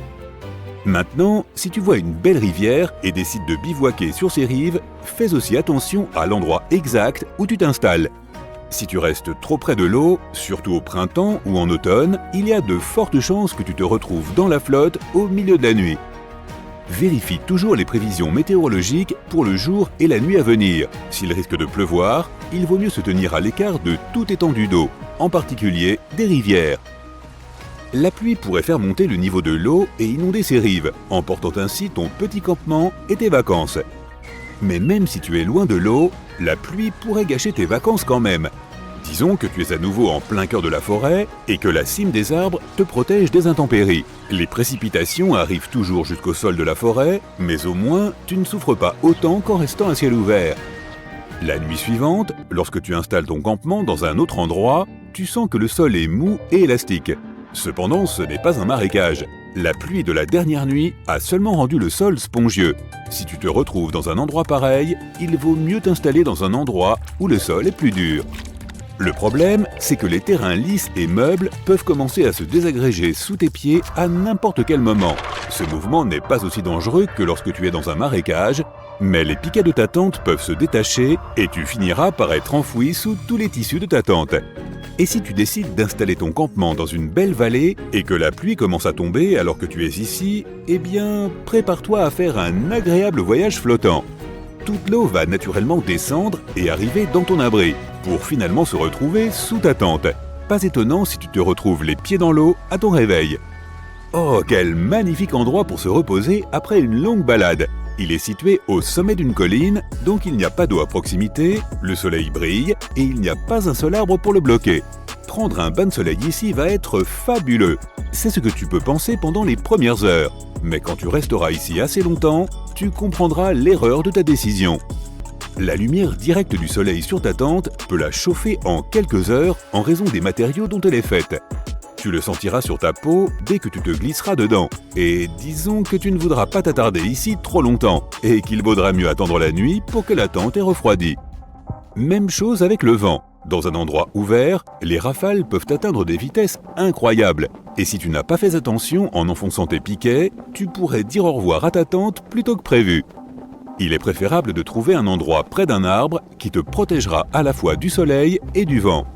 Maintenant, si tu vois une belle rivière et décides de bivouaquer sur ses rives, fais aussi attention à l'endroit exact où tu t'installes. Si tu restes trop près de l'eau, surtout au printemps ou en automne, il y a de fortes chances que tu te retrouves dans la flotte au milieu de la nuit. Vérifie toujours les prévisions météorologiques pour le jour et la nuit à venir. S'il risque de pleuvoir, il vaut mieux se tenir à l'écart de toute étendue d'eau, en particulier des rivières. La pluie pourrait faire monter le niveau de l'eau et inonder ses rives, emportant ainsi ton petit campement et tes vacances. Mais même si tu es loin de l'eau, la pluie pourrait gâcher tes vacances quand même. Disons que tu es à nouveau en plein cœur de la forêt et que la cime des arbres te protège des intempéries. Les précipitations arrivent toujours jusqu'au sol de la forêt, mais au moins tu ne souffres pas autant qu'en restant à ciel ouvert. La nuit suivante, lorsque tu installes ton campement dans un autre endroit, tu sens que le sol est mou et élastique. Cependant, ce n'est pas un marécage. La pluie de la dernière nuit a seulement rendu le sol spongieux. Si tu te retrouves dans un endroit pareil, il vaut mieux t'installer dans un endroit où le sol est plus dur. Le problème, c'est que les terrains lisses et meubles peuvent commencer à se désagréger sous tes pieds à n'importe quel moment. Ce mouvement n'est pas aussi dangereux que lorsque tu es dans un marécage, mais les piquets de ta tente peuvent se détacher et tu finiras par être enfoui sous tous les tissus de ta tente. Et si tu décides d'installer ton campement dans une belle vallée et que la pluie commence à tomber alors que tu es ici, eh bien, prépare-toi à faire un agréable voyage flottant. Toute l'eau va naturellement descendre et arriver dans ton abri, pour finalement se retrouver sous ta tente. Pas étonnant si tu te retrouves les pieds dans l'eau à ton réveil. Oh, quel magnifique endroit pour se reposer après une longue balade! Il est situé au sommet d'une colline, donc il n'y a pas d'eau à proximité, le soleil brille et il n'y a pas un seul arbre pour le bloquer. Prendre un bain de soleil ici va être fabuleux. C'est ce que tu peux penser pendant les premières heures. Mais quand tu resteras ici assez longtemps, tu comprendras l'erreur de ta décision. La lumière directe du soleil sur ta tente peut la chauffer en quelques heures en raison des matériaux dont elle est faite. Tu le sentiras sur ta peau dès que tu te glisseras dedans. Et disons que tu ne voudras pas t'attarder ici trop longtemps et qu'il vaudra mieux attendre la nuit pour que la tente ait refroidi. Même chose avec le vent. Dans un endroit ouvert, les rafales peuvent atteindre des vitesses incroyables. Et si tu n'as pas fait attention en enfonçant tes piquets, tu pourrais dire au revoir à ta tente plutôt que prévu. Il est préférable de trouver un endroit près d'un arbre qui te protégera à la fois du soleil et du vent.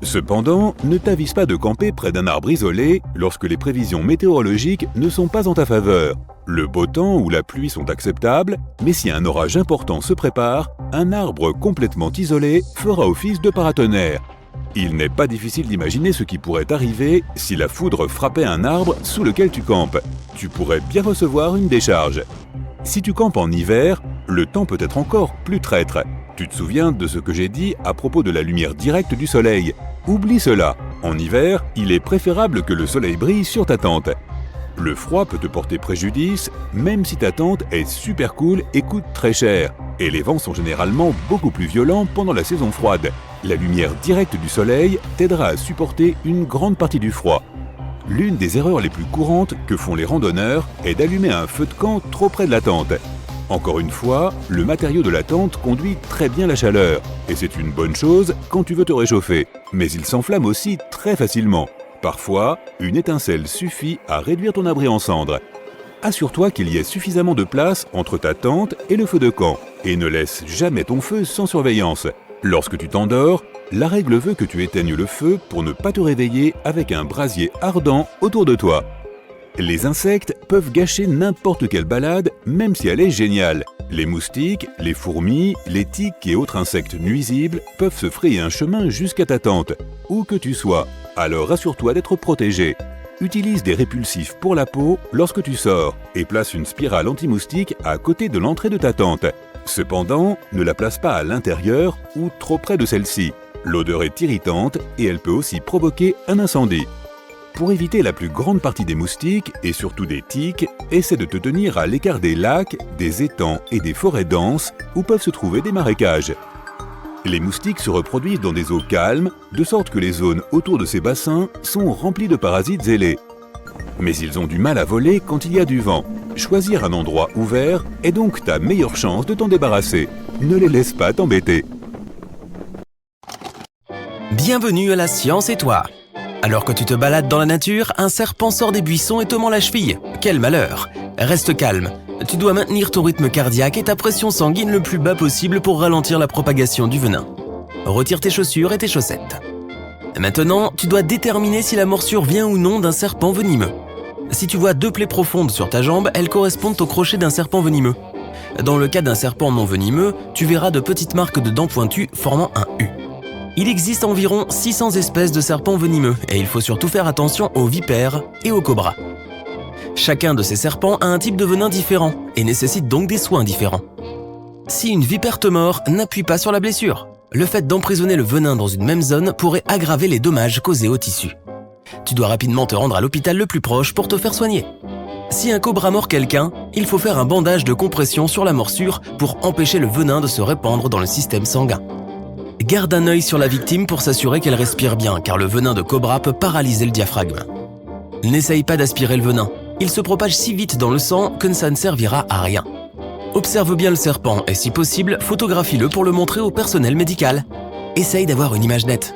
Cependant, ne t'avise pas de camper près d'un arbre isolé lorsque les prévisions météorologiques ne sont pas en ta faveur. Le beau temps ou la pluie sont acceptables, mais si un orage important se prépare, un arbre complètement isolé fera office de paratonnerre. Il n'est pas difficile d'imaginer ce qui pourrait arriver si la foudre frappait un arbre sous lequel tu campes. Tu pourrais bien recevoir une décharge. Si tu campes en hiver, le temps peut être encore plus traître. Tu te souviens de ce que j'ai dit à propos de la lumière directe du soleil? Oublie cela. En hiver, il est préférable que le soleil brille sur ta tente. Le froid peut te porter préjudice, même si ta tente est super cool et coûte très cher. Et les vents sont généralement beaucoup plus violents pendant la saison froide. La lumière directe du soleil t'aidera à supporter une grande partie du froid. L'une des erreurs les plus courantes que font les randonneurs est d'allumer un feu de camp trop près de la tente. Encore une fois, le matériau de la tente conduit très bien la chaleur, et c'est une bonne chose quand tu veux te réchauffer. Mais il s'enflamme aussi très facilement. Parfois, une étincelle suffit à réduire ton abri en cendres. Assure-toi qu'il y ait suffisamment de place entre ta tente et le feu de camp, et ne laisse jamais ton feu sans surveillance. Lorsque tu t'endors, la règle veut que tu éteignes le feu pour ne pas te réveiller avec un brasier ardent autour de toi. Les insectes peuvent gâcher n'importe quelle balade, même si elle est géniale. Les moustiques, les fourmis, les tiques et autres insectes nuisibles peuvent se frayer un chemin jusqu'à ta tente, où que tu sois. Alors assure-toi d'être protégé. utilise des répulsifs pour la peau lorsque tu sors et place une spirale anti-moustique à côté de l'entrée de ta tente. Cependant, ne la place pas à l'intérieur ou trop près de celle-ci. L'odeur est irritante et elle peut aussi provoquer un incendie. Pour éviter la plus grande partie des moustiques et surtout des tiques, essaie de te tenir à l'écart des lacs, des étangs et des forêts denses où peuvent se trouver des marécages. Les moustiques se reproduisent dans des eaux calmes, de sorte que les zones autour de ces bassins sont remplies de parasites ailés. Mais ils ont du mal à voler quand il y a du vent. Choisir un endroit ouvert est donc ta meilleure chance de t'en débarrasser. Ne les laisse pas t'embêter. Bienvenue à la Science et toi. Alors que tu te balades dans la nature, un serpent sort des buissons et te mord la cheville. Quel malheur! Reste calme. Tu dois maintenir ton rythme cardiaque et ta pression sanguine le plus bas possible pour ralentir la propagation du venin. Retire tes chaussures et tes chaussettes. Maintenant, tu dois déterminer si la morsure vient ou non d'un serpent venimeux. Si tu vois 2 plaies profondes sur ta jambe, elles correspondent au crochet d'un serpent venimeux. Dans le cas d'un serpent non venimeux, tu verras de petites marques de dents pointues formant un U. Il existe environ 600 espèces de serpents venimeux et il faut surtout faire attention aux vipères et aux cobras. Chacun de ces serpents a un type de venin différent et nécessite donc des soins différents. Si une vipère te mord, n'appuie pas sur la blessure. Le fait d'emprisonner le venin dans une même zone pourrait aggraver les dommages causés au tissu. Tu dois rapidement te rendre à l'hôpital le plus proche pour te faire soigner. Si un cobra mord quelqu'un, il faut faire un bandage de compression sur la morsure pour empêcher le venin de se répandre dans le système sanguin. Garde un œil sur la victime pour s'assurer qu'elle respire bien, car le venin de cobra peut paralyser le diaphragme. N'essaye pas d'aspirer le venin. Il se propage si vite dans le sang que ça ne servira à rien. Observe bien le serpent et si possible, photographie-le pour le montrer au personnel médical. Essaye d'avoir une image nette.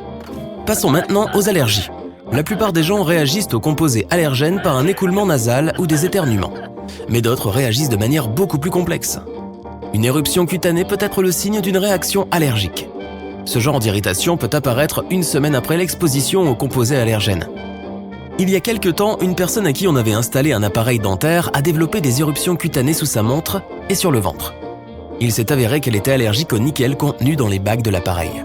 Passons maintenant aux allergies. La plupart des gens réagissent aux composés allergènes par un écoulement nasal ou des éternuements. Mais d'autres réagissent de manière beaucoup plus complexe. Une éruption cutanée peut être le signe d'une réaction allergique. Ce genre d'irritation peut apparaître 1 semaine après l'exposition aux composés allergènes. Il y a quelque temps, une personne à qui on avait installé un appareil dentaire a développé des éruptions cutanées sous sa montre et sur le ventre. Il s'est avéré qu'elle était allergique au nickel contenu dans les bagues de l'appareil.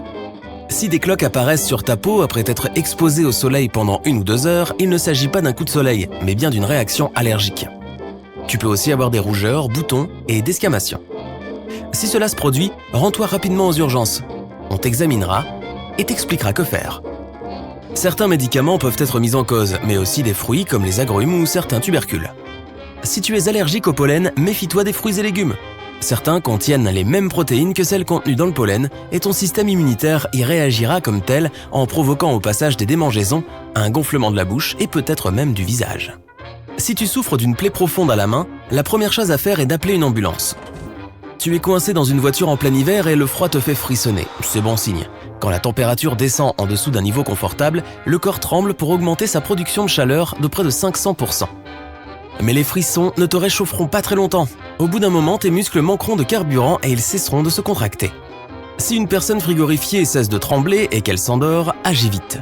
Si des cloques apparaissent sur ta peau après être exposée au soleil pendant 1 ou 2 heures, il ne s'agit pas d'un coup de soleil, mais bien d'une réaction allergique. Tu peux aussi avoir des rougeurs, boutons et desquamations. Si cela se produit, rends-toi rapidement aux urgences. On t'examinera et t'expliquera que faire. Certains médicaments peuvent être mis en cause, mais aussi des fruits comme les agrumes ou certains tubercules. Si tu es allergique au pollen, méfie-toi des fruits et légumes. Certains contiennent les mêmes protéines que celles contenues dans le pollen et ton système immunitaire y réagira comme tel en provoquant au passage des démangeaisons, un gonflement de la bouche et peut-être même du visage. Si tu souffres d'une plaie profonde à la main, la première chose à faire est d'appeler une ambulance. Tu es coincé dans une voiture en plein hiver et le froid te fait frissonner. C'est bon signe. Quand la température descend en dessous d'un niveau confortable, le corps tremble pour augmenter sa production de chaleur de près de 500%. Mais les frissons ne te réchaufferont pas très longtemps. Au bout d'un moment, tes muscles manqueront de carburant et ils cesseront de se contracter. Si une personne frigorifiée cesse de trembler et qu'elle s'endort, agis vite.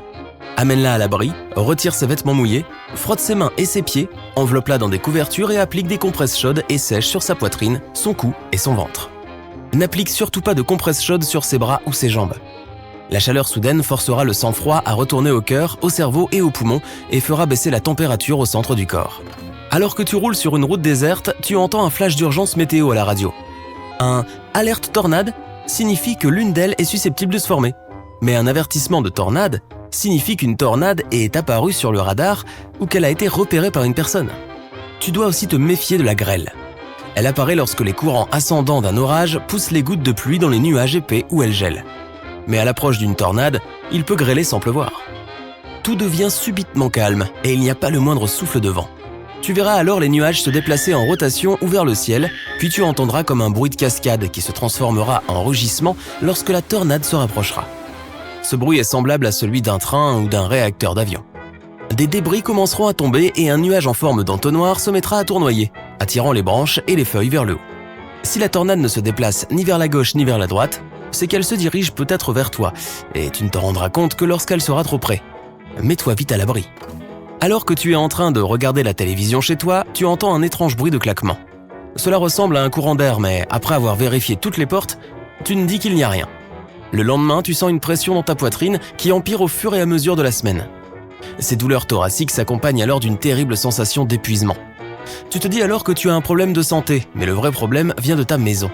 Amène-la à l'abri, retire ses vêtements mouillés, frotte ses mains et ses pieds, enveloppe-la dans des couvertures et applique des compresses chaudes et sèches sur sa poitrine, son cou et son ventre. N'applique surtout pas de compresses chaudes sur ses bras ou ses jambes. La chaleur soudaine forcera le sang-froid à retourner au cœur, au cerveau et aux poumons et fera baisser la température au centre du corps. Alors que tu roules sur une route déserte, tu entends un flash d'urgence météo à la radio. Un « alerte tornade » signifie que l'une d'elles est susceptible de se former. Mais un avertissement de tornade signifie qu'une tornade est apparue sur le radar ou qu'elle a été repérée par une personne. Tu dois aussi te méfier de la grêle. Elle apparaît lorsque les courants ascendants d'un orage poussent les gouttes de pluie dans les nuages épais où elles gèlent. Mais à l'approche d'une tornade, il peut grêler sans pleuvoir. Tout devient subitement calme et il n'y a pas le moindre souffle de vent. Tu verras alors les nuages se déplacer en rotation ou vers le ciel, puis tu entendras comme un bruit de cascade qui se transformera en rugissement lorsque la tornade se rapprochera. Ce bruit est semblable à celui d'un train ou d'un réacteur d'avion. Des débris commenceront à tomber et un nuage en forme d'entonnoir se mettra à tournoyer, attirant les branches et les feuilles vers le haut. Si la tornade ne se déplace ni vers la gauche ni vers la droite, c'est qu'elle se dirige peut-être vers toi, et tu ne te rendras compte que lorsqu'elle sera trop près. Mets-toi vite à l'abri. Alors que tu es en train de regarder la télévision chez toi, tu entends un étrange bruit de claquement. Cela ressemble à un courant d'air, mais après avoir vérifié toutes les portes, tu ne dis qu'il n'y a rien. Le lendemain, tu sens une pression dans ta poitrine qui empire au fur et à mesure de la semaine. Ces douleurs thoraciques s'accompagnent alors d'une terrible sensation d'épuisement. Tu te dis alors que tu as un problème de santé, mais le vrai problème vient de ta maison.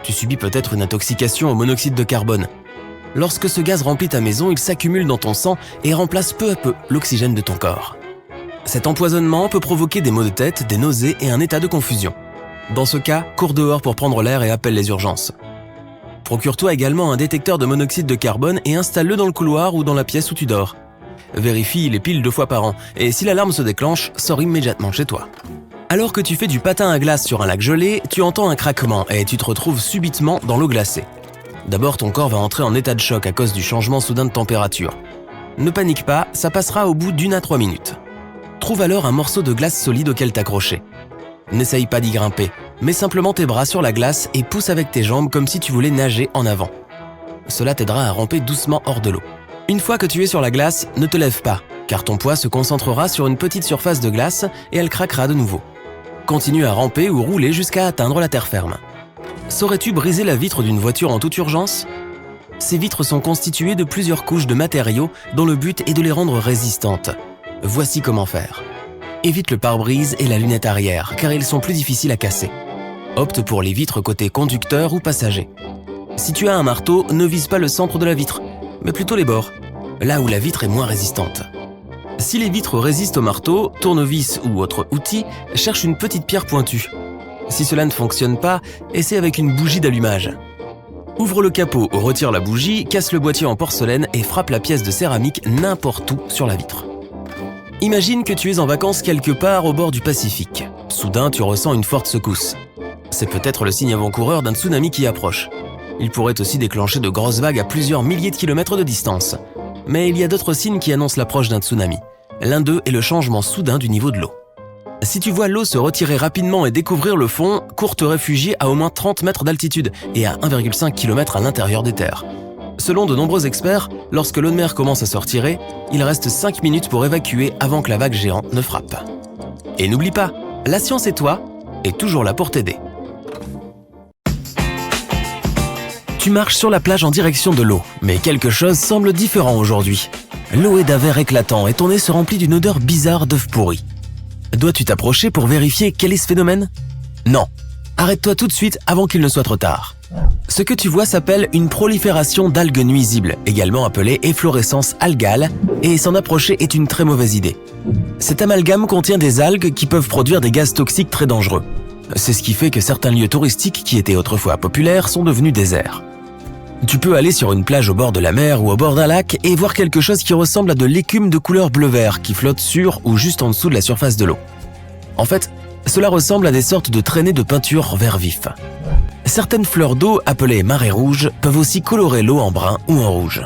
Tu subis peut-être une intoxication au monoxyde de carbone. Lorsque ce gaz remplit ta maison, il s'accumule dans ton sang et remplace peu à peu l'oxygène de ton corps. Cet empoisonnement peut provoquer des maux de tête, des nausées et un état de confusion. Dans ce cas, cours dehors pour prendre l'air et appelle les urgences. Procure-toi également un détecteur de monoxyde de carbone et installe-le dans le couloir ou dans la pièce où tu dors. Vérifie les piles 2 fois par an et si l'alarme se déclenche, sors immédiatement chez toi. Alors que tu fais du patin à glace sur un lac gelé, tu entends un craquement et tu te retrouves subitement dans l'eau glacée. D'abord, ton corps va entrer en état de choc à cause du changement soudain de température. Ne panique pas, ça passera au bout d'1 à 3 minutes. Trouve alors un morceau de glace solide auquel t'accrocher. N'essaye pas d'y grimper, mets simplement tes bras sur la glace et pousse avec tes jambes comme si tu voulais nager en avant. Cela t'aidera à ramper doucement hors de l'eau. Une fois que tu es sur la glace, ne te lève pas, car ton poids se concentrera sur une petite surface de glace et elle craquera de nouveau. Continue à ramper ou rouler jusqu'à atteindre la terre ferme. Saurais-tu briser la vitre d'une voiture en toute urgence ? Ces vitres sont constituées de plusieurs couches de matériaux dont le but est de les rendre résistantes. Voici comment faire. Évite le pare-brise et la lunette arrière, car ils sont plus difficiles à casser. Opte pour les vitres côté conducteur ou passager. Si tu as un marteau, ne vise pas le centre de la vitre, mais plutôt les bords, là où la vitre est moins résistante. Si les vitres résistent au marteau, tournevis ou autre outil, cherche une petite pierre pointue. Si cela ne fonctionne pas, essaie avec une bougie d'allumage. Ouvre le capot, retire la bougie, casse le boîtier en porcelaine et frappe la pièce de céramique n'importe où sur la vitre. Imagine que tu es en vacances quelque part au bord du Pacifique. Soudain, tu ressens une forte secousse. C'est peut-être le signe avant-coureur d'un tsunami qui approche. Il pourrait aussi déclencher de grosses vagues à plusieurs milliers de kilomètres de distance. Mais il y a d'autres signes qui annoncent l'approche d'un tsunami. L'un d'eux est le changement soudain du niveau de l'eau. Si tu vois l'eau se retirer rapidement et découvrir le fond, cours te réfugier à au moins 30 mètres d'altitude et à 1,5 km à l'intérieur des terres. Selon de nombreux experts, lorsque l'eau de mer commence à se retirer, il reste 5 minutes pour évacuer avant que la vague géante ne frappe. Et n'oublie pas, la science et toi est toujours là pour t'aider. Tu marches sur la plage en direction de l'eau, mais quelque chose semble différent aujourd'hui. L'eau est d'un vert éclatant et ton nez se remplit d'une odeur bizarre d'œuf pourri. Dois-tu t'approcher pour vérifier quel est ce phénomène ? Non. Arrête-toi tout de suite avant qu'il ne soit trop tard. Ce que tu vois s'appelle une prolifération d'algues nuisibles, également appelée efflorescence algale, et s'en approcher est une très mauvaise idée. Cet amalgame contient des algues qui peuvent produire des gaz toxiques très dangereux. C'est ce qui fait que certains lieux touristiques qui étaient autrefois populaires sont devenus déserts. Tu peux aller sur une plage au bord de la mer ou au bord d'un lac et voir quelque chose qui ressemble à de l'écume de couleur bleu-vert qui flotte sur ou juste en dessous de la surface de l'eau. En fait, cela ressemble à des sortes de traînées de peinture vert vif. Certaines fleurs d'eau, appelées marées rouges, peuvent aussi colorer l'eau en brun ou en rouge.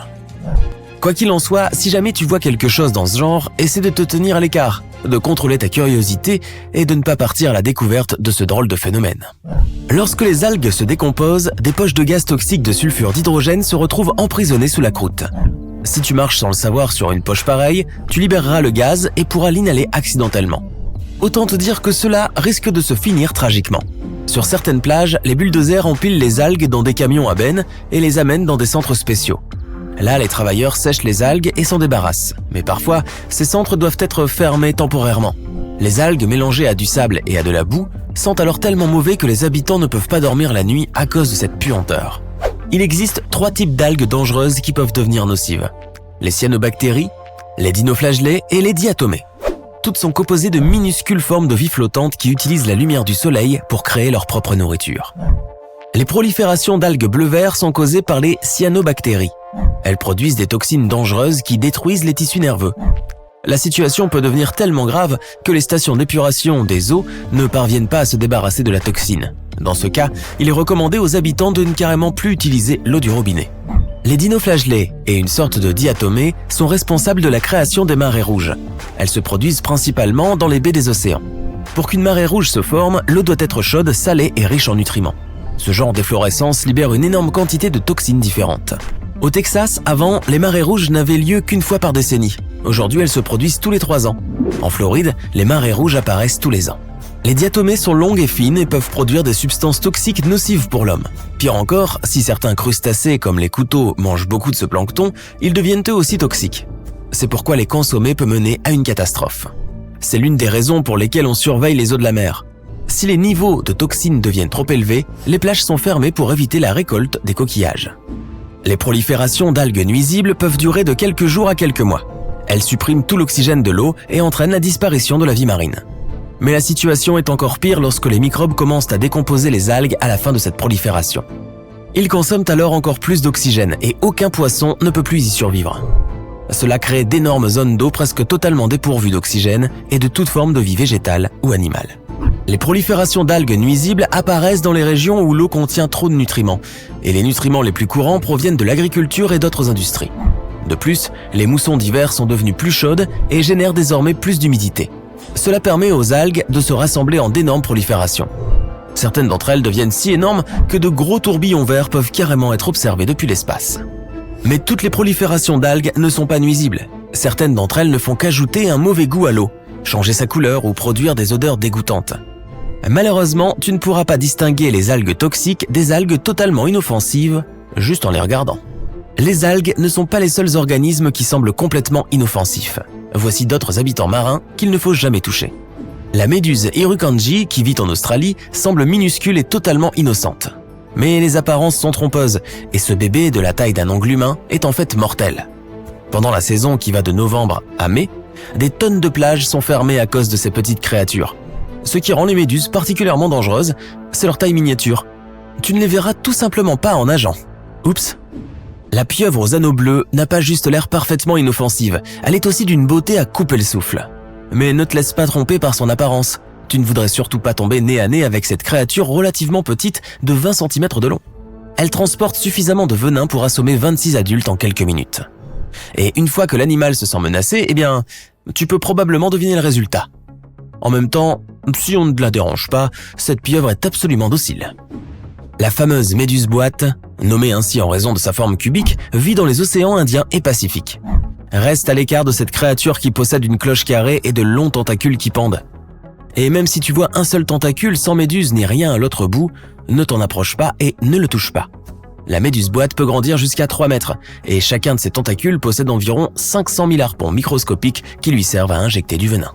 Quoi qu'il en soit, si jamais tu vois quelque chose dans ce genre, essaie de te tenir à l'écart, de contrôler ta curiosité et de ne pas partir à la découverte de ce drôle de phénomène. Lorsque les algues se décomposent, des poches de gaz toxiques de sulfure d'hydrogène se retrouvent emprisonnées sous la croûte. Si tu marches sans le savoir sur une poche pareille, tu libéreras le gaz et pourras l'inhaler accidentellement. Autant te dire que cela risque de se finir tragiquement. Sur certaines plages, les bulldozers empilent les algues dans des camions à benne et les amènent dans des centres spéciaux. Là, les travailleurs sèchent les algues et s'en débarrassent. Mais parfois, ces centres doivent être fermés temporairement. Les algues mélangées à du sable et à de la boue sentent alors tellement mauvais que les habitants ne peuvent pas dormir la nuit à cause de cette puanteur. Il existe 3 types d'algues dangereuses qui peuvent devenir nocives. Les cyanobactéries, les dinoflagellés et les diatomées. Toutes sont composées de minuscules formes de vie flottantes qui utilisent la lumière du soleil pour créer leur propre nourriture. Les proliférations d'algues bleu-vert sont causées par les cyanobactéries. Elles produisent des toxines dangereuses qui détruisent les tissus nerveux. La situation peut devenir tellement grave que les stations d'épuration des eaux ne parviennent pas à se débarrasser de la toxine. Dans ce cas, il est recommandé aux habitants de ne carrément plus utiliser l'eau du robinet. Les dinoflagellés et une sorte de diatomée sont responsables de la création des marées rouges. Elles se produisent principalement dans les baies des océans. Pour qu'une marée rouge se forme, l'eau doit être chaude, salée et riche en nutriments. Ce genre d'efflorescence libère une énorme quantité de toxines différentes. Au Texas, avant, les marées rouges n'avaient lieu qu'une fois par décennie. Aujourd'hui, elles se produisent tous les 3 ans. En Floride, les marées rouges apparaissent tous les ans. Les diatomées sont longues et fines et peuvent produire des substances toxiques nocives pour l'homme. Pire encore, si certains crustacés comme les couteaux mangent beaucoup de ce plancton, ils deviennent eux aussi toxiques. C'est pourquoi les consommer peut mener à une catastrophe. C'est l'une des raisons pour lesquelles on surveille les eaux de la mer. Si les niveaux de toxines deviennent trop élevés, les plages sont fermées pour éviter la récolte des coquillages. Les proliférations d'algues nuisibles peuvent durer de quelques jours à quelques mois. Elles suppriment tout l'oxygène de l'eau et entraînent la disparition de la vie marine. Mais la situation est encore pire lorsque les microbes commencent à décomposer les algues à la fin de cette prolifération. Ils consomment alors encore plus d'oxygène et aucun poisson ne peut plus y survivre. Cela crée d'énormes zones d'eau presque totalement dépourvues d'oxygène et de toute forme de vie végétale ou animale. Les proliférations d'algues nuisibles apparaissent dans les régions où l'eau contient trop de nutriments, et les nutriments les plus courants proviennent de l'agriculture et d'autres industries. De plus, les moussons d'hiver sont devenues plus chaudes et génèrent désormais plus d'humidité. Cela permet aux algues de se rassembler en d'énormes proliférations. Certaines d'entre elles deviennent si énormes que de gros tourbillons verts peuvent carrément être observés depuis l'espace. Mais toutes les proliférations d'algues ne sont pas nuisibles. Certaines d'entre elles ne font qu'ajouter un mauvais goût à l'eau, changer sa couleur ou produire des odeurs dégoûtantes. Malheureusement, tu ne pourras pas distinguer les algues toxiques des algues totalement inoffensives juste en les regardant. Les algues ne sont pas les seuls organismes qui semblent complètement inoffensifs. Voici d'autres habitants marins qu'il ne faut jamais toucher. La méduse Irukandji, qui vit en Australie, semble minuscule et totalement innocente. Mais les apparences sont trompeuses, et ce bébé de la taille d'un ongle humain est en fait mortel. Pendant la saison qui va de novembre à mai, des tonnes de plages sont fermées à cause de ces petites créatures. Ce qui rend les méduses particulièrement dangereuses, c'est leur taille miniature. Tu ne les verras tout simplement pas en nageant. Oups. La pieuvre aux anneaux bleus n'a pas juste l'air parfaitement inoffensive, elle est aussi d'une beauté à couper le souffle. Mais ne te laisse pas tromper par son apparence. Tu ne voudrais surtout pas tomber nez à nez avec cette créature relativement petite de 20 cm de long. Elle transporte suffisamment de venin pour assommer 26 adultes en quelques minutes. Et une fois que l'animal se sent menacé, tu peux probablement deviner le résultat. En même temps, si on ne la dérange pas, cette pieuvre est absolument docile. La fameuse méduse boîte, nommée ainsi en raison de sa forme cubique, vit dans les océans Indien et Pacifique. Reste à l'écart de cette créature qui possède une cloche carrée et de longs tentacules qui pendent. Et même si tu vois un seul tentacule sans méduse ni rien à l'autre bout, ne t'en approche pas et ne le touche pas. La méduse boîte peut grandir jusqu'à 3 mètres et chacun de ses tentacules possède environ 500 000 harpons microscopiques qui lui servent à injecter du venin.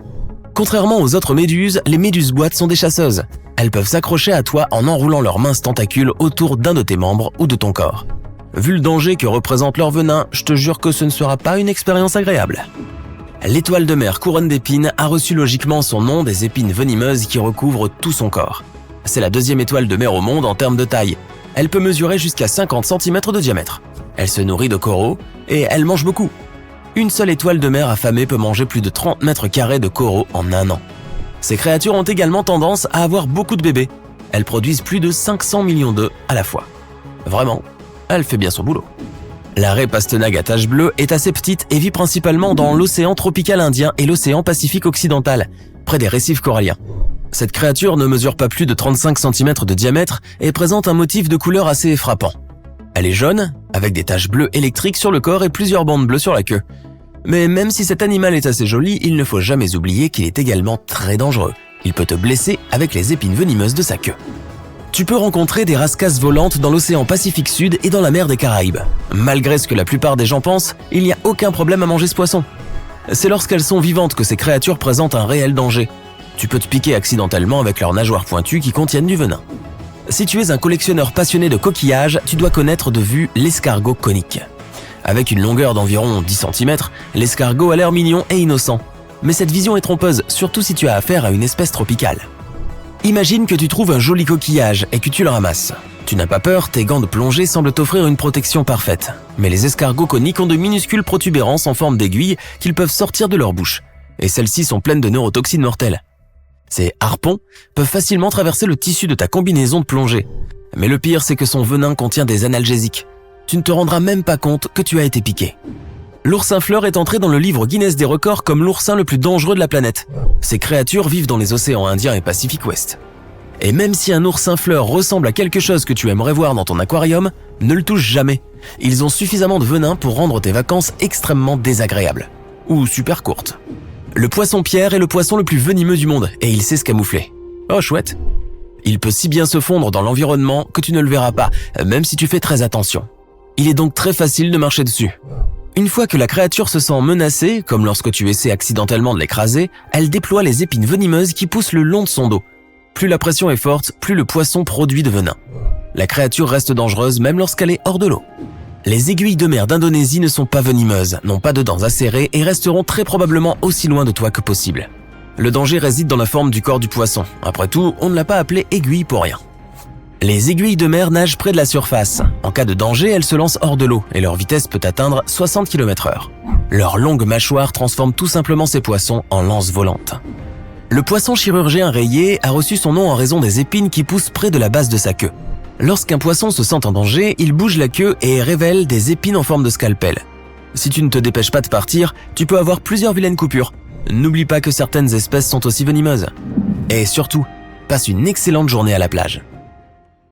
Contrairement aux autres méduses, les méduses boîtes sont des chasseuses. Elles peuvent s'accrocher à toi en enroulant leurs minces tentacules autour d'un de tes membres ou de ton corps. Vu le danger que représente leur venin, je te jure que ce ne sera pas une expérience agréable. L'étoile de mer couronne d'épines a reçu logiquement son nom des épines venimeuses qui recouvrent tout son corps. C'est la deuxième étoile de mer au monde en termes de taille. Elle peut mesurer jusqu'à 50 cm de diamètre. Elle se nourrit de coraux et elle mange beaucoup. Une seule étoile de mer affamée peut manger plus de 30 mètres carrés de coraux en un an. Ces créatures ont également tendance à avoir beaucoup de bébés. Elles produisent plus de 500 millions d'œufs à la fois. Vraiment, elle fait bien son boulot. La raie pastenague à taches bleues est assez petite et vit principalement dans l'océan tropical Indien et l'océan Pacifique occidental, près des récifs coralliens. Cette créature ne mesure pas plus de 35 cm de diamètre et présente un motif de couleur assez frappant. Elle est jaune, avec des taches bleues électriques sur le corps et plusieurs bandes bleues sur la queue. Mais même si cet animal est assez joli, il ne faut jamais oublier qu'il est également très dangereux. Il peut te blesser avec les épines venimeuses de sa queue. Tu peux rencontrer des rascasses volantes dans l'océan Pacifique Sud et dans la mer des Caraïbes. Malgré ce que la plupart des gens pensent, il n'y a aucun problème à manger ce poisson. C'est lorsqu'elles sont vivantes que ces créatures présentent un réel danger. Tu peux te piquer accidentellement avec leurs nageoires pointues qui contiennent du venin. Si tu es un collectionneur passionné de coquillages, tu dois connaître de vue l'escargot conique. Avec une longueur d'environ 10 cm, l'escargot a l'air mignon et innocent. Mais cette vision est trompeuse, surtout si tu as affaire à une espèce tropicale. Imagine que tu trouves un joli coquillage et que tu le ramasses. Tu n'as pas peur, tes gants de plongée semblent t'offrir une protection parfaite. Mais les escargots coniques ont de minuscules protubérances en forme d'aiguille qu'ils peuvent sortir de leur bouche. Et celles-ci sont pleines de neurotoxines mortelles. Ces harpons peuvent facilement traverser le tissu de ta combinaison de plongée. Mais le pire, c'est que son venin contient des analgésiques. Tu ne te rendras même pas compte que tu as été piqué. L'oursin fleur est entré dans le livre Guinness des records comme l'oursin le plus dangereux de la planète. Ces créatures vivent dans les océans Indien et Pacifique Ouest. Et même si un oursin fleur ressemble à quelque chose que tu aimerais voir dans ton aquarium, ne le touche jamais. Ils ont suffisamment de venin pour rendre tes vacances extrêmement désagréables. Ou super courtes. Le poisson-pierre est le poisson le plus venimeux du monde et il sait se camoufler. Oh chouette. Il peut si bien se fondre dans l'environnement que tu ne le verras pas, même si tu fais très attention. Il est donc très facile de marcher dessus. Une fois que la créature se sent menacée, comme lorsque tu essaies accidentellement de l'écraser, elle déploie les épines venimeuses qui poussent le long de son dos. Plus la pression est forte, plus le poisson produit de venin. La créature reste dangereuse même lorsqu'elle est hors de l'eau. Les aiguilles de mer d'Indonésie ne sont pas venimeuses, n'ont pas de dents acérées et resteront très probablement aussi loin de toi que possible. Le danger réside dans la forme du corps du poisson. Après tout, on ne l'a pas appelé aiguille pour rien. Les aiguilles de mer nagent près de la surface. En cas de danger, elles se lancent hors de l'eau et leur vitesse peut atteindre 60 km/h. Leur longue mâchoire transforme tout simplement ces poissons en lances volantes. Le poisson chirurgien rayé a reçu son nom en raison des épines qui poussent près de la base de sa queue. Lorsqu'un poisson se sent en danger, il bouge la queue et révèle des épines en forme de scalpel. Si tu ne te dépêches pas de partir, tu peux avoir plusieurs vilaines coupures. N'oublie pas que certaines espèces sont aussi venimeuses. Et surtout, passe une excellente journée à la plage.